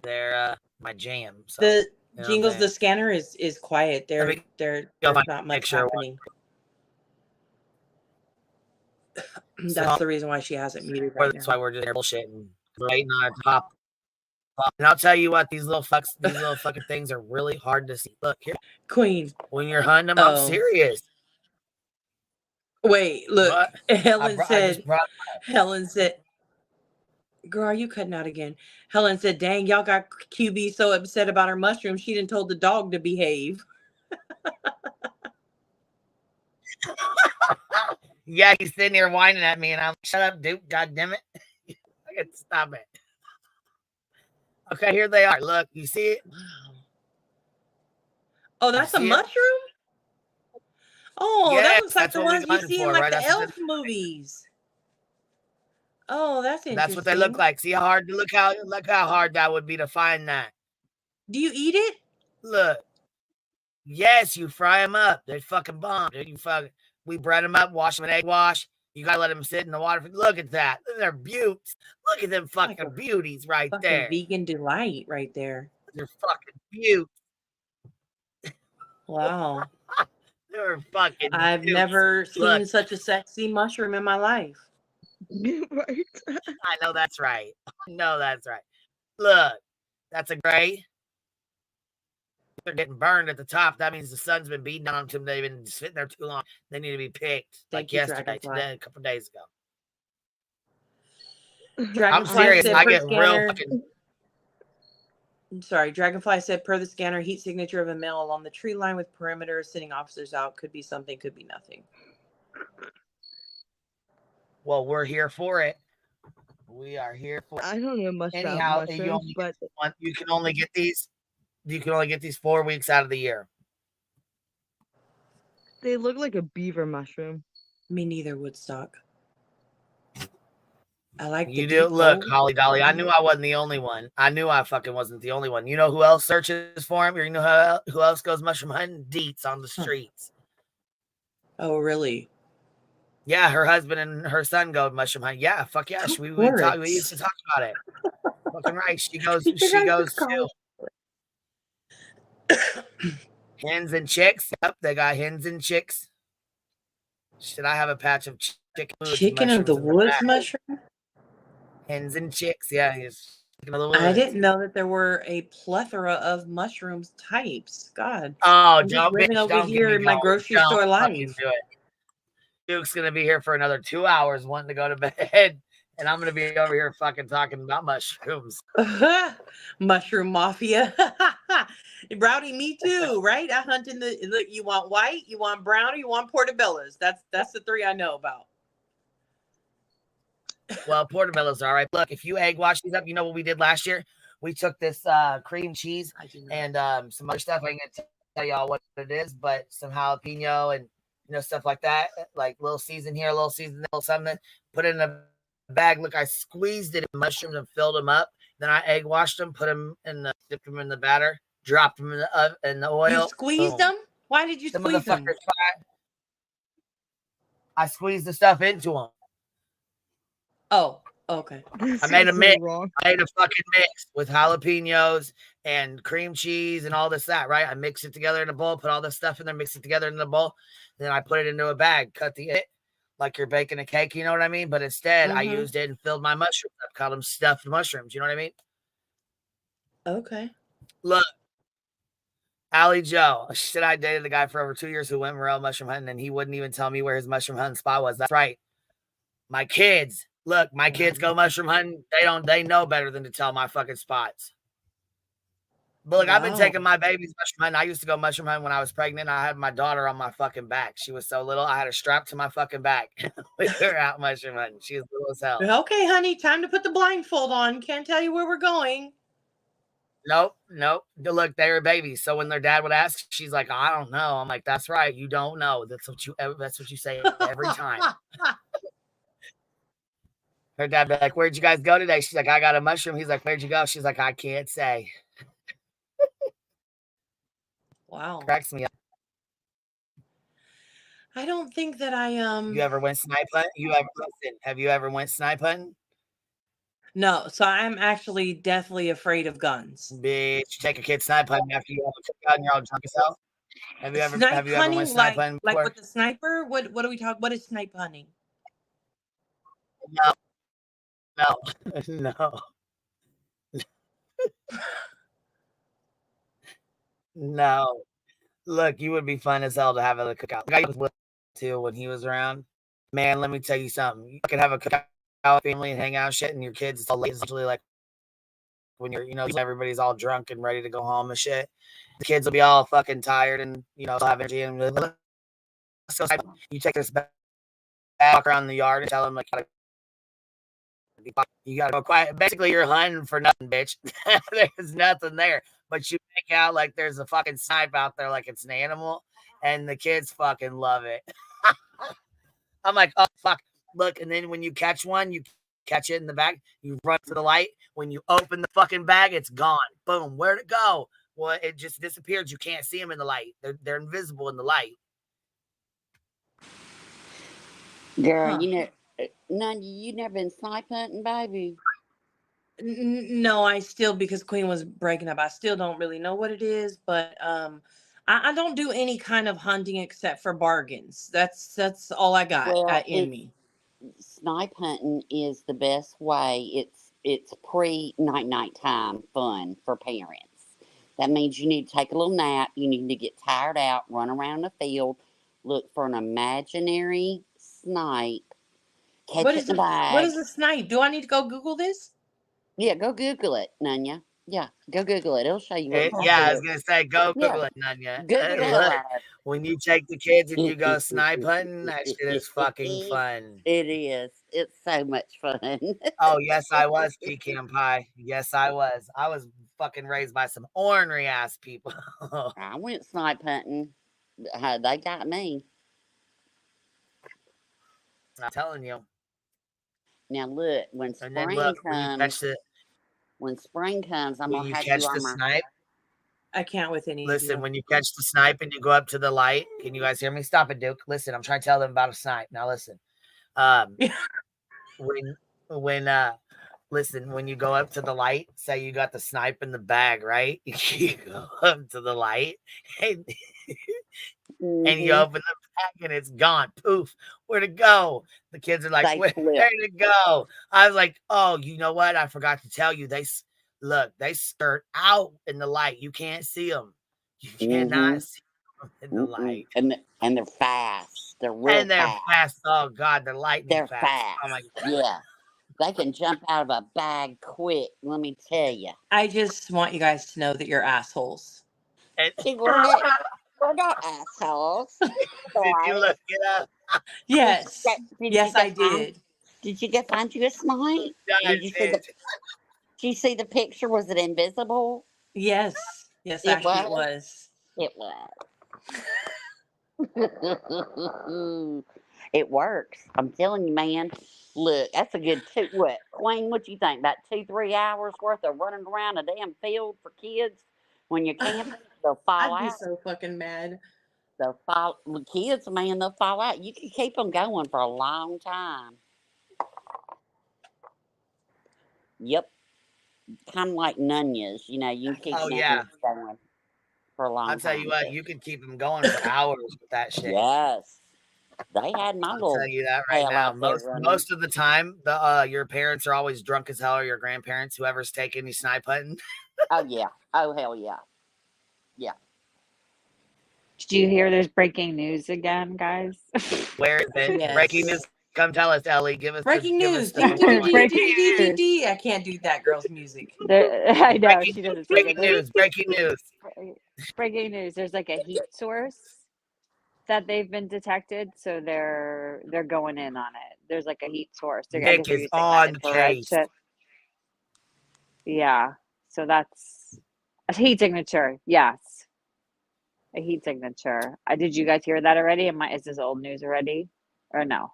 they're my jam. So The you know what I'm Jingles, the saying? scanner is quiet. There's not much happening. That's the reason why she hasn't muted right That's now. why we're just bullshitting, waiting on it to pop. And I'll tell you what, these little fucking things are really hard to see. Look here, Queen. when you're hunting them, I'm serious. Wait, look. What? Helen said, girl, are you cutting out again? Helen said, dang, y'all got QB so upset about her mushroom, she done told the dog to behave. Yeah, he's sitting here whining at me, and I'm like, shut up, Duke. God damn it. I can stop it. Okay, here they are. Look, you see it? Wow. Oh, that's a mushroom? Oh, yes, that looks like the what we ones you got see in for, like right? the elf movies. Oh, that's interesting. That's what they look like. See how hard? Look how hard that would be to find that. Do you eat it? Look. Yes, you fry them up. They're fucking bomb, dude. We bread them up, wash them in egg wash. You gotta let them sit in the water. Look at that. They're beauts. Look at them fucking Like beauties right fucking there. vegan delight right there. They're fucking beauts. Wow. They're fucking I've beauts. never seen Look. such a sexy mushroom in my life. Right. I know that's right. No, that's right. Look, that's a gray. They're getting burned at the top. That means the sun's been beating on them. They've been sitting there too long. They need to be picked like yesterday, today, a couple days ago. I'm serious. I get real fucking. Sorry, Dragonfly said per the scanner, heat signature of a male along the tree line with perimeter sending officers out. Could be something, could be nothing. Well, we're here for it. We are here for it. I don't know much Anyhow, about mushrooms, but you can only get these. You can only get these 4 weeks out of the year. they look like a beaver mushroom. Me neither, Woodstock. I like You the do deep look, hole. Holly Dolly. I knew I wasn't the only one. I knew I fucking wasn't the only one. You know who else searches for him? Or you know who else goes mushroom hunting? Deets on the streets. Oh, really? Yeah, her husband and her son go mushroom hunting. Yeah, fuck yeah. We used to talk about it. Fucking right. She goes too. Hens and chicks. Yep, they got hens and chicks. Should I have a patch of chicken Chicken of the woods mushroom? Hens and chicks. Yeah, he's chicken of the I woods. didn't know that there were a plethora of mushrooms types. God. Oh, I'm just living over don't get here me in my going. grocery Don't store fucking life. do it. Duke's gonna be here for another 2 hours wanting to go to bed, and I'm gonna be over here fucking talking about mushrooms. Mushroom mafia. Rowdy, me too, right? I hunt in the look. You want white, you want brown, or you want portobellos. That's the three I know about. Well, portobello's all right. Look, if you egg wash these up, you know what we did last year? We took this cream cheese and some other stuff. I can tell y'all what it is, but some jalapeno and stuff like that, like little season here, a little season there, little something. Put it in a bag. Look, I squeezed it in mushrooms and filled them up. Then I egg washed them, put them dipped them in the batter, dropped them in the oil. You squeezed them? Why did you Some squeeze them? I squeezed the stuff into them. Oh, okay. I made a mix. I made a fucking mix with jalapenos and cream cheese and all this, right? I mix it together in a bowl, put all this stuff in there, mix it together in the bowl. Then I put it into a bag, cut it like you're baking a cake, you know what I mean? But instead, I used it and filled my mushrooms up, called them stuffed mushrooms, you know what I mean? Okay. Look, Allie Joe, she said I dated a guy for over 2 years who went morel mushroom hunting, and he wouldn't even tell me where his mushroom hunting spot was. That's right. My kids. Look, my kids go mushroom hunting. They know better than to tell my fucking spots. But look, I've been taking my babies mushroom hunting. I used to go mushroom hunting when I was pregnant. I had my daughter on my fucking back. She was so little. I had her strapped to my fucking back. We were out mushroom hunting. She was little as hell. Okay, honey, time to put the blindfold on. Can't tell you where we're going. Nope. Look, they were babies. So when their dad would ask, she's like, I don't know. I'm like, that's right. You don't know. That's what you say every time. Her dad be like, where'd you guys go today? She's like, I got a mushroom. He's like, where'd you go? She's like, I can't say. Wow. Cracks me up. I don't think that I You ever went snipe hunting? Have you ever went snipe hunting? No, so I'm actually deathly afraid of guns. Bitch, you take a kid snipe hunting after you have a cookout and you're all drunk as hell. Have you ever went snipe hunting before? like with the sniper? What do we talk? What is snipe hunting? No. No. Look, you would be fun as hell to have at a cookout. The guy was with too when he was around. Man, let me tell you something. You can have a cookout family and hang out and shit, and your kids it's all late. It's usually like when you're, everybody's all drunk and ready to go home and shit. The kids will be all fucking tired and have energy and you take this back walk around the yard and tell them like you gotta go quiet. Basically, you're hunting for nothing, bitch. There's nothing there. But you make out like there's a fucking snipe out there like it's an animal, and the kids fucking love it. I'm like, oh, fuck. Look, and then when you catch one, you catch it in the back, you run for the light. When you open the fucking bag, it's gone. Boom. Where'd it go? Well, it just disappeared. You can't see them in the light. They're invisible in the light. Girl, you never been snipe hunting, baby? No, I still, because Queen was breaking up, I still don't really know what it is, but I don't do any kind of hunting except for bargains. That's all I got in me. Snipe hunting is the best way. It's nighttime fun for parents. That means you need to take a little nap. You need to get tired out, run around the field, look for an imaginary snipe, catch it in the bag. What is a snipe? Do I need to go Google this? Yeah, go Google it, Nunya. Yeah, go Google it. It'll show you what I was going to say, go Google it, Nunya. Google it. When you take the kids and you go snipe hunting, that shit is fucking fun. It is. It's so much fun. Oh, yes, I was, pecan pie. Yes, I was. I was fucking raised by some ornery ass people. I went snipe hunting. They got me. I'm telling you. Now look, And then look, when spring comes, I'm when gonna you have catch you the on my. snipe, I can't with any of listen, you. when you catch the snipe and you go up to the light, can you guys hear me? Stop it, Duke. Listen, I'm trying to tell them about a snipe. Now listen. When listen, when you go up to the light, say you got the snipe in the bag, right? You go up to the light and, and you open the bag and it's gone. Poof. Where'd it go? The kids are like, They where'd flip. it go? I was like, oh, you know what? I forgot to tell you. They skirt out in the light. You can't see them. You cannot see them in the light. And they're fast. They're real And they're fast. Oh God, they're lightning They're fast. Oh fast. my God. Yeah. They can jump out of a bag quick, let me tell you. I just want you guys to know that you're assholes. We're not assholes. Did you look it up? Yes. Did Yes, you go I did. Did you go find you a snipe? Did you see the picture? Was it invisible? Yes. Yes, actually it was. It was. It works. I'm telling you, man. Look, that's a good Queen, what you think? About 2-3 hours worth of running around a damn field for kids when you're camping? They'll fall I'd be out. so fucking mad. They'll fall. Kids, man, they'll fall out. You can keep them going for a long time. Yep. Kind of like nunyas. You know, you can keep nunyas going for a long time. I'll tell you what, you could keep them going for hours with that shit. Yes. They had my I'll little tell you that right tail now. out there Most of the time, your parents are always drunk as hell, or your grandparents, whoever's taking you snipe hunting. Oh yeah. Oh hell yeah. Yeah. Did you hear there's breaking news again, guys? Where is it? Yes. Breaking news. Come tell us, Ellie. Give us Breaking news. I can't do that girl's music. I know she doesn't say breaking that. news. Breaking news. Breaking news. There's like a heat source that they've been detected, so they're going in on it. There's like a heat source. I Nick guess they're is using on that the infrared case. shit. Yeah. So that's a heat signature. Yes. A heat signature. Did you guys hear that already? Is this old news already? Or no?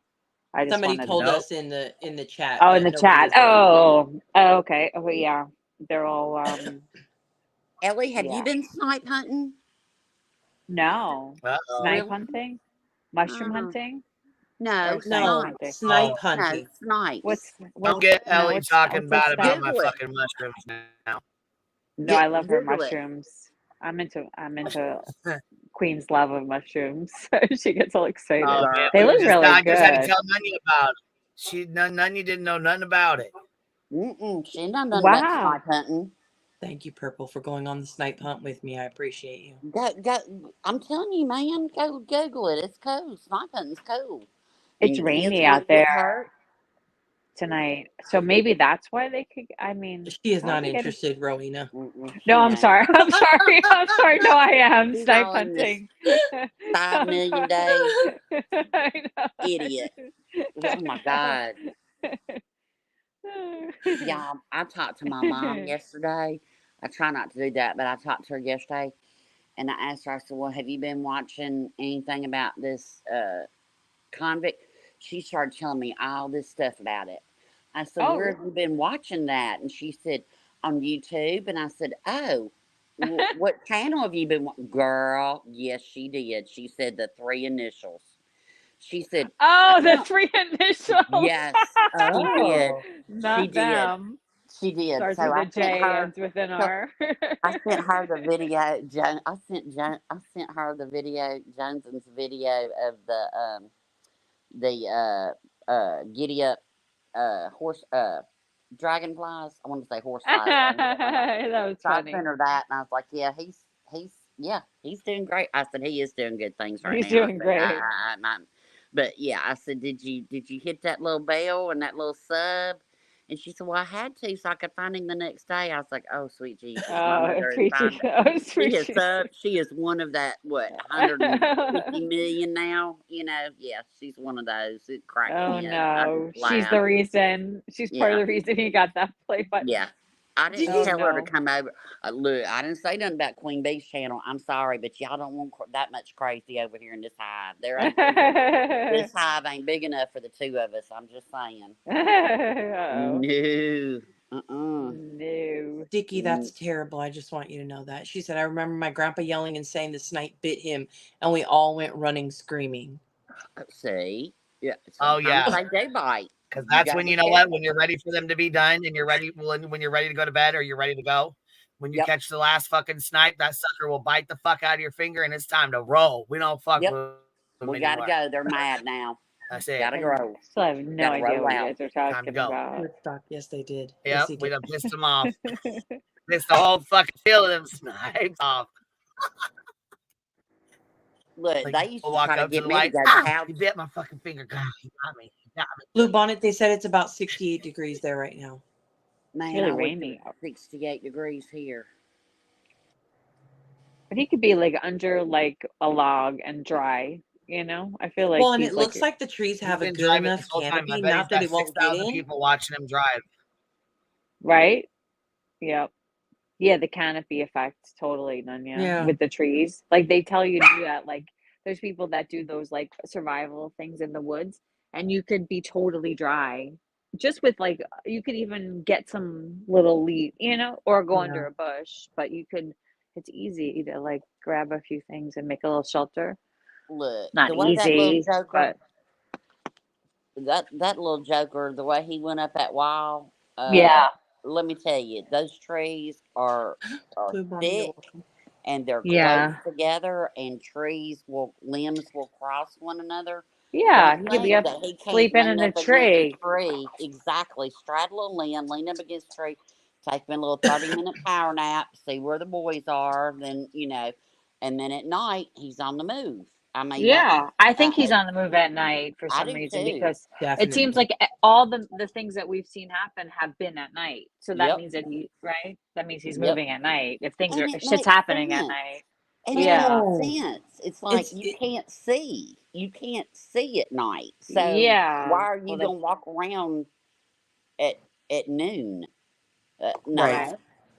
I just Somebody wanted told to us in the chat. Oh, but in the nobody chat. has heard Oh, okay. Oh, yeah. They're all Ellie, have you yeah. been snipe hunting? No. Snipe Really? hunting? Mushroom hunting? No, Or snipe No, hunting? snipe No, hunting. snipes. Don't get Ellie what's talking that bad about stuff? my Google it. fucking mushrooms now. No, I love her Google it. mushrooms. I'm into Queen's love of mushrooms. She gets all excited. Oh man, They look really I just had to good. tell Nunya about it. Nunya didn't know nothing about it. She done nothing about snipe hunting. Thank you, Purple, for going on the snipe hunt with me. I appreciate you. I'm telling you, man, go Google it. It's cool. Snipe hunting's cool. It's And your kids rainy won't out get there hurt. tonight, so maybe that's why they could. I mean, She is how not they get interested, Rowena. No, I'm sorry. I'm sorry. I'm sorry. No, I am She's snipe all in this hunting. 5 million days. I know. Idiot. Oh my God. Yeah, I talked to my mom yesterday. I try not to do that, but I talked to her yesterday, and I asked her. I said, "Well, have you been watching anything about this convict?" She started telling me all this stuff about it. I said, Oh, "Where have you been watching that?" And she said, "On YouTube." And I said, "Oh, what channel have you been watching?" Girl, yes, she did. She said the 3 initials. She said, oh, "I the don't." 3 initials. Yes, she did. Oh. She Not did. them. She did. Starts So with I a sent J, her. ends with an So R. I sent her the video. I sent her the video. Jones's video of the giddy up horse dragonflies. I want to say horseflies. That was So I funny. sent her that, and I was like, "Yeah, he's doing great." I said, "He is doing good things right He's now." doing I said, great. but yeah, I said, "Did you hit that little bell and that little sub?" And she said, "Well, I had to, so I could find him the next day." I was like, "Oh, sweet Jesus, my Oh, mother is sweet found." Jesus. Oh, She sweet is Jesus. she is one of that 150 million now. You know, yeah, she's one of those. It cracked Oh me up. I no, just she's laughed. the reason. She's part of Yeah, the reason he got that play button. yeah, I didn't Oh tell her to no. come over. Look, I didn't say nothing about Queen Bee's channel. I'm sorry, but y'all don't want that much crazy over here in this hive. There ain't this hive ain't big enough for the two of us. I'm just saying. Uh-oh. No. No. Dickie, that's terrible. I just want you to know that. She said, I remember my grandpa yelling and saying the snipe bit him, and we all went running screaming. See? Yeah. Oh, yeah. Sometimes they do bite. Because that's gotta when, be you know what, careful. when you're ready for them to be done and you're ready, when you're ready to go to bed or you're ready to go, when you catch the last fucking snipe, that sucker will bite the fuck out of your finger and it's time to roll. We don't fuck with them We gotta anymore. go. They're mad now. That's it. Gotta grow. Still have no Gotta idea roll what you out. guys are Time to talking go. about. Woodstock, yes, they did. Yep, Yes, he we did. done pissed them off. Pissed the whole fucking field of them snipes off. Look, Like, they used to walk try to up to get the me to light. go Ah, you bit my fucking finger. God, you got me. You got me. Blue Bonnet, they said it's about 68 degrees there right now. Man, Really I wish it rainy. was 68 degrees here. But he could be like under like a log and dry, you know? I feel like Well, and he's it looks like the trees He's have a been good driving enough this whole time. I canopy, bet he's not that got it won't get 6,000 in. people watching him drive. right? Yep. Yeah, the canopy effect, totally, Nunya, Yeah. with the trees. Like they tell you to do that. Like there's people that do those like survival things in the woods, and you could be totally dry. Just with like you could even get some little leaf, you know, or go under Yeah. a bush, but you could it's easy to like grab a few things and make a little shelter. Look, Not the way that little easy, joker, but that little joker, the way he went up that wall, yeah. let me tell you, those trees are Blue Bonnet, you're thick welcome. and they're close Yeah. together, and limbs will cross one another. Yeah, Don't he could be think up that he can't sleeping in lean the up against a tree. tree. Exactly. Straddle a limb, lean up against a tree, take me a little 30-minute power nap, see where the boys are, then, and then at night, he's on the move. I mean, Yeah, I think he's on the move at night for I some do reason too. because it seems Definitely. like all the things that we've seen happen have been at night. So that Yep. means that right? That means he's Yep. moving at night. If And it shit's makes happening at sense. night. And it Yeah. makes sense. It's like you can't see. You can't see at night. So Yeah. why are you Well, gonna walk around at noon? Right.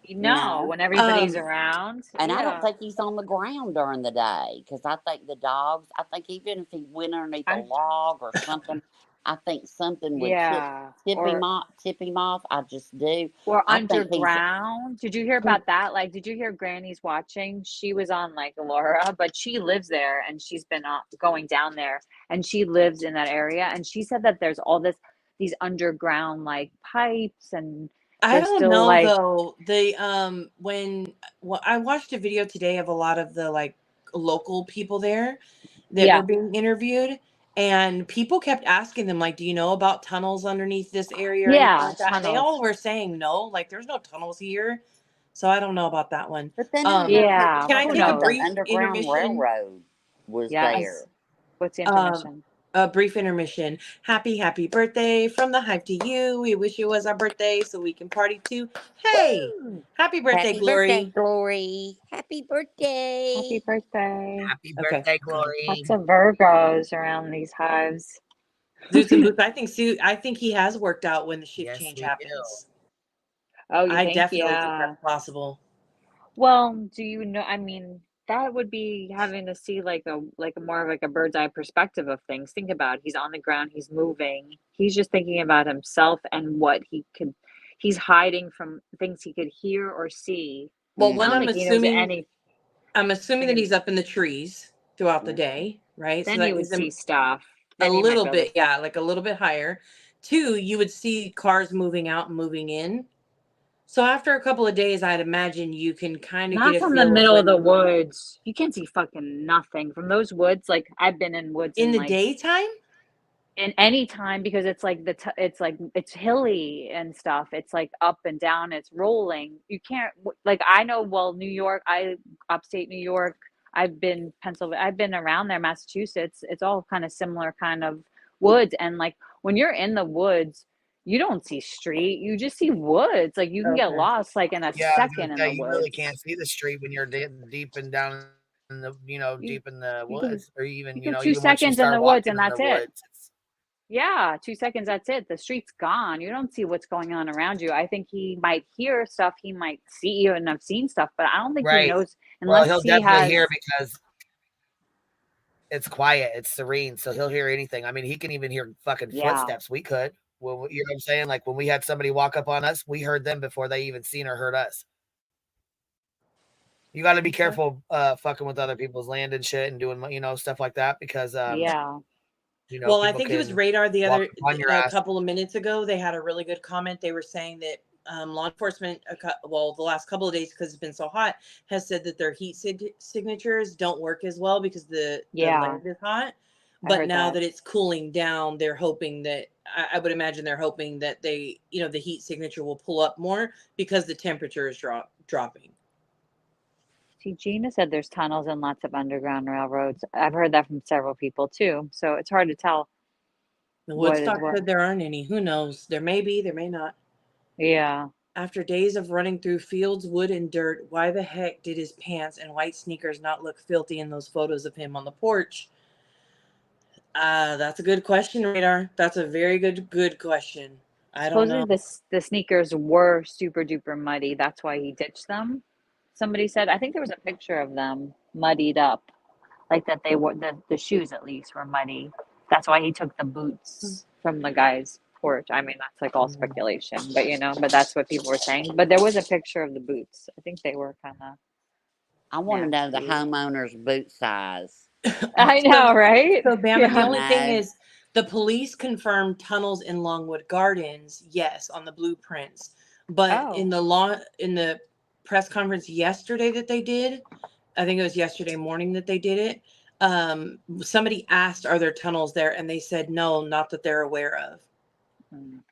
No, no, no. when everybody's around. And I don't Yeah. think he's on the ground during the day because I think the dogs. I think even if he went underneath a log or something, I think something would Yeah. tip him off. I just do. Or I think he's. underground. Did you hear about that? Like, did you hear Granny's watching? She was on like Laura, but she lives there and she's been going down there and she lives in that area. And she said that there's all these underground like pipes and I there's don't still know like, though. Well, I watched a video today of a lot of the like local people there that yeah, were being interviewed, and people kept asking them like, "Do you know about tunnels underneath this area or anything yeah, like that?" And they tunnels. all were saying no, like there's no tunnels here. So I don't know about that one. But then I Yeah, Can I who take a heard the knows? brief Underground intermission? Railroad was Yes. there. What's the Um, intermission? a brief intermission. Happy birthday from the Hive to you. We wish it was our birthday so we can party too. Hey, Woo! happy birthday, Happy birthday, Glory. Glory. Happy birthday. Happy birthday. Happy Okay. birthday, Glory. Lots of Virgos around these hives. Zoots and Boots. I think he has worked out when the shift Yes, change we happens. Oh, you I think? definitely think Yeah. that's possible. Well, do you know? I mean, that would be having to see like a more of like a bird's eye perspective of things. Think about it. He's on the ground, he's moving. He's just thinking about himself and what he's hiding from things he could hear or see. Well, I when don't think he knows any I'm assuming that think he's up in the trees throughout the day, right? So then you that would gives him see stuff. a Then you might little be able to bit, yeah, like a little bit higher. Two, you would see cars moving out and moving in. So after a couple of days, I'd imagine you can kind of get not a from the feel of middle of the when woods. You can't see fucking nothing from those woods. Like I've been in woods in and the like daytime. in any time because it's like it's like it's hilly and stuff. It's like up and down, it's rolling. You can't like I know well New York, upstate New York, I've been Pennsylvania, I've been around there, Massachusetts. It's all kind of similar kind of woods, and like when you're in the woods you don't see street, you just see woods. Like you can get Okay. lost like in a Yeah, I was second gonna in say the you really woods. can't see the street when you're deep and down in the You deep in the you can woods, or even you can 2 even once you seconds in start the woods walking and in the that's it. woods. Yeah, 2 seconds, that's it. The street's gone. You don't see what's going on around you. I think he might hear stuff, he might see you and have seen stuff, but I don't think he Right. knows Well, unless he'll he definitely hear has. because it's quiet, it's serene, so he'll hear anything. I mean, he can even hear fucking Yeah. footsteps. We could. Well, you know what I'm saying? Like when we had somebody walk up on us, we heard them before they even seen or heard us. You got to be careful fucking with other people's land and shit and doing, you know, stuff like that because Yeah. you know, Well, I people think it was can Radar walk on your a ass. couple of minutes ago. They had a really good comment. They were saying that law enforcement, well, the last couple of days because it's been so hot, has said that their heat signatures don't work as well because the Yeah. land is hot. I But heard now that. that it's cooling down, they're hoping that I would imagine they're hoping that they, you know, the heat signature will pull up more because the temperature is dropping. See, Gina said there's tunnels and lots of underground railroads. I've heard that from several people too. So it's hard to tell what is Woodstock what. said there aren't any. Who knows? There may be, there may not. Yeah. After days of running through fields, wood, and dirt, why the heck did his pants and white sneakers not look filthy in those photos of him on the porch? That's a good question, Radar. That's a very good question. I don't Supposedly know. the sneakers were super duper muddy. That's why he ditched them. Somebody said, I think there was a picture of them muddied up, like that they were the shoes at least were muddy. That's why he took the boots from the guy's porch. I mean, that's like all speculation, but you know, but that's what people were saying. But there was a picture of the boots. I think they were kind of I want to know the nasty. homeowner's boot size. I know, right? So, Bama, the Yeah. only thing No. is the police confirmed tunnels in Longwood Gardens, yes, on the blueprints. But Oh. in the press conference yesterday that they did, I think it was yesterday morning that they did it. Somebody asked, "Are there tunnels there?" And they said, "No, not that they're aware of."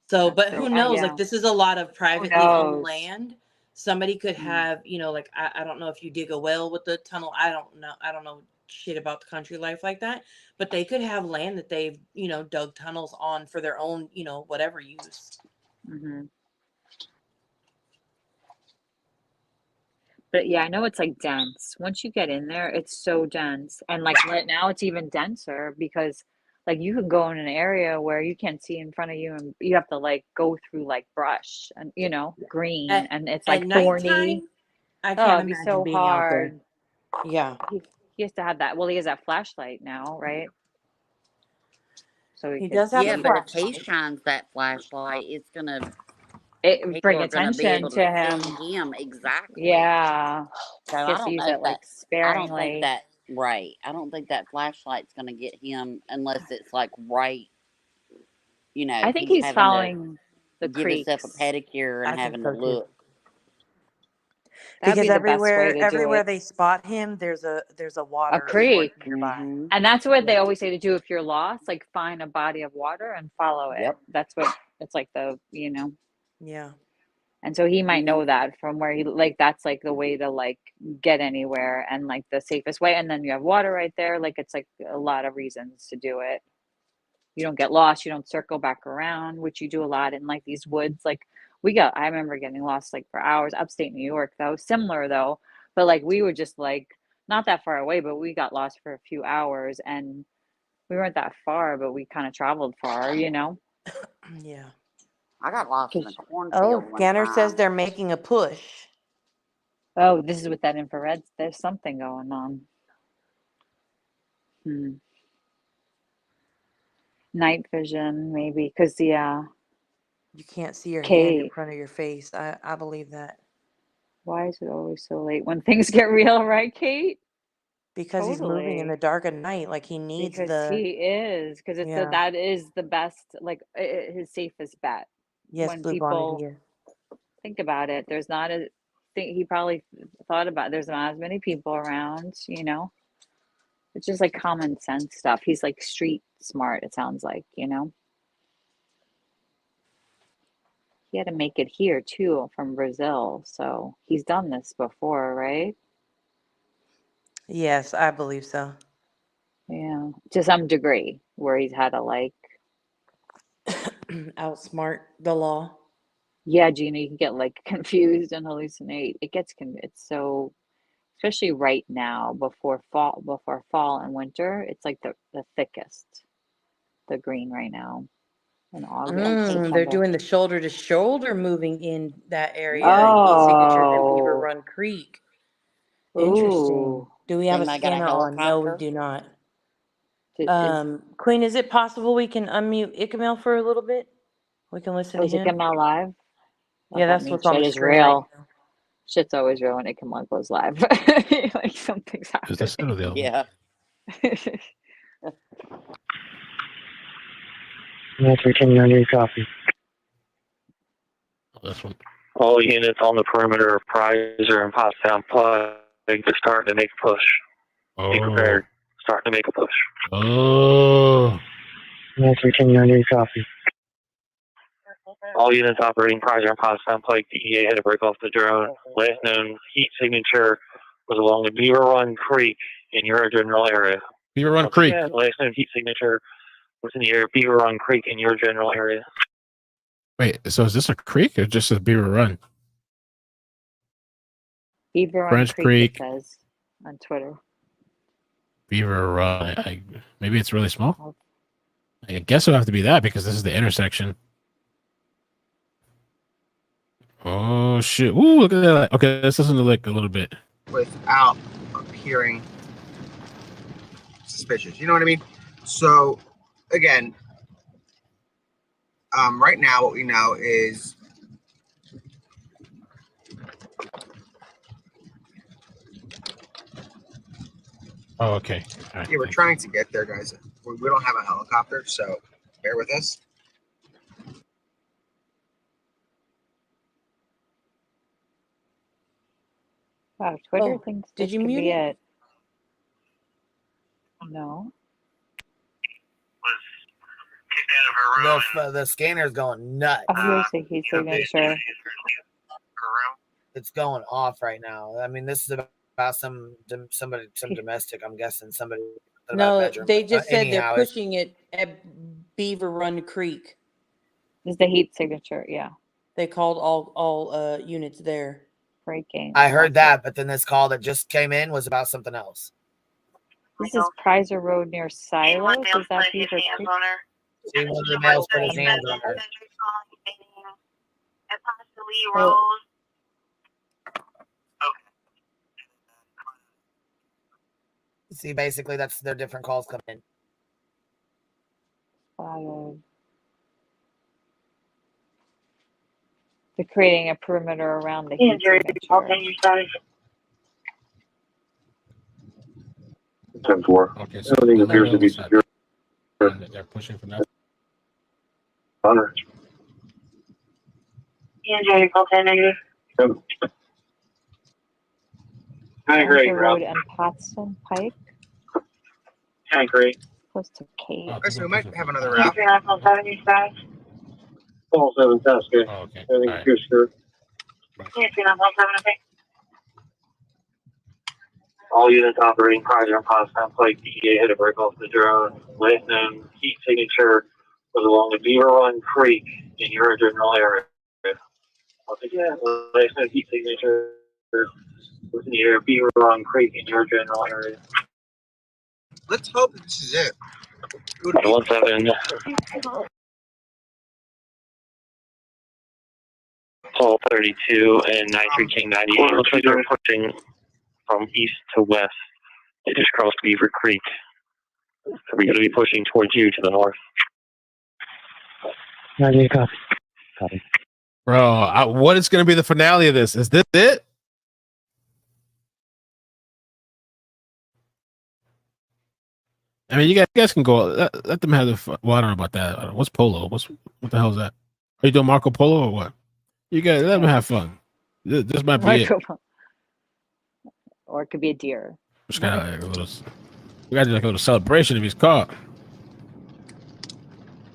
So, That's but so who knows? yeah. Like this is a lot of Who privately owned knows? land. Somebody could Mm. have, you know, like I don't know if you dig a well with the tunnel. I don't know. I don't know shit about the country life like that. But they could have land that they've, you know, dug tunnels on for their own, you know, whatever use. Hmm. But yeah, I know it's like dense. Once you get in there, it's so dense. And like right now it's even denser because like you can go in an area where you can't see in front of you and you have to like go through like brush and you know, green and it's At like thorny. nighttime, I Oh, can't it'd be imagine so being out there. hard. Yeah. He has to have that. Well, he has that flashlight now, right? So he He could does have a Yeah, see. but if he flashlight. shines that flashlight, it's gonna It people bring are gonna be attention able to to him. see him exactly. Yeah. So He I has to don't use know it if that. like I don't think sparingly. that right. I don't think that flashlight's gonna get him unless it's like right. You know, I think he's he's having to following the give himself a creeks. pedicure and I think having to so too. look. That'd be Because the best way to do everywhere it. they spot him, there's a A water source creek. nearby. And that's what Yeah. they always say to do if you're lost, like find a body of water and follow it. Yep. That's what it's like the, you know. Yeah. And so he might know that from where he like that's like the way to like get anywhere and like the safest way. And then you have water right there. Like it's like a lot of reasons to do it. You don't get lost, you don't circle back around, which you do a lot in like these woods. Like I remember getting lost like for hours upstate New York. That was similar though, but like we were just like not that far away, but we got lost for a few hours and we weren't that far, but we kind of traveled far, you know. Yeah. I got lost in a 'Cause- Oh, cornfield one Scanner says time. they're making a push. Oh, this is with that infrared. There's something going on. Night vision, maybe, because yeah. You can't see your hand in Kate, front of your face. I believe that. why is it always so late when things get real, right, Kate? Because he's moving in the Totally. dark at night, like he needs Because the he is, because it's yeah. that is the best, like his safest bet. Yes, When Blue Bonnet people here. think about it, there's not a thing he probably thought about. There's not as many people around, you know. It's just like common sense stuff. He's like street smart, it sounds like, you know. He had to make it here too from Brazil, so he's done this before, right? Yes, I believe so. Yeah, to some degree, where he's had to like, Outsmart the law. yeah, Gina, you can get like confused and hallucinate. It's so, especially right now before fall and winter, it's like the thickest, the green right now. in August. They're doing the shoulder to shoulder moving in that area, heat signature near Beaver Oh. Run Creek. Interesting. Ooh. Do we have a Then they got a scanner on? No, we helicopter. do not. Is Queen, is it possible we can unmute Ickamel for a little bit? We can listen to is it him. coming out live? Yeah, That that's means what's on shit the is screen right real. now. Shit's always real when it goes live. Like something's Is this it or the other Yeah. Nancy, can you need copy? one? This one. All units on the perimeter of Prizer and Pottstown Plug are starting to make a push. Be prepared. Starting to make a push. Oh. Nancy, can you need copy? All units operating Prizer and Pottstown Plug, DEA had to break off the drone. Last known heat signature was along the Beaver Run Creek in your general area. Beaver Run Creek. Last known heat signature was in the area of Beaver Run Creek in your general area. Wait, so is this a creek or just a Beaver Run? Beaver Run French Creek, Creek. it says on Twitter. Beaver Run. Maybe it's really small. I guess it'll have to be that because this is the intersection. Oh shit! Ooh, look at that. Okay, let's listen to like a little bit. Without appearing suspicious, you know what I mean? So, again, right now what we know is Oh, okay. All right. yeah, we're trying to get there, guys. We don't have a helicopter, so bear with us. Wow, Twitter Oh, thinks did this you could mute be it? it. No. The scanner's going nuts. Oh, here's the heat signature. It's going off right now. I mean, this is about some domestic. I'm guessing somebody. About No, bedroom. they just said they're Anyhow, it's- pushing it at Beaver Run Creek. This is the heat signature, yeah. They called all units there. Breaking. I heard that, but then this call that just came in was about something else. This is Prizer Road near Silos. Is that Beaver Creek? See, one of the males put his hands on her. Oh. See, basically, that's their different calls coming in. They're creating a perimeter around the heat signature. 10-4. Okay, so Everything appears to be secure. They're pushing from that. Hunter. Prizer Road and Potsdam Pike. Close to Cave. Okay, so we might have another route. All 7 test, okay. Oh, okay. Everything appears secure. All units operating Prizer and Pottstown Pike, DEA had to break off the drone. Last known heat signature was along the Beaver Run Creek in your general area. Once again, last known heat signature was in the area of Beaver Run Creek in your general area. Let's hope that this is it. 17. Paul 32 and 93 King 98. Looks like they're pushing from east to west. They just crossed Beaver Creek. So we're going to be pushing towards you to the north. Copy. Bro, what is going to be the finale of this? Is this it? I mean, you guys can go. Let them have the. Well, I don't know about that. What's Polo? What the hell is that? Are you doing Marco Polo or what? You guys let them have fun. This might be it. Or it could be a deer. Just kind of like a little. We got to do like a little celebration if he's caught.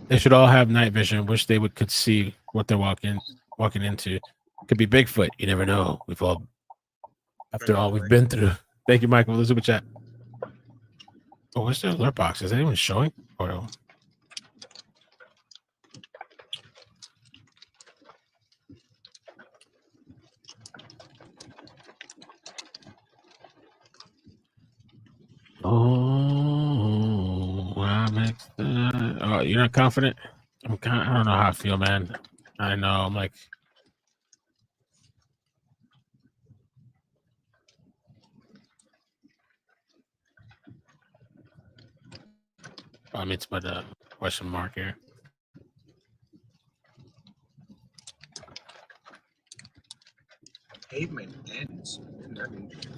They should all have night vision. Wish they could see what they're walking into. Could be Bigfoot. You never know. After all we've been through. Thank you, Michael, for the super chat. Oh, what's the alert box? Is anyone showing? Or no? Oh, I'm excited. Oh, you're not confident? I don't know how I feel, man. I know. I'm like, I mean, it's but a question mark here. Pavement ends. Isn't that interesting?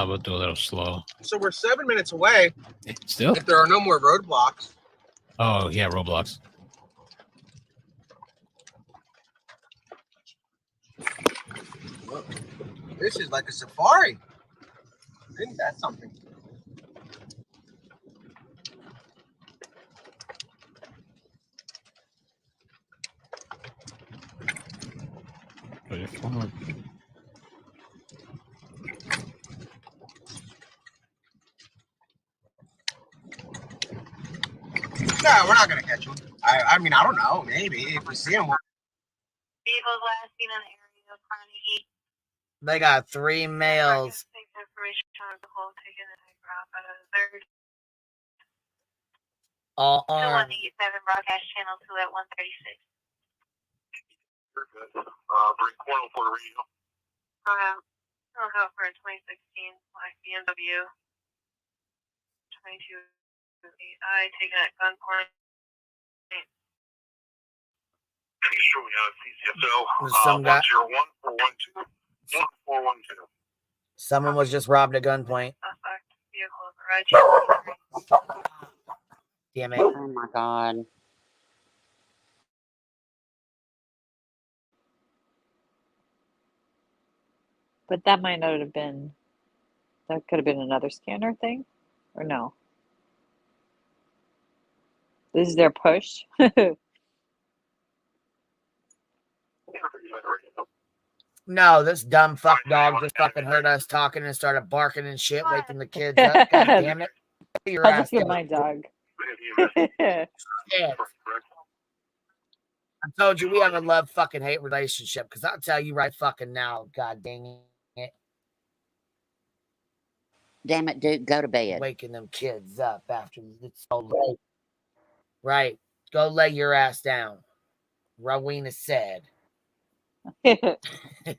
We'll do a little slow. So we're 7 minutes away. Still? If there are no more roadblocks. Oh yeah, Roblox. Look, this is like a safari. Isn't that something? No, we're not gonna catch them. I mean, I don't know. Maybe if we see them. Vehicles last seen in the area of Carnegie. They got 3 males. All armed. 2187 broadcast channel 2 at 136. We're good. Bring Cornell for a radio. I'll go for a 2016 like BMW 22I taking at gunpoint. Please show me how it's CCSL. Some guy, 101 412 1412. someone was just robbed at gunpoint. Damn it. Oh my God. But that might not have been, that could have been another scanner thing, or no? This is their push. No, this dumb fuck dog just fucking heard us talking and started barking and shit, waking the kids up. God damn it. Your I'll ass look at down. my dog. Shit. I told you we have a love fucking hate relationship because I'll tell you right fucking now, god dang it. Damn it, dude, go to bed. Waking them kids up after it's so late. Right. Go lay your ass down. Rowena said.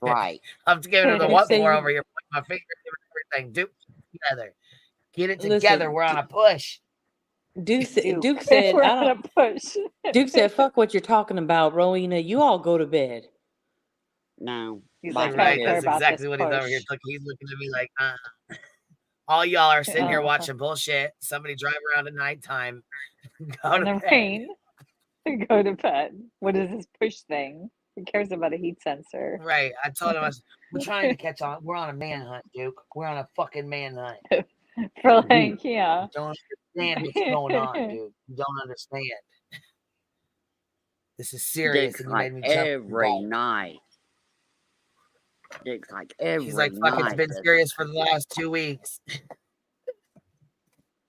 Right. I'm giving her the what for over here. My finger, everything. Duke together. Get it together. We're on a push. Duke said, We're I on a don't, push. Duke said, fuck what you're talking about, Rowena. You all go to bed. No. He's Like, right. That's exactly what he's over here. He's looking at me like, all y'all are sitting here watching bullshit. Somebody drive around at nighttime. Go In to the bed. rain. Go to bed. What is this push thing? Who cares about a heat sensor? Right. I told him we're trying to catch on. We're on a manhunt, Duke. We're on a fucking manhunt. For like, yeah. You don't understand what's going on, dude. You don't understand. This is serious. Duke's And you like made me jump every night. Duke's like every He's like, fuck, it's night. been serious for the last 2 weeks.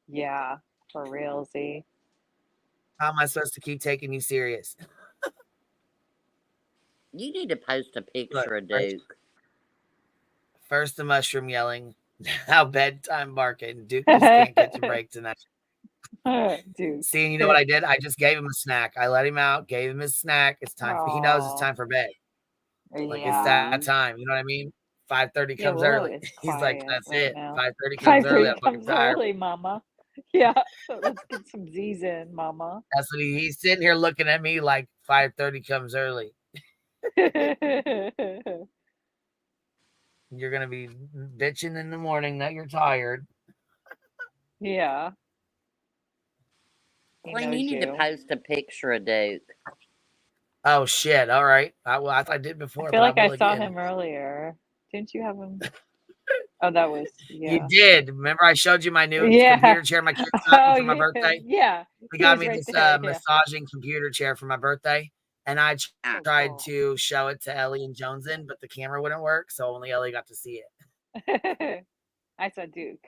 Yeah, for realsy. How am I supposed to keep taking you serious? You need to post a picture of Duke. First the mushroom yelling. Now bedtime barking. Duke just can't catch a break tonight. Dude. See, and you know what I did? I just gave him a snack. I let him out, gave him his snack. It's time for, he knows it's time for bed. Like it's that time. You know what I mean? 5:30 comes early. He's like, that's right it. now. 5:30 comes early. I'm fucking comes tired. early, mama. Yeah. So let's get some Z's in, mama. That's what he's sitting here looking at me like 5:30 comes early. You're gonna be bitching in the morning that you're tired. Yeah. Queen, you need to post a picture of Duke. Oh shit! All right. I thought I did before. I feel like but I saw him earlier. Didn't you have him? Oh, that was You did. Remember, I showed you my new Yeah. computer chair my kids got me for my yeah. birthday. Yeah. They He got was me right this there, yeah. massaging computer chair for my birthday, and I tried to show it to Ellie and Jonesin, but the camera wouldn't work, so only Ellie got to see it. I saw Duke.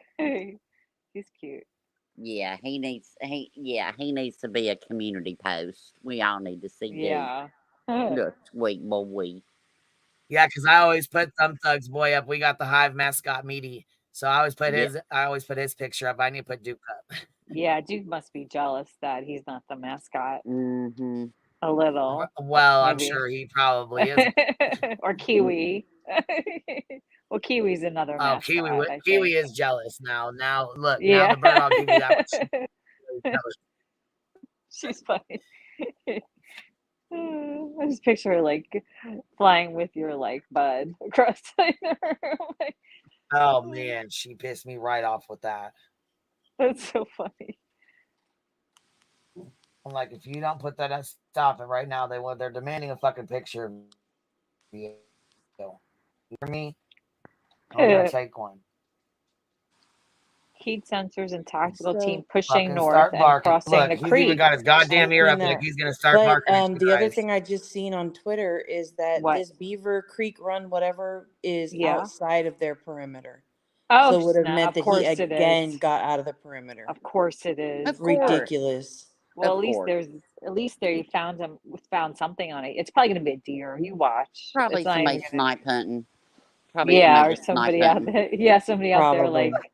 He's cute. Yeah, he needs to be a community post. We all need to see Duke. Yeah. The sweet boy. Yeah, because I always put Thumb Thug's boy up. We got the Hive mascot Meaty, so I always put Yeah. his. I always put his picture up. I need to put Duke up. Yeah, Duke must be jealous that he's not the mascot. Mm-hmm. A little. Well, I'm Maybe. sure he probably is. Or Kiwi. Well, Kiwi's another Oh, mascot, I Kiwi think. is jealous now. Now look, now Yeah. the bird. I'll give you that much. She's funny. I just picture her like flying with your like bud across the room. Like, Oh man, she pissed me right off with that. that's so funny. I'm like, if you don't put that, stop it right now. They're demanding a fucking picture of you. You hear me? I'm gonna take one. Heat sensors and tactical team So pushing Fucking north start and barking. crossing Look, the he's even creek. got his goddamn ear seen up like that. he's gonna start But barking at you the other guys. thing I just seen on Twitter is that What? this Beaver Creek Run, whatever, is Yeah. outside of their perimeter. Oh, So it would have snap. meant Of that he course it again is. got out of the perimeter. Of course it is. Of course. Ridiculous. Well, Of at least course. there you found something on it. It's probably gonna be a deer. You watch. Probably It's not somebody even gonna. snipe hunting. Probably Yeah, somebody or just snipe somebody out hunting. there. Yeah, somebody out there Probably. like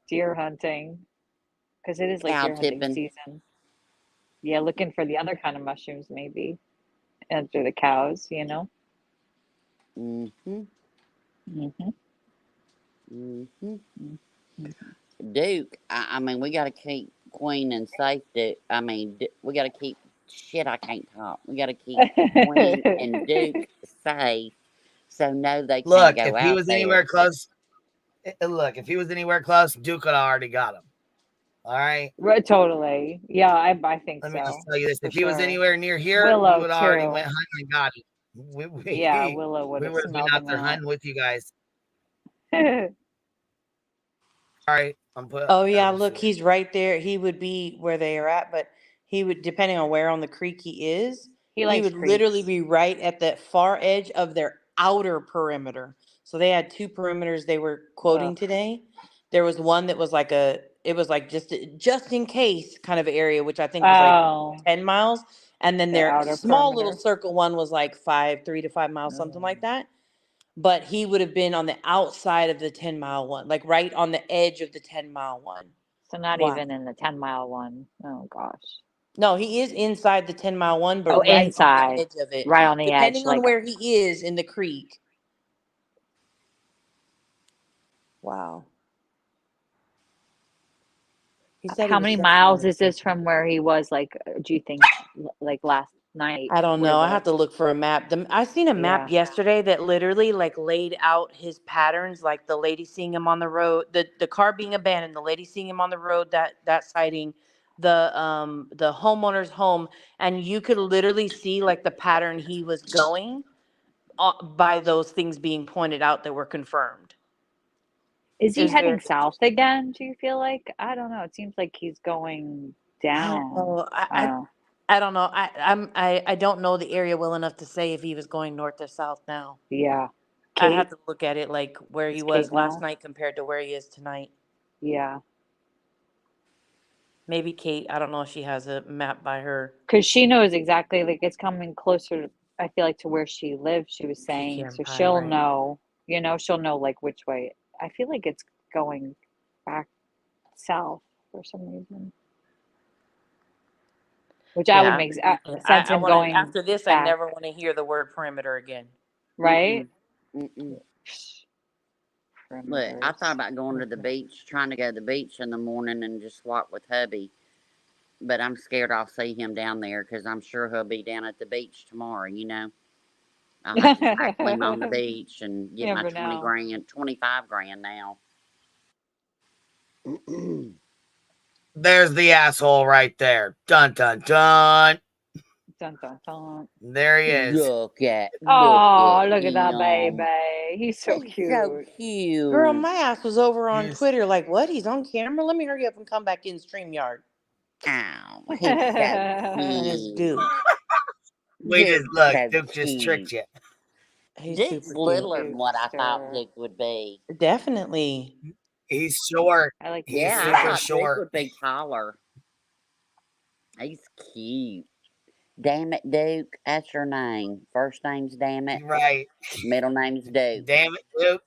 deer hunting, because it is like Cow deer hunting tipping. season. Yeah, looking for the other kind of mushrooms maybe, and through the cows. Mm-hmm. Mm-hmm. Mm-hmm. Mm-hmm. Duke, I mean, we got to keep Queen and safe. I mean, we got to keep. Shit, I can't talk. We got to keep Queen and Duke safe, so no, they can't Look, go if he out was there. anywhere close, if he was anywhere close, Duke would have already got him. All right. Right, totally. Yeah, I think Let so. me just tell you this: For if he was sure. anywhere near here, Willow we would already too. went hunting and got him. Yeah, Willow would We have would have been smelled out him there out. hunting with you guys. All right, I'm put. Oh yeah, look, he's right there. He would be where they are at, but he would, depending on where on the creek he is, He he likes would literally creeks. be right at the far edge of their outer perimeter. So they had two perimeters they were quoting Ugh. today. There was one that was like it was like just in case kind of area, which I think was like Oh, 10 miles. And then the their outer small little perimeter. circle one was like 3 to 5 miles, something like that. But he would have been on the outside of the 10-mile one, like right on the edge of the 10-mile one. So not Wow. even in the 10-mile one. Oh gosh. No, he is inside the 10-mile one, but Oh, right on inside. the edge of it. Right on the edge, Depending on like where he is in the creek. Wow. He said he how was many 7 miles miles. is this from where he was? Like, do you think like last night? I don't Where know. I have to look for a map. I seen a map Yeah. yesterday that literally like laid out his patterns, like the lady seeing him on the road, the car being abandoned, the lady seeing him on the road, that sighting, the homeowner's home, and you could literally see like the pattern he was going by those things being pointed out that were confirmed. Is It he was very heading south again? Do you feel like? I don't know. It seems like he's going I don't down. know. Oh, I don't know. I don't know the area well enough to say if he was going north or south now. yeah. I Kate, have to look at it like where he does was Kate last know? night compared to where he is tonight. Yeah. Maybe Kate, I don't know if she has a map by her. Because she knows exactly, like it's coming closer, I feel like, to where she lives, she was saying. So Pecan Pie, she'll right? know, she'll know like which way. I feel like it's going back south for some reason. Which I would Yeah, make sense I him want to. going After this, I back, never want to hear the word perimeter again. right? Mm-mm. Look, I Perimeters. thought about going to the beach, trying to go to the beach in the morning and just walk with hubby. But I'm scared I'll see him down there because I'm sure he'll be down at the beach tomorrow, I'll have to tackle him on the beach and get my Never 20 know. grand, 25 grand now. There's the asshole right there. Dun dun dun. Dun dun dun. There he is. Look at that him. baby. He's so He's cute. so cute. Girl, my ass was over on He's- Twitter like, what? He's on camera? Let me hurry up and come back in StreamYard. Ow, he's so It's cute. Duke. We just Duke's look. so Duke just tricked cute. you. He's Duke's super cute. littler than what I thought Dukester. Duke would be. Definitely. He's short. I like He's Yeah, I super thought Duke short. would be taller. He's cute. Damn it, Duke. That's your name. First name's Damn it. Right. Middle name's Duke. Damn it, Duke.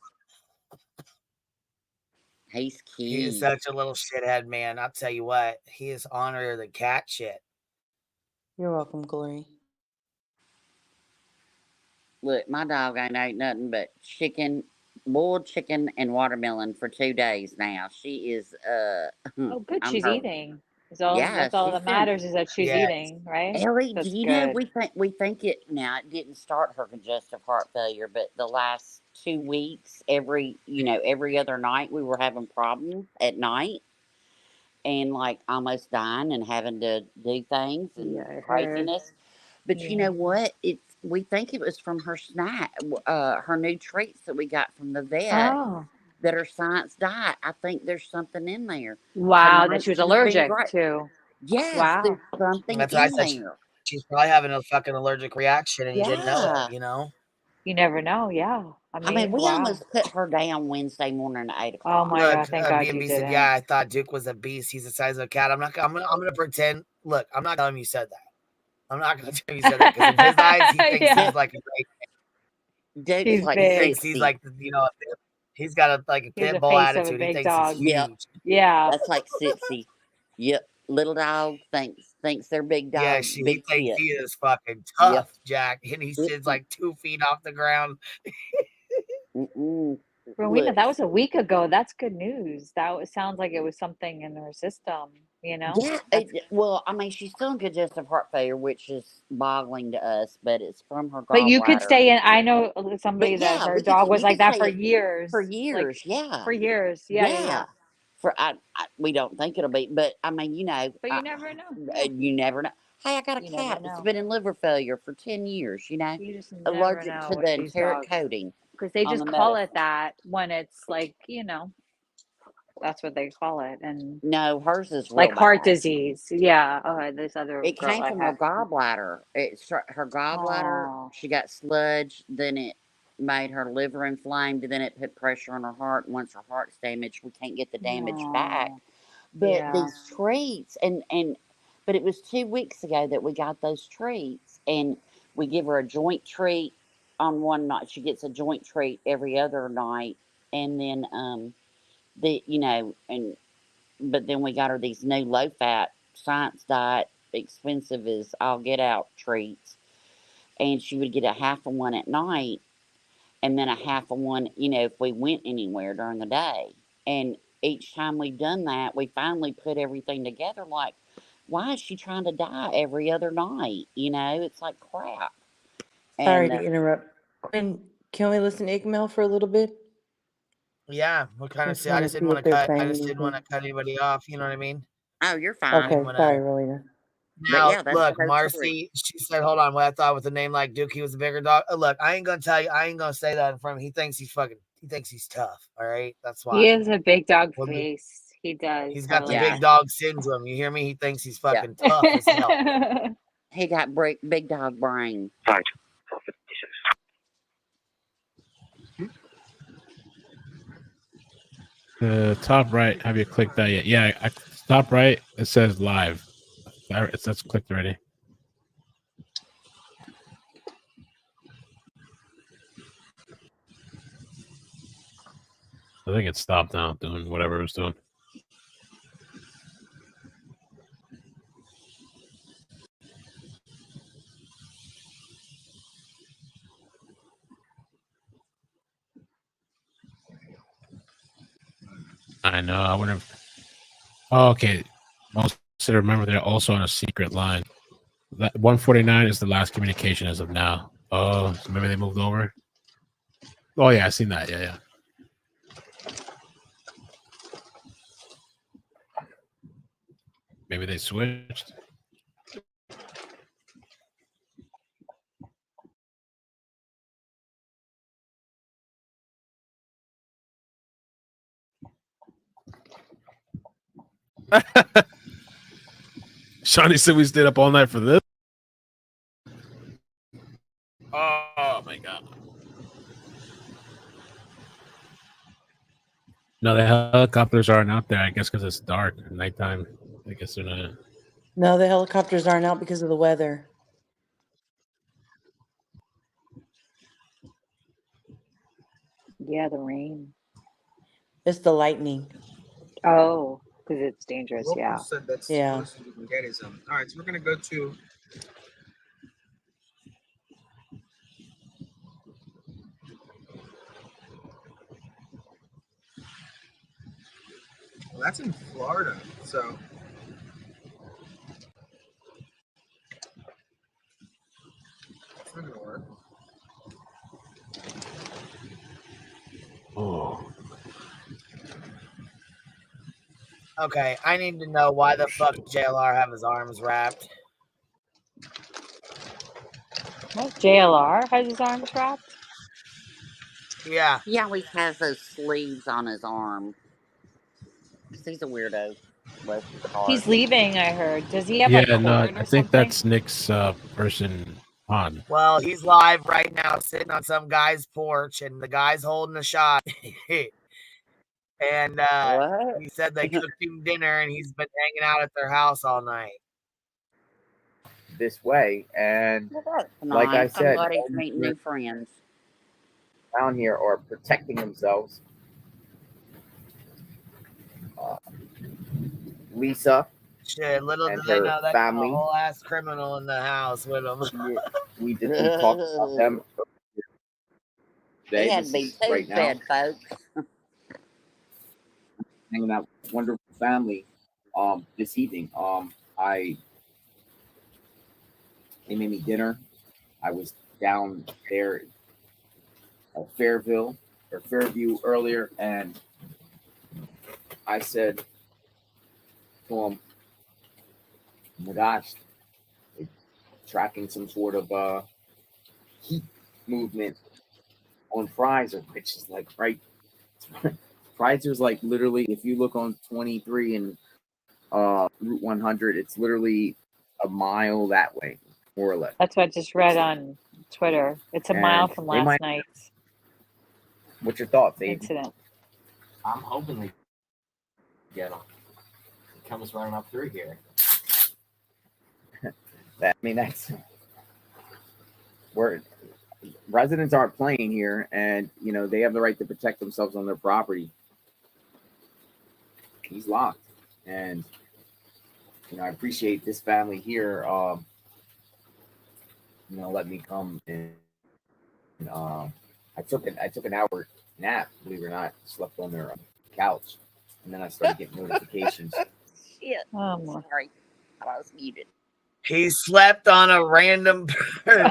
He's He is cute. such a little shithead, man. I'll tell you what. He is honor the cat shit. You're welcome, Glory. Look, my dog ain't ate nothing but chicken, boiled chicken and watermelon for 2 days now. She is Oh, good. I'm She's her. eating. Yeah, That's all she's that doing. matters is that she's Yes. eating, right? Ellie, do That's you know good. we think it now? It didn't start her congestive heart failure, but the last 2 weeks, every other night, we were having problems at night, and like almost dying and having to do things and Yeah, I heard. craziness. But you Yeah. know what? We think it was from her snack, her new treats that we got from the vet Oh. that are science diet. I think there's something in there to Wow, that make she was you be allergic great. to. Yes, Wow. there's something That's what I in said. there. She's probably having a fucking allergic reaction and you didn't know Yeah. it, you know? You never know. Yeah. I mean, we Wow. almost put her down Wednesday morning at 8 Oh o'clock. my God. Look, Thank God you B&B said, didn't. yeah, I thought Duke was a beast. He's the size of a cat. I'm gonna pretend. Look, I'm not telling you said that. I'm not gonna tell you said that because in his eyes, he thinks Yeah. he's like a great Duke's He's like He big. thinks he's 60. like, he's got a He has a pit bull face of a attitude. He big thinks dog. he's Yep, huge. Yeah. that's like 60. Yep, little dog thinks they're big Yeah, dog, he big thinks shit. he is fucking Yep. tough, Jack, and he sits like 2 feet off the ground. Rowena, Look, that was a week ago. That's good news. Sounds like it was something in her system, you know? yeah. Well, I mean, she's still in congestive heart failure, which is boggling to us, but it's from her But you could gallbladder. stay in. I know somebody But that yeah, her dog was you like could that stay for in years. for Like years. Yeah, for years. Yeah, yeah, yeah. We don't think it'll be, but I mean, But you never know. Yeah. you never know. Hey, I got a You never cat that's know. been in liver failure for 10 years. You just never Allergic know to with the these enteric dogs. coating Because they on just the call medicine. it that when it's like, that's what they call it. And No, hers is real like heart bad. disease. Yeah. Oh, this other It girl came I from her had. gallbladder. Her gallbladder. Oh. She got sludge. Then it made her liver inflamed. Then it put pressure on her heart. Once her heart's damaged, we can't get the damage back. Oh. But Yeah. these treats, but it was 2 weeks ago that we got those treats, and we give her a joint treat on one night. She gets a joint treat every other night, and then but then we got her these new low fat science diet, expensive as all get out treats, and she would get a half of one at night, and then a half of one, if we went anywhere during the day. And each time we've done that, we finally put everything together. Like, why is she trying to die every other night? It's like crap. Sorry And to interrupt. Quinn, can we listen to Ikmail for a little bit? Yeah, we'll kind of Just see. I want to just see didn't want if to they're cut. I saying just didn't want to anything. cut anybody off. You know what I mean? oh, you're I fine. didn't Okay, want sorry, to. Rowena. But Now, yeah, that's look, the whole story. Marcy, she said, hold on. What I thought with a name like Duke, he was a bigger dog. Look, I ain't going to tell you. I ain't going to say that in front of him. He thinks he's tough. All right. That's why. He has a big dog face. He does. He's I got the like big it. dog syndrome. You hear me? He thinks he's Yeah. fucking tough as hell. He got big dog brain. Right. The top right, have you clicked that yet? Yeah, top right, it says live. That's clicked already. I think it stopped now doing whatever it was doing. I know. I would have. Oh, okay. Most remember they're also on a secret line. That 149 is the last communication as of now. Oh, so maybe they moved over. Oh yeah, I seen that. Yeah. Maybe they switched. Shawnee said we stayed up all night for this. Oh my god. No, the helicopters aren't out there, I guess, because it's dark, nighttime. I guess they're not. No, the helicopters aren't out because of the weather. Yeah, the rain. It's the lightning. Oh, because it's dangerous. Local Yeah. said that's Yeah. the closest we can get is all right, so we're gonna go to well, that's in Florida, so it's not gonna work. Oh, Okay, I need to know why the fuck JLR have his arms wrapped. What? JLR has his arms wrapped? Yeah. He always has those sleeves on his arm. 'Cause he's a weirdo. Bless his heart. He's leaving, I heard. Does he have yeah, like no, corn I or think something? that's Nick's person on. Well, he's live right now, sitting on some guy's porch, and the guy's holding a shot. And What? he said they cooked him dinner, and he's been hanging out at their house all night. This way, and Well, that's like I nice. I'm said, glad he's all the meeting new friends. down here are protecting themselves. Lisa Shit, little and do they her know that family. whole ass criminal in the house with him. We talked about them today. He had This to be is right now. tooth fed, folks. Hanging out with a wonderful family. This evening, they made me dinner. I was down there at Fairview earlier, and I said to him, "Oh my gosh, they're tracking some sort of heat movement on Pfizer," which is like right. Pfizer's like literally, if you look on 23 and Route 100, it's literally a mile that way, more or less. That's what I just read on Twitter. It's a mile And from they last might. night's What's your thoughts, Aiden? incident. I'm hoping they get him. He comes running up through here. That's where residents aren't playing here, and they have the right to protect themselves on their property. He's locked, and I appreciate this family here. Let me come and I took an hour nap. Believe it or not, slept on their couch, and then I started getting notifications. Shit. Oh, Sorry. I was muted. He slept on a random person.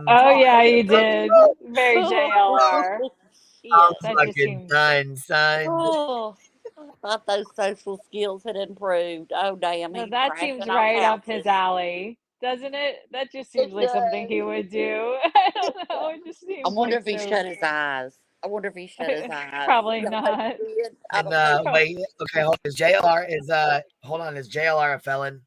Oh yeah, you did. Very JLR. I'm Shit. That just fucking seems. done, son. Oh, I thought those social skills had improved. Oh, damn. No, He's that seems crashing off right up his houses. alley, doesn't it? That just seems It like something does. he would do. I don't know. It just I seems wonder like if he so. shut his eyes. I wonder if he shut his eyes. Probably Y'all think not. he did? I And don't think wait, okay, hold on. Is JLR a felon?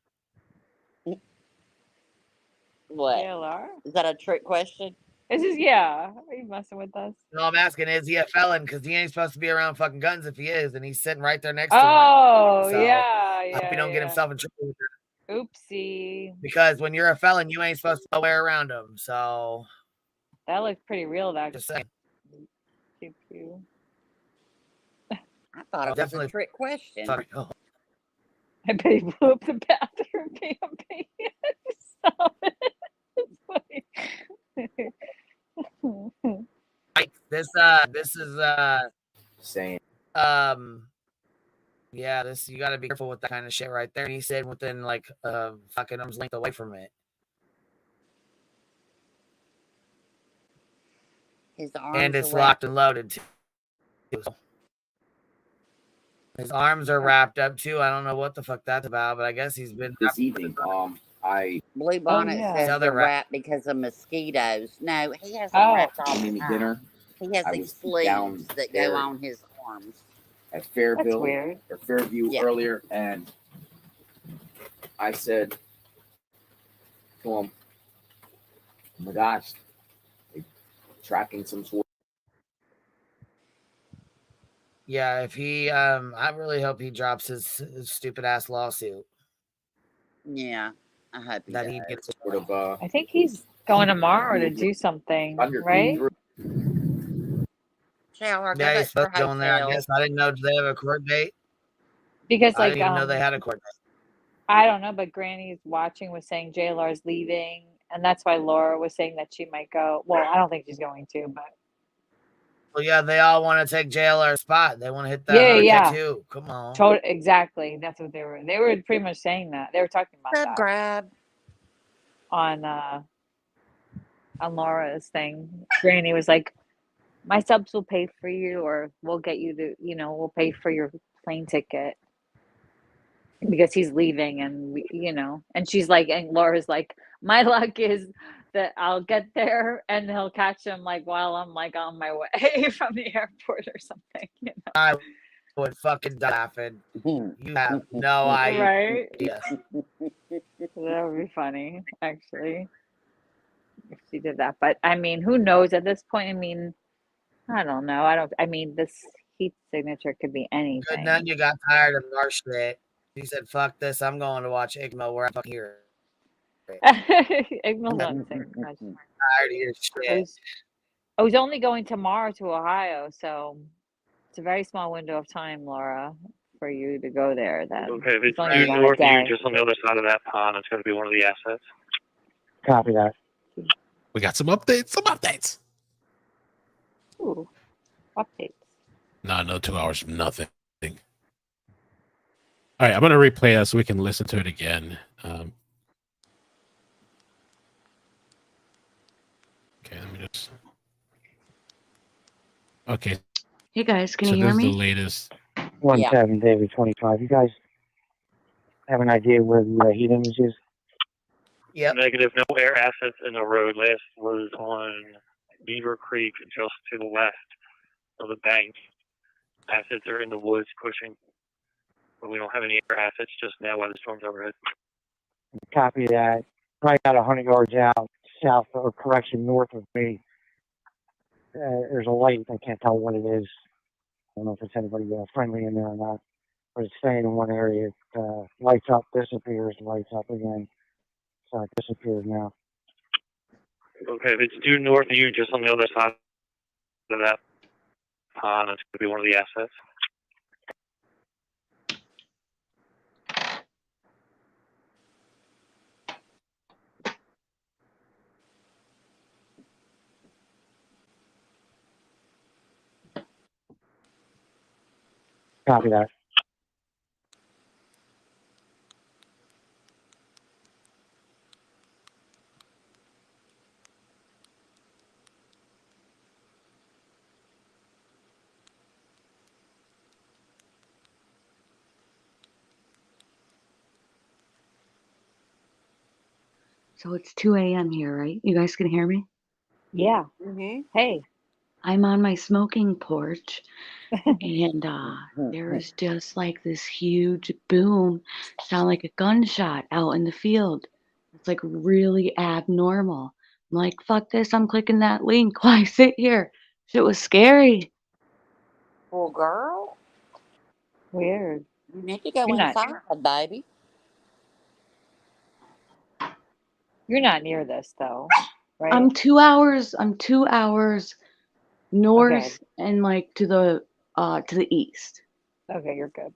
What? JLR? Is that a trick question? This is yeah. Are you messing with us? No, I'm asking, is he a felon? Because he ain't supposed to be around fucking guns if he is, and he's sitting right there next to one. Oh So yeah, I hope he yeah, don't get yeah. himself in trouble with that. Oopsie. Because when you're a felon, you ain't supposed to nowhere around him. So That looked pretty real. That just saying. pew pew. I thought it was Definitely a trick question. fucking real. I bet he blew up the bathroom. Bambi. Stop it. It's funny. Like, this is Saying yeah, this you got to be careful with that kind of shit right there. And he said within like fucking arm's length away from it. His arms And it's are locked wrapped. and loaded too. His arms are wrapped up too. I don't know what the fuck that's about, but I guess he's been this evening. Blue Bonnet yeah. says So they're they're wrapped because of mosquitoes. No, he has them wrapped all made the me time. dinner. He has I these was sleeves down that there go on his arms. at Fairview weird. or Fairview Yeah. earlier, and I said to him, "Oh my gosh, they're tracking some sort." Yeah, if he I really hope he drops his stupid ass lawsuit. Yeah, I hope he That does. he gets sort of I think he's going tomorrow to do something, right? JLR, go Yeah, he's back to your supposed to go in there. I hotel. guess I didn't know. Do they have a court date? Because I didn't even know they had a court date. I don't know, but Granny's watching was saying JLR's leaving, and that's why Laura was saying that she might go. Well, I don't think she's going to, but Well, yeah, they all want to take JLR's spot. They want to hit that yeah, 100K yeah, too. Come on. exactly. That's what they were. They were pretty much saying that. They were talking about Sub that grab. on Laura's thing. Granny was like, "My subs will pay for you, or we'll get you to, we'll pay for your plane ticket." Because he's leaving, and and she's like, and Laura's like, my luck is that I'll get there and he'll catch him like while I'm like on my way from the airport or something. I would fucking die laughing. You have no idea. Right? That would be funny, actually, if she did that. But I mean, who knows at this point? I mean, I don't know. I mean, this heat signature could be Good, anything. none you got tired of our shit. You said, fuck this, I'm going to watch Igmo where I fucking hear it. Igmo's not saying much. Tired of your shit. I was only going tomorrow to Ohio, so it's a very small window of time, Laura, for you to go there. Then Okay, if it's only due been a north of you, day. just on the other side of that pond, it's going to be one of the assets. Copy that. We got some updates. Some updates. Ooh, updates. No 2 hours from nothing. All right, I'm gonna replay that so we can listen to it again. Okay, let me just. Okay. Hey guys, can so you hear this is me? the latest. 17 David 25. You guys have an idea where the heat image is? Yep. Negative, no air assets in the road. Last was on Beaver Creek, just to the left of the bank. Assets are in the woods pushing, but we don't have any air assets just now while the storm's overhead. Copy that. Right about 100 yards out, south, or correction, north of me. There's a light. I can't tell what it is. I don't know if it's anybody friendly in there or not. But it's staying in one area. It lights up, disappears, lights up again. So it disappears now. Okay, if it's due north of you, just on the other side of that pond, it's going to be one of the assets. Copy that. So it's 2 a.m. here, right? You guys can hear me? Yeah. Mm-hmm. Hey. I'm on my smoking porch, and there was just like this huge boom, sound like a gunshot out in the field. It's like really abnormal. I'm like, fuck this, I'm clicking that link. Why sit here? Shit was scary. Well, girl, Weird. you need to go You're not. inside, baby. You're not near this though, right? I'm 2 hours north Okay. and like to the east. Okay, you're good.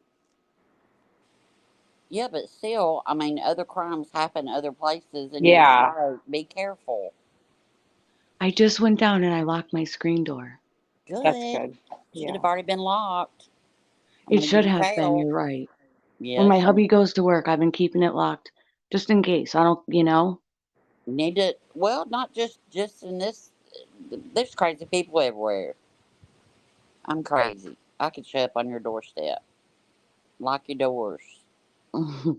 Yeah, but still, I mean, other crimes happen other places, and you Yeah. gotta be careful. I just went down and I locked my screen door. Good. That's good. Should Yeah. have already been locked. I'm It gonna should get have been, tail. you're right. When Yes. my hubby goes to work, I've been keeping it locked just in case. I don't, Need to. Well, not just in this. There's crazy people everywhere. I'm crazy. I could show up on your doorstep. Lock your doors. No,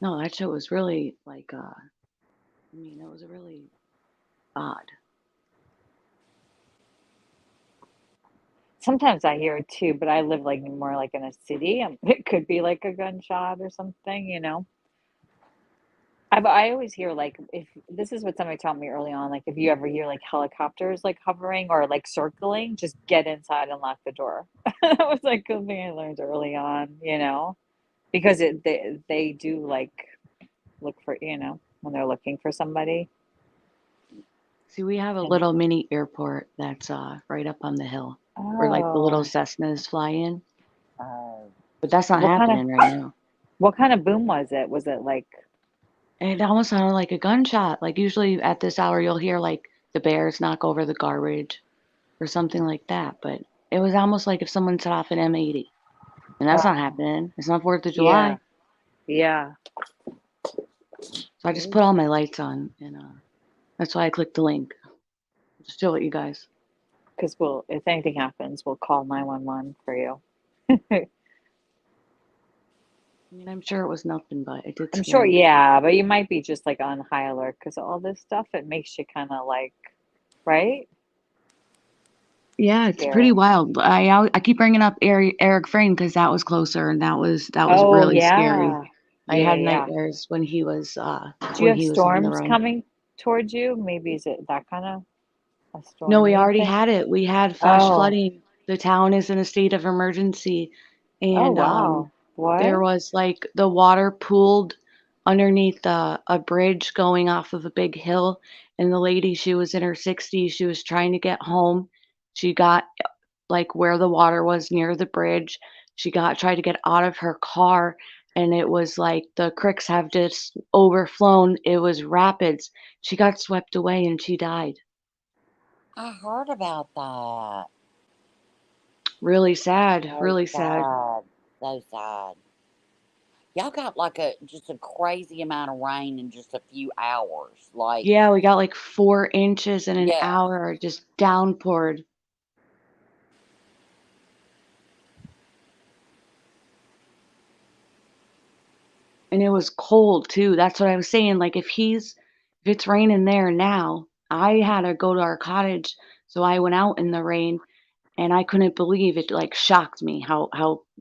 that shit was really like, it was really odd. Sometimes I hear it too, but I live like more like in a city. It could be like a gunshot or something. I always hear like if this is what somebody taught me early on, like if you ever hear like helicopters like hovering or like circling, just get inside and lock the door. That was like something I learned early on, because they do like look for when they're looking for somebody. See, we have a And little mini airport that's right up on the hill where like the little oh, Cessnas fly in, Oh, but that's not what kind of happening right now. what kind of boom was it? Was it like It almost sounded like a gunshot. Like usually at this hour you'll hear like the bears knock over the garbage or something like that, but it was almost like if someone set off an M80. And that's not oh happening. It's not 4th of yeah, July. yeah. So I just put all my lights on and that's why I clicked the link. Just show it you guys. Because we'll, if anything happens, we'll call 911 for you. I mean, I'm sure it was nothing, but it did I'm scare sure, me. yeah, but you might be just like on high alert because all this stuff, it makes you kind of like, right? Yeah, it's pretty Scary. wild. I keep bringing up Eric Frayne because that was closer and that was Oh, really scary. yeah. I Yeah, had yeah. nightmares when he was Do you have on the storms run. coming towards you? Maybe is it that kind of a No, we stormy already thing? had it. We had flash Oh, flooding. The town is in a state of emergency. oh, And wow. there What? was like the water pooled underneath a bridge going off of a big hill. And the lady, she was in her 60s. She was trying to get home. She got like where the water was near the bridge. She got tried to get out of her car and it was like the creeks have just overflown. It was rapids. She got swept away and she died. I heard about that. Really sad, So really sad. sad. So sad. Y'all got like just a crazy amount of rain in just a few hours. Like, Yeah, we got like 4 inches in an yeah. hour, just downpoured. And it was cold too. That's what I was saying. Like if it's raining there now, I had to go to our cottage, so I went out in the rain and I couldn't believe it. Like shocked me how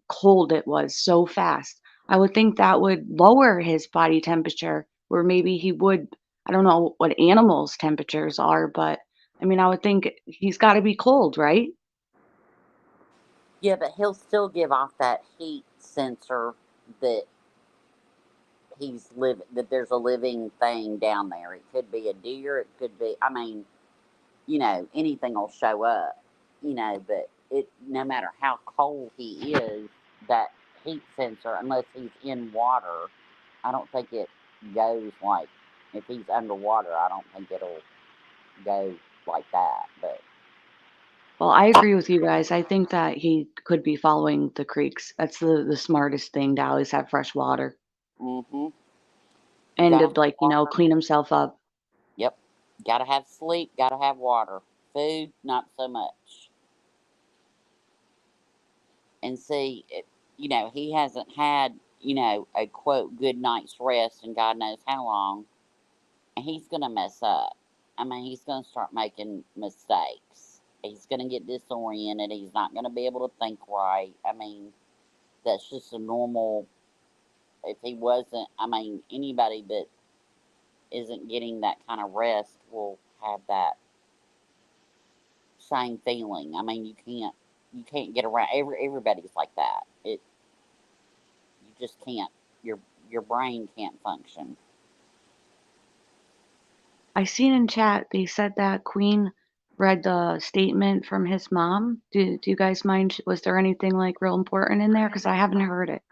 cold it was so fast. I would think that would lower his body temperature, or maybe he would. I don't know what animals' temperatures are, but I mean, I would think he's got to be cold, right? Yeah, but he'll still give off that heat sensor that that there's a living thing down there. It could be a deer, it could be, I mean, anything will show up, but it no matter how cold he is, that heat sensor, unless he's in water, I don't think it goes like if he's underwater, I don't think it'll go like that. But Well, I agree with you guys. I think that he could be following the creeks. That's the smartest thing to always have fresh water mm-hmm. and Gotta to have like, water. clean himself up. Yep. Gotta have sleep, gotta have water. Food, not so much. And see, he hasn't had, a quote, good night's rest in God knows how long. And he's going to mess up. I mean, he's going to start making mistakes. He's going to get disoriented. He's not going to be able to think right. I mean, that's just a normal, if he wasn't, I mean, anybody that isn't getting that kind of rest will have that same feeling. I mean, you can't get around. Everybody's like that. You just can't. Your brain can't function. I seen in chat they said that Queen read the statement from his mom. Do you guys mind? Was there anything like real important in there? Because I haven't heard it.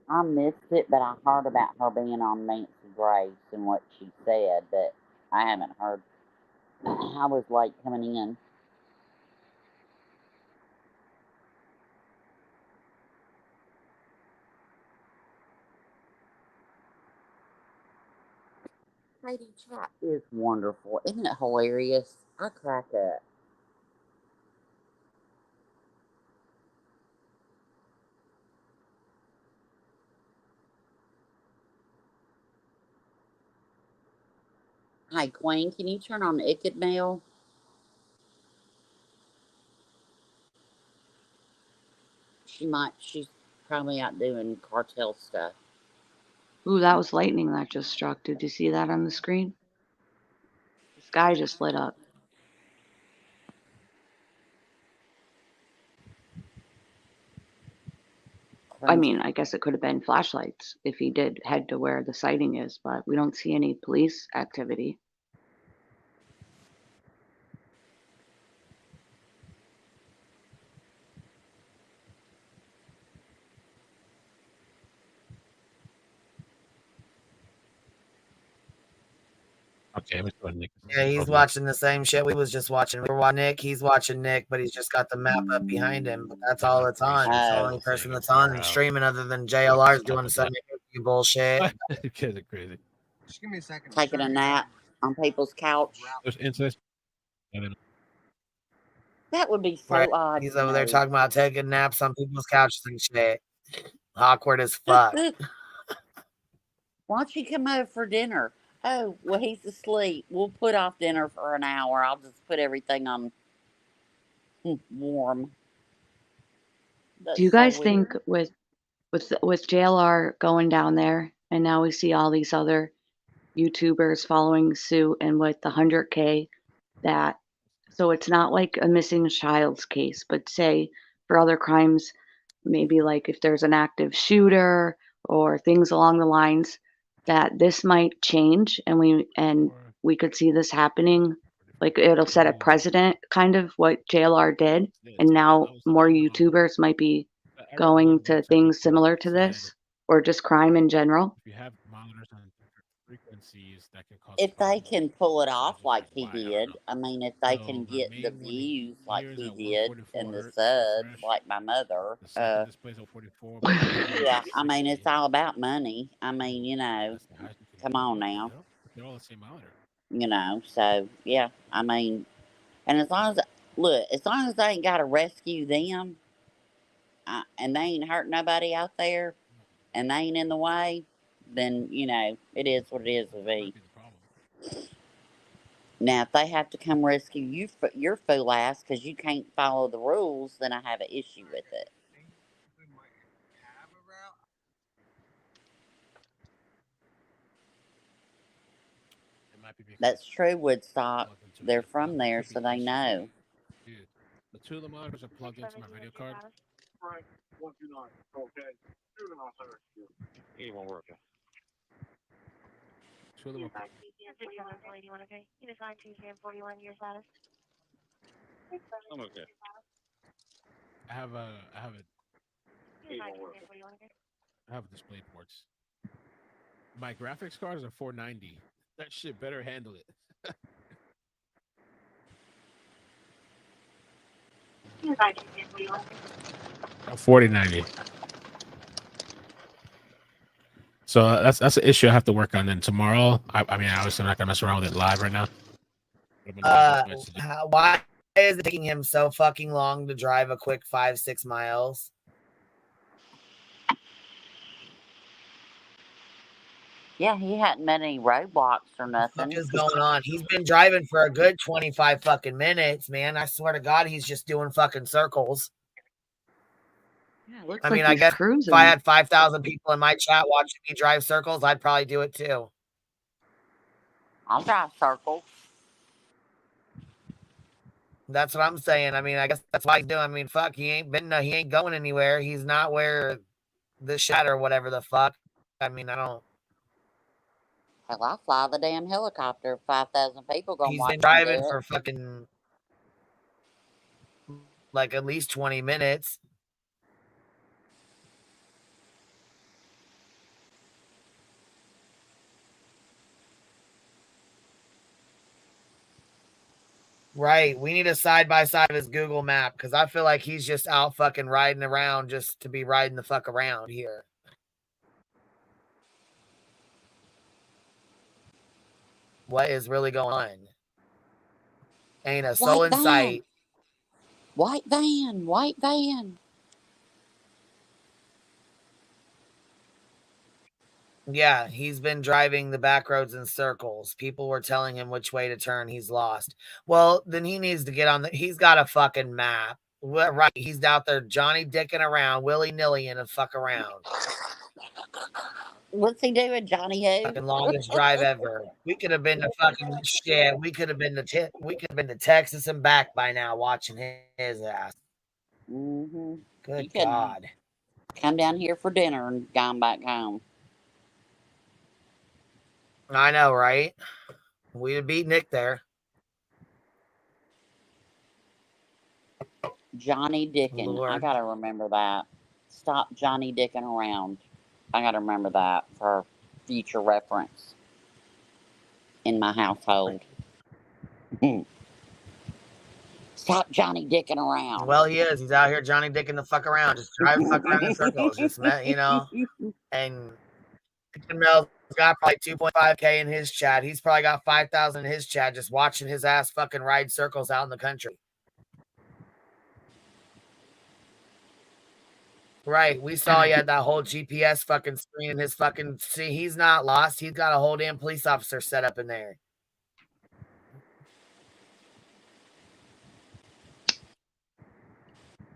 I missed it, but I heard about her being on Nancy Grace and what she said, but I haven't heard. I was late coming in. Lady Chat is wonderful. Isn't it hilarious? I crack up. Hi, Queen, can you turn on Icked Mail? She's probably out doing cartel stuff. Ooh, that was lightning that just struck. Did you see that on the screen? The sky just lit up. I mean, I guess it could have been flashlights if he did head to where the sighting is, but we don't see any police activity. Okay, I'm just going Nick. Yeah, he's watching the same shit we was just watching. We were watching Nick. He's watching Nick, but he's just got the map up behind him. But that's all that's on. It's the only person that's on and streaming other than JLR's doing some bullshit. You kids are crazy. Just give me a second. Taking a nap on people's couch. There's incest. That would be so Right. odd. He's to over there know. talking about taking naps on people's couches and shit. Awkward as fuck. Why don't you come over for dinner? Oh, well, he's asleep. We'll put off dinner for an hour. I'll just put everything on warm. That's Do you so guys weird. think with JLR going down there, and now we see all these other YouTubers following suit, and with the 100K, that so it's not like a missing child's case, but say for other crimes, maybe like if there's an active shooter or things along the lines, that this might change, and we could see this happening. Like it'll set a precedent, kind of what JLR did, and now more YouTubers might be going to things similar to this, or just crime in general. If you have monitors on different frequencies, that can cause. If they can pull it off like he did, I mean, if they can get the views like he did and the subs like my mother, yeah, I mean, it's all about money. I mean, you know, come on now. They're all the same monitor. You know, so yeah, I mean, and as long as they ain't got to rescue them, and they ain't hurt nobody out there, and they ain't in the way, then you know it is what it is with me. Now, if they have to come rescue you, your fool ass, because you can't follow the rules, then I have an issue with it. That's true, Woodstock. They're from there, so they know. Dude, the two of the monitors are plugged into my video card. Right, 129. Okay. 81 working. Two of them are. I'm okay. I have display ports. My graphics cards are 490. That shit better handle it. 4090. So that's an issue I have to work on. Then tomorrow, I mean, obviously I'm not gonna mess around with it live right now. Why is it taking him so fucking long to drive a quick 5-6 miles? Yeah, he hadn't met any roadblocks or nothing. What is going on? He's been driving for a good 25 fucking minutes, man. I swear to God, he's just doing fucking circles. Yeah, it looks I like mean, I he's guess cruising. if I had 5,000 people in my chat watching me drive circles, I'd probably do it too. I'll drive circles. That's what I'm saying. I mean, I guess that's why he's doing. I mean, fuck, he ain't going anywhere. He's not where the shot or whatever the fuck. I mean, I don't. Hell, I'll fly the damn helicopter. 5,000 people gonna He's watch been me driving do it. for fucking like at least 20 minutes. Right. We need a side by side of his Google map because I feel like he's just out fucking riding around just to be riding the fuck around here. What is really going on? Ain't a soul in sight. White van. White van. Yeah, he's been driving the back roads in circles. People were telling him which way to turn. He's lost. Well, then he needs to get on he's got a fucking map. Right. He's out there Johnny dicking around, willy-nilly and a fuck around. What's he doing, Johnny who? Fucking longest drive ever. We could have been to fucking shit. We could have been to Texas and back by now watching his ass. Mm-hmm. Good God. Come down here for dinner and gone back home. I know, right? We'd have beat Nick there. Johnny Dickin. I Lord. gotta remember that. Stop Johnny Dickin around. I gotta remember that for future reference in my household. Stop Johnny Dickin around. Well, he is. He's out here Johnny Dickin the fuck around. Just driving fuck around in circles. Just met, you know. And Mel's got probably 2.5K in his chat. He's probably got 5,000 in his chat just watching his ass fucking ride circles out in the country. Right. We saw he had that whole GPS fucking screen in his fucking. See, he's not lost. He's got a whole damn police officer set up in there.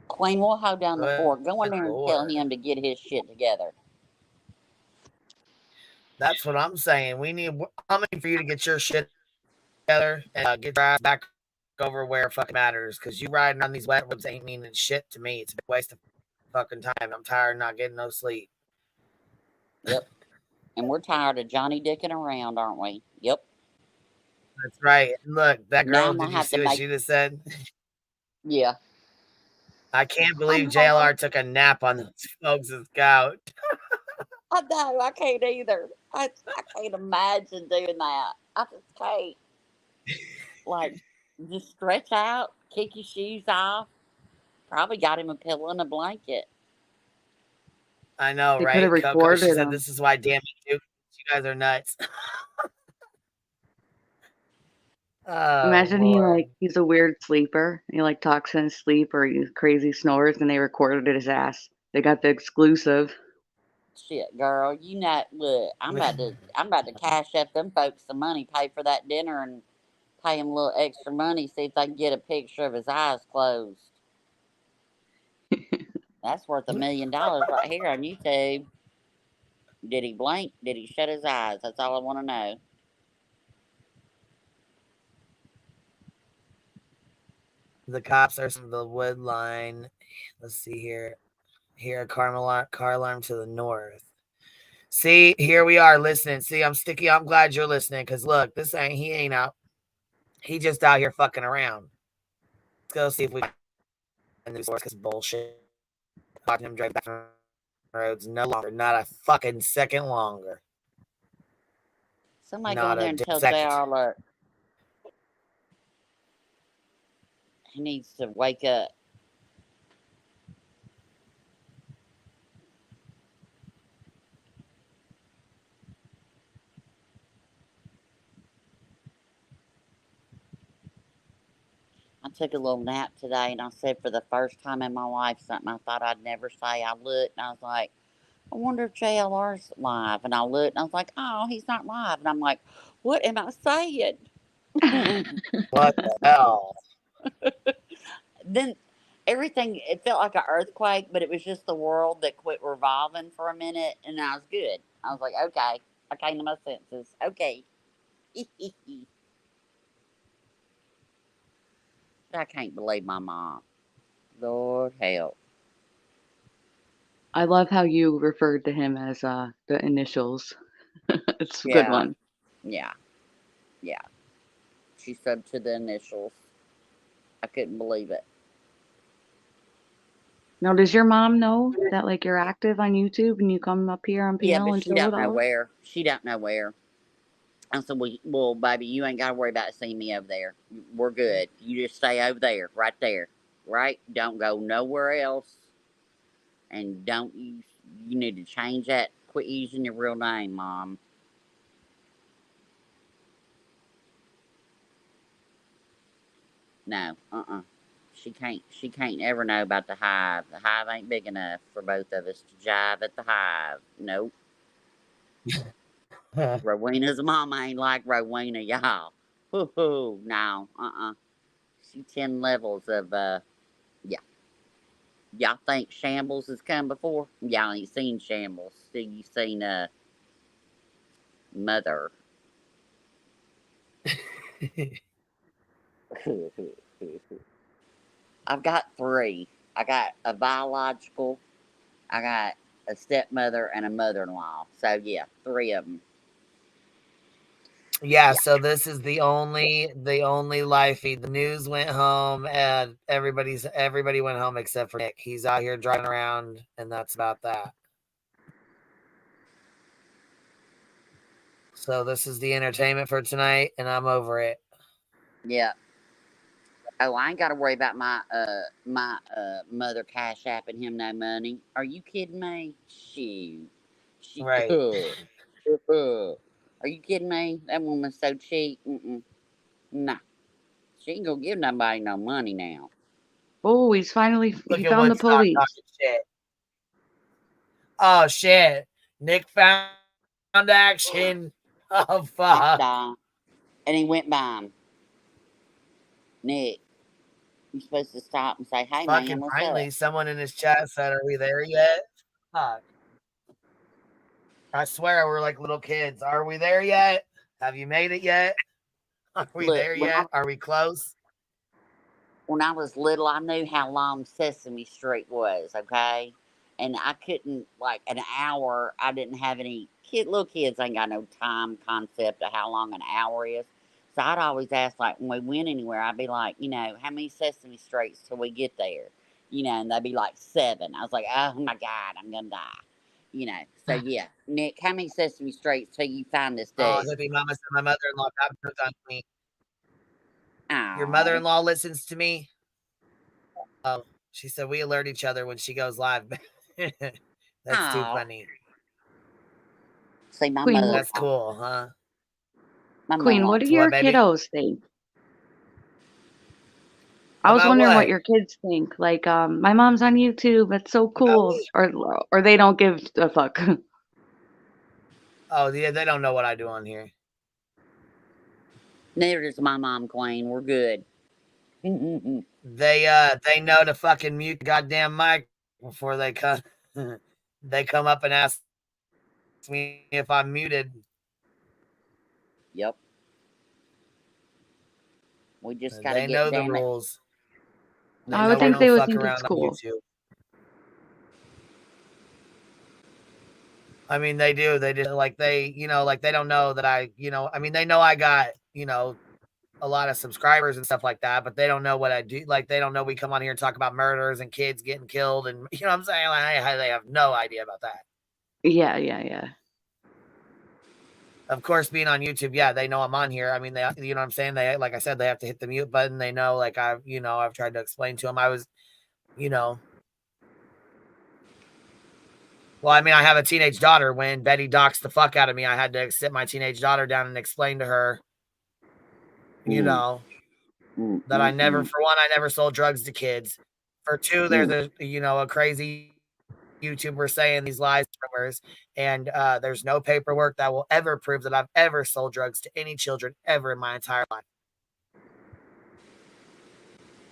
Queen, we'll hold down the fort. Go in Good there and tell Lord. him to get his shit together. That's what I'm saying. We need money for you to get your shit together and get your ass back over where it fucking matters. Because you riding on these wet roads ain't meaning shit to me. It's a big waste of fucking time. I'm tired of not getting no sleep. Yep. And we're tired of Johnny Dickin around, aren't we? Yep. That's right. Look, that Now girl, I'm did gonna you have see to what make. she just said? Yeah. I can't I'm believe hoping. JLR took a nap on those folks' couch. I know. I can't either. I can't imagine doing that. I just can't. Like, just stretch out, kick your shoes off. Probably got him a pillow and a blanket. I know, They could have right? Coco, she recorded said, him. this is why damn you, you guys are nuts. Oh, Imagine Lord. he's a weird sleeper. He like talks in his sleep or he crazy snores and they recorded his ass. They got the exclusive. Shit, girl, you know, look, I'm about to cash up them folks some money, pay for that dinner, and pay him a little extra money, see if they can get a picture of his eyes closed. That's worth $1 million right here on YouTube. Did he blink? Did he shut his eyes? That's all I want to know. The cops are from the wood line. Let's see here. Here, car alarm to the north. See, here we are listening. See, I'm sticky. I'm glad you're listening because look, he ain't out. He just out here fucking around. Let's go see if we can do this bullshit. Watching him drive back from the roads no longer. Not a fucking second longer. Somebody go Not in there a and tell second. JR alert. He needs to wake up. I took a little nap today and I said for the first time in my life something I thought I'd never say. I looked and I was like, I wonder if JLR's live. And I looked and I was like, oh, he's not live. And I'm like, what am I saying? What the hell? Then everything, it felt like an earthquake, but it was just the world that quit revolving for a minute. And I was good. I was like, okay, I came to my senses. Okay. I can't believe my mom. Lord help. I love how you referred to him as the initials. It's a good Yeah. one. Yeah. Yeah. She subbed to the initials. I couldn't believe it. Now, does your mom know that like you're active on YouTube and you come up here on Yeah, PL but and she chill with don't know us? where. She don't know where. I said, well, baby, you ain't got to worry about seeing me over there. We're good. You just stay over there, right there, right? Don't go nowhere else. And don't you need to change that. Quit using your real name, Mom. No, She can't ever know about the hive. The hive ain't big enough for both of us to jive at the hive. Nope. Rowena's mama ain't like Rowena, y'all. Whoo-hoo, no, She 10 levels of, yeah. Y'all think Shambles has come before? Y'all ain't seen Shambles. See, you seen, Mother. I've got 3. I got a biological, I got a stepmother and a mother-in-law. So yeah, 3 of them. Yeah, so this is the only live feed. The news went home and everybody went home except for Nick. He's out here driving around, and that's about that. So this is the entertainment for tonight, and I'm over it. Yeah. Oh, I ain't got to worry about my mother cash apping him no money. Are you kidding me? Shoot. Right. Are you kidding me? That woman's so cheap. Nah. She ain't gonna give nobody no money now. Oh, he Look at found the Woodstock police. talking shit. Oh shit! Nick found action. Oh fuck! And he went by him. Nick, you're supposed to stop and say, "Hey Fucking man, what's finally, up?" someone in his chat said, "Are we there yet?" Fuck! I swear we're like little kids. Are we there yet? Have you made it yet? Are we Look, there yet? Are we close? When I was little, I knew how long Sesame Street was, okay? And I couldn't, like, an hour, I didn't have any, little kids ain't got no time concept of how long an hour is. So I'd always ask, like, when we went anywhere, I'd be like, how many Sesame Streets till we get there? And they'd be like 7. I was like, oh my God, I'm gonna die. So yeah. Nick, how many Sesame Streets till you find this Oh, dude? hippie mama said my mother-in-law got moved on me. Your Aw. mother-in-law listens to me. Oh, she said we alert each other when she goes live. That's too funny. See, my Queen, mother. That's cool, huh? Queen, what do your kiddos think? I was About wondering what what? your kids think. Like, my mom's on YouTube. It's so cool. Or they don't give a fuck. Oh, yeah, they don't know what I do on here. Neither does my mom, Queen. We're good. They know to fucking mute the goddamn mic before they come. They come up and ask me if I'm muted. Yep. We just gotta They get know the damn it. rules. They I know would we think they don't would fuck think around it's on cool. YouTube. I mean, they do. They just like they don't know that I they know I got a lot of subscribers and stuff like that, but they don't know what I do. Like they don't know we come on here and talk about murders and kids getting killed, and you know what I'm saying? Like, they have no idea about that. Yeah. Of course, being on YouTube, yeah, they know I'm on here. I mean, they, you know what I'm saying? They, like I said, they have to hit the mute button. They know, like I've tried to explain to them. I was, well, I mean, I have a teenage daughter. When Betty doxed the fuck out of me, I had to sit my teenage daughter down and explain to her, that I never, for one, I never sold drugs to kids. For two, there's a crazy YouTuber saying these lies, rumors, and there's no paperwork that will ever prove that I've ever sold drugs to any children ever in my entire life.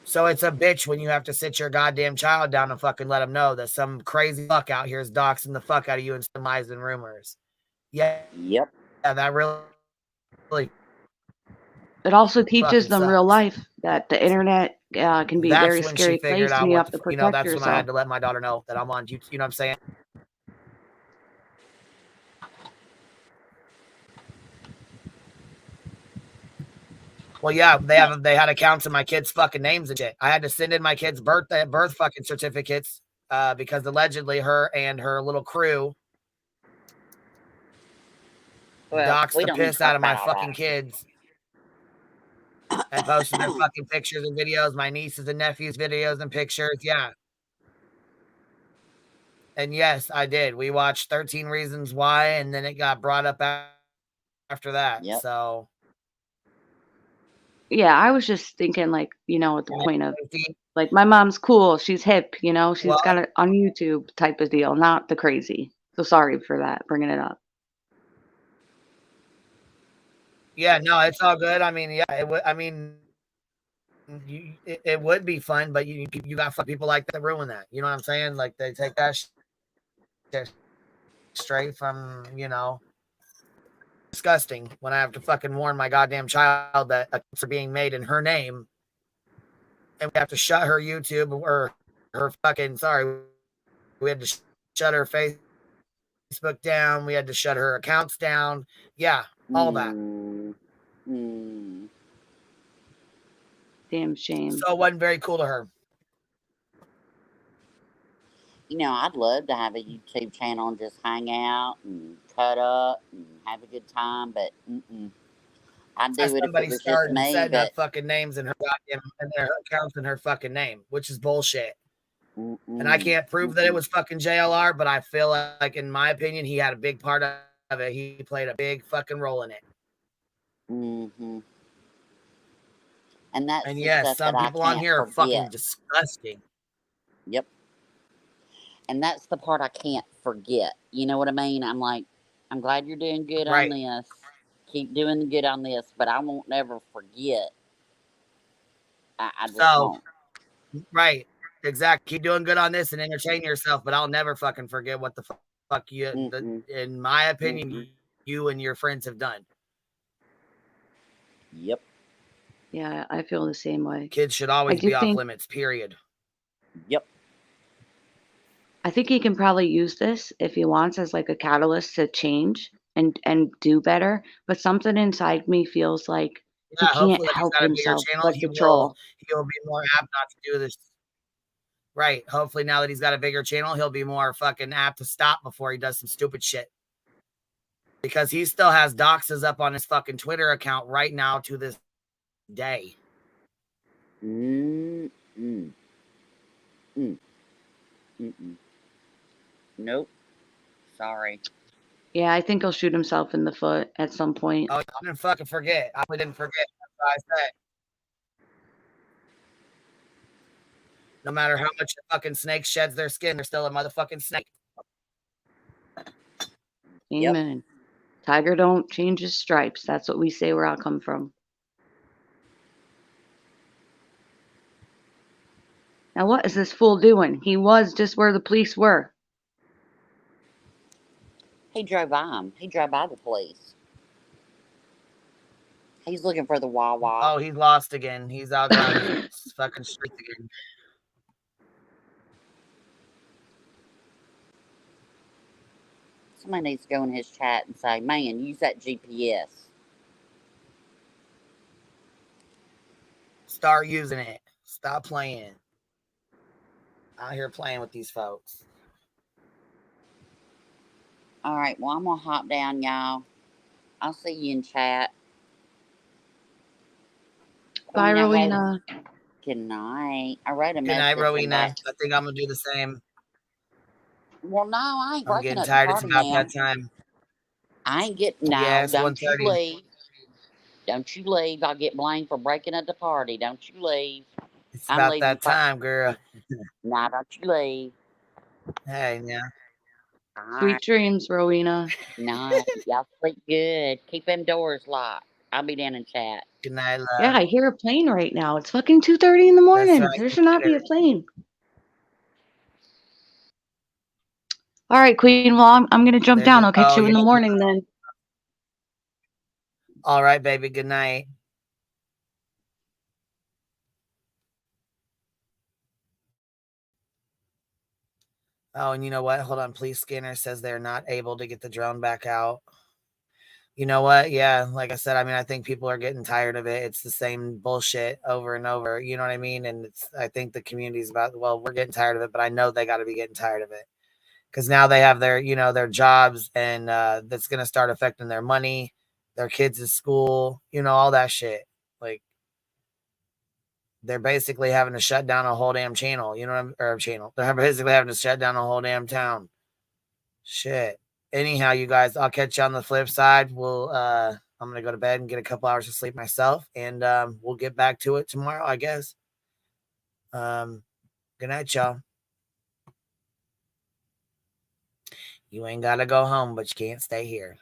So it's a bitch when you have to sit your goddamn child down and fucking let them know that some crazy fuck out here is doxing the fuck out of you and some lies and rumors. Yeah. Yep. Yeah, that really. It also teaches them sucks. real life that the internet can be a That's very when scary she figured place, and out you what have to protect that's yourself. when I had to let my daughter know that I'm on YouTube. You know what I'm saying? Well, yeah, they had accounts of my kids' fucking names and shit. I had to send in my kids' birth fucking certificates because allegedly her and her little crew doxed the piss out of my fucking kids and posted their fucking pictures and videos, my nieces and nephews' videos and pictures. Yeah. And yes, I did. We watched 13 Reasons Why, and then it got brought up after that. Yep. So Yeah, I was just thinking, like, at the point of, like, my mom's cool. She's hip, she's got it on YouTube type of deal, not the crazy. So sorry for that, bringing it up. yeah, no, it's all good. I mean, yeah, it would. I mean, it would be fun, but you got people like that ruin that. You know what I'm saying? Like they take that shit straight from disgusting. When I have to fucking warn my goddamn child that accounts are being made in her name, and we have to shut her YouTube or her fucking we had to shut her Facebook down. We had to shut her accounts down. Yeah, all that. Damn shame. So it wasn't very cool to her. You know, I'd love to have a YouTube channel and just hang out and cut up and have a good time, but I'd As do it if somebody it was just started me. setting But up fucking names in her goddamn and their accounts in her fucking name, which is bullshit. And I can't prove that it was fucking JLR, but I feel like, in my opinion, he had a big part of it. He played a big fucking role in it. And that's And the yes, stuff some that I people on can't here are fucking forget. disgusting. Yep. And that's the part I can't forget. You know what I mean? I'm like, I'm glad you're doing good on this. Keep doing good on this, but I won't never forget. I just won't. Right. Exactly. Keep doing good on this and entertain yourself, but I'll never fucking forget what the fuck you, in my opinion, you and your friends have done. Yep. Yeah, I feel the same way. Kids should always be off limits, period. Yep. I think he can probably use this if he wants as like a catalyst to change and do better. But something inside me feels like he Yeah, can't hopefully he's help got a bigger himself channel. but to troll. He'll be more apt not to do this. Right. Hopefully now that he's got a bigger channel, he'll be more fucking apt to stop before he does some stupid shit. Because he still has doxes up on his fucking Twitter account right now to this day. Nope. Sorry. Yeah, I think he'll shoot himself in the foot at some point. Oh, I didn't fucking forget. I didn't forget. That's what I said. No matter how much a fucking snake sheds their skin, they're still a motherfucking snake. Amen. Tiger don't change his stripes. That's what we say where I come from. Now what is this fool doing? He was just where the police were. He drove by him. He drove by the police. He's looking for the Wawa. Oh, he's lost again. He's out there on the fucking street again. Somebody needs to go in his chat and say, man, use that GPS. Start using it. Stop playing. Out here playing with these folks. All right, well, I'm going to hop down, y'all. I'll see you in chat. Bye, Rowena. Good night. I wrote a Good message. night, Rowena. I think I'm going to do the same. Well, no, I ain't I'm breaking getting up tired. the It's party about now. that time. I ain't getting, no, Yeah, it's don't you 1:30. leave. Don't you leave. I'll get blamed for breaking up the party. Don't you leave. It's I'm about leaving that time, girl. Nah, don't you leave. Hey, yeah. Sweet dreams, Rowena. No, y'all sleep good. Keep them doors locked. I'll be down in chat. Good night, love. Yeah, I hear a plane right now. It's fucking 2:30 in the morning. right. There should not be a plane. All right, Queen. Well, I'm gonna jump down. I'll catch you in the morning then. All right, baby. Good night. Oh, and you know what? Hold on. Police scanner says they're not able to get the drone back out. You know what? Yeah, like I said, I mean, I think people are getting tired of it. It's the same bullshit over and over. You know what I mean? And I think the community's about, well, we're getting tired of it, but I know they got to be getting tired of it because now they have their, their jobs, and that's going to start affecting their money, their kids' at school, all that shit. Like, they're basically having to shut down a whole damn channel, They're basically having to shut down a whole damn town. Shit. Anyhow, you guys, I'll catch you on the flip side. I'm gonna go to bed and get a couple hours of sleep myself, and we'll get back to it tomorrow, I guess. Good night, y'all. You ain't gotta go home, but you can't stay here.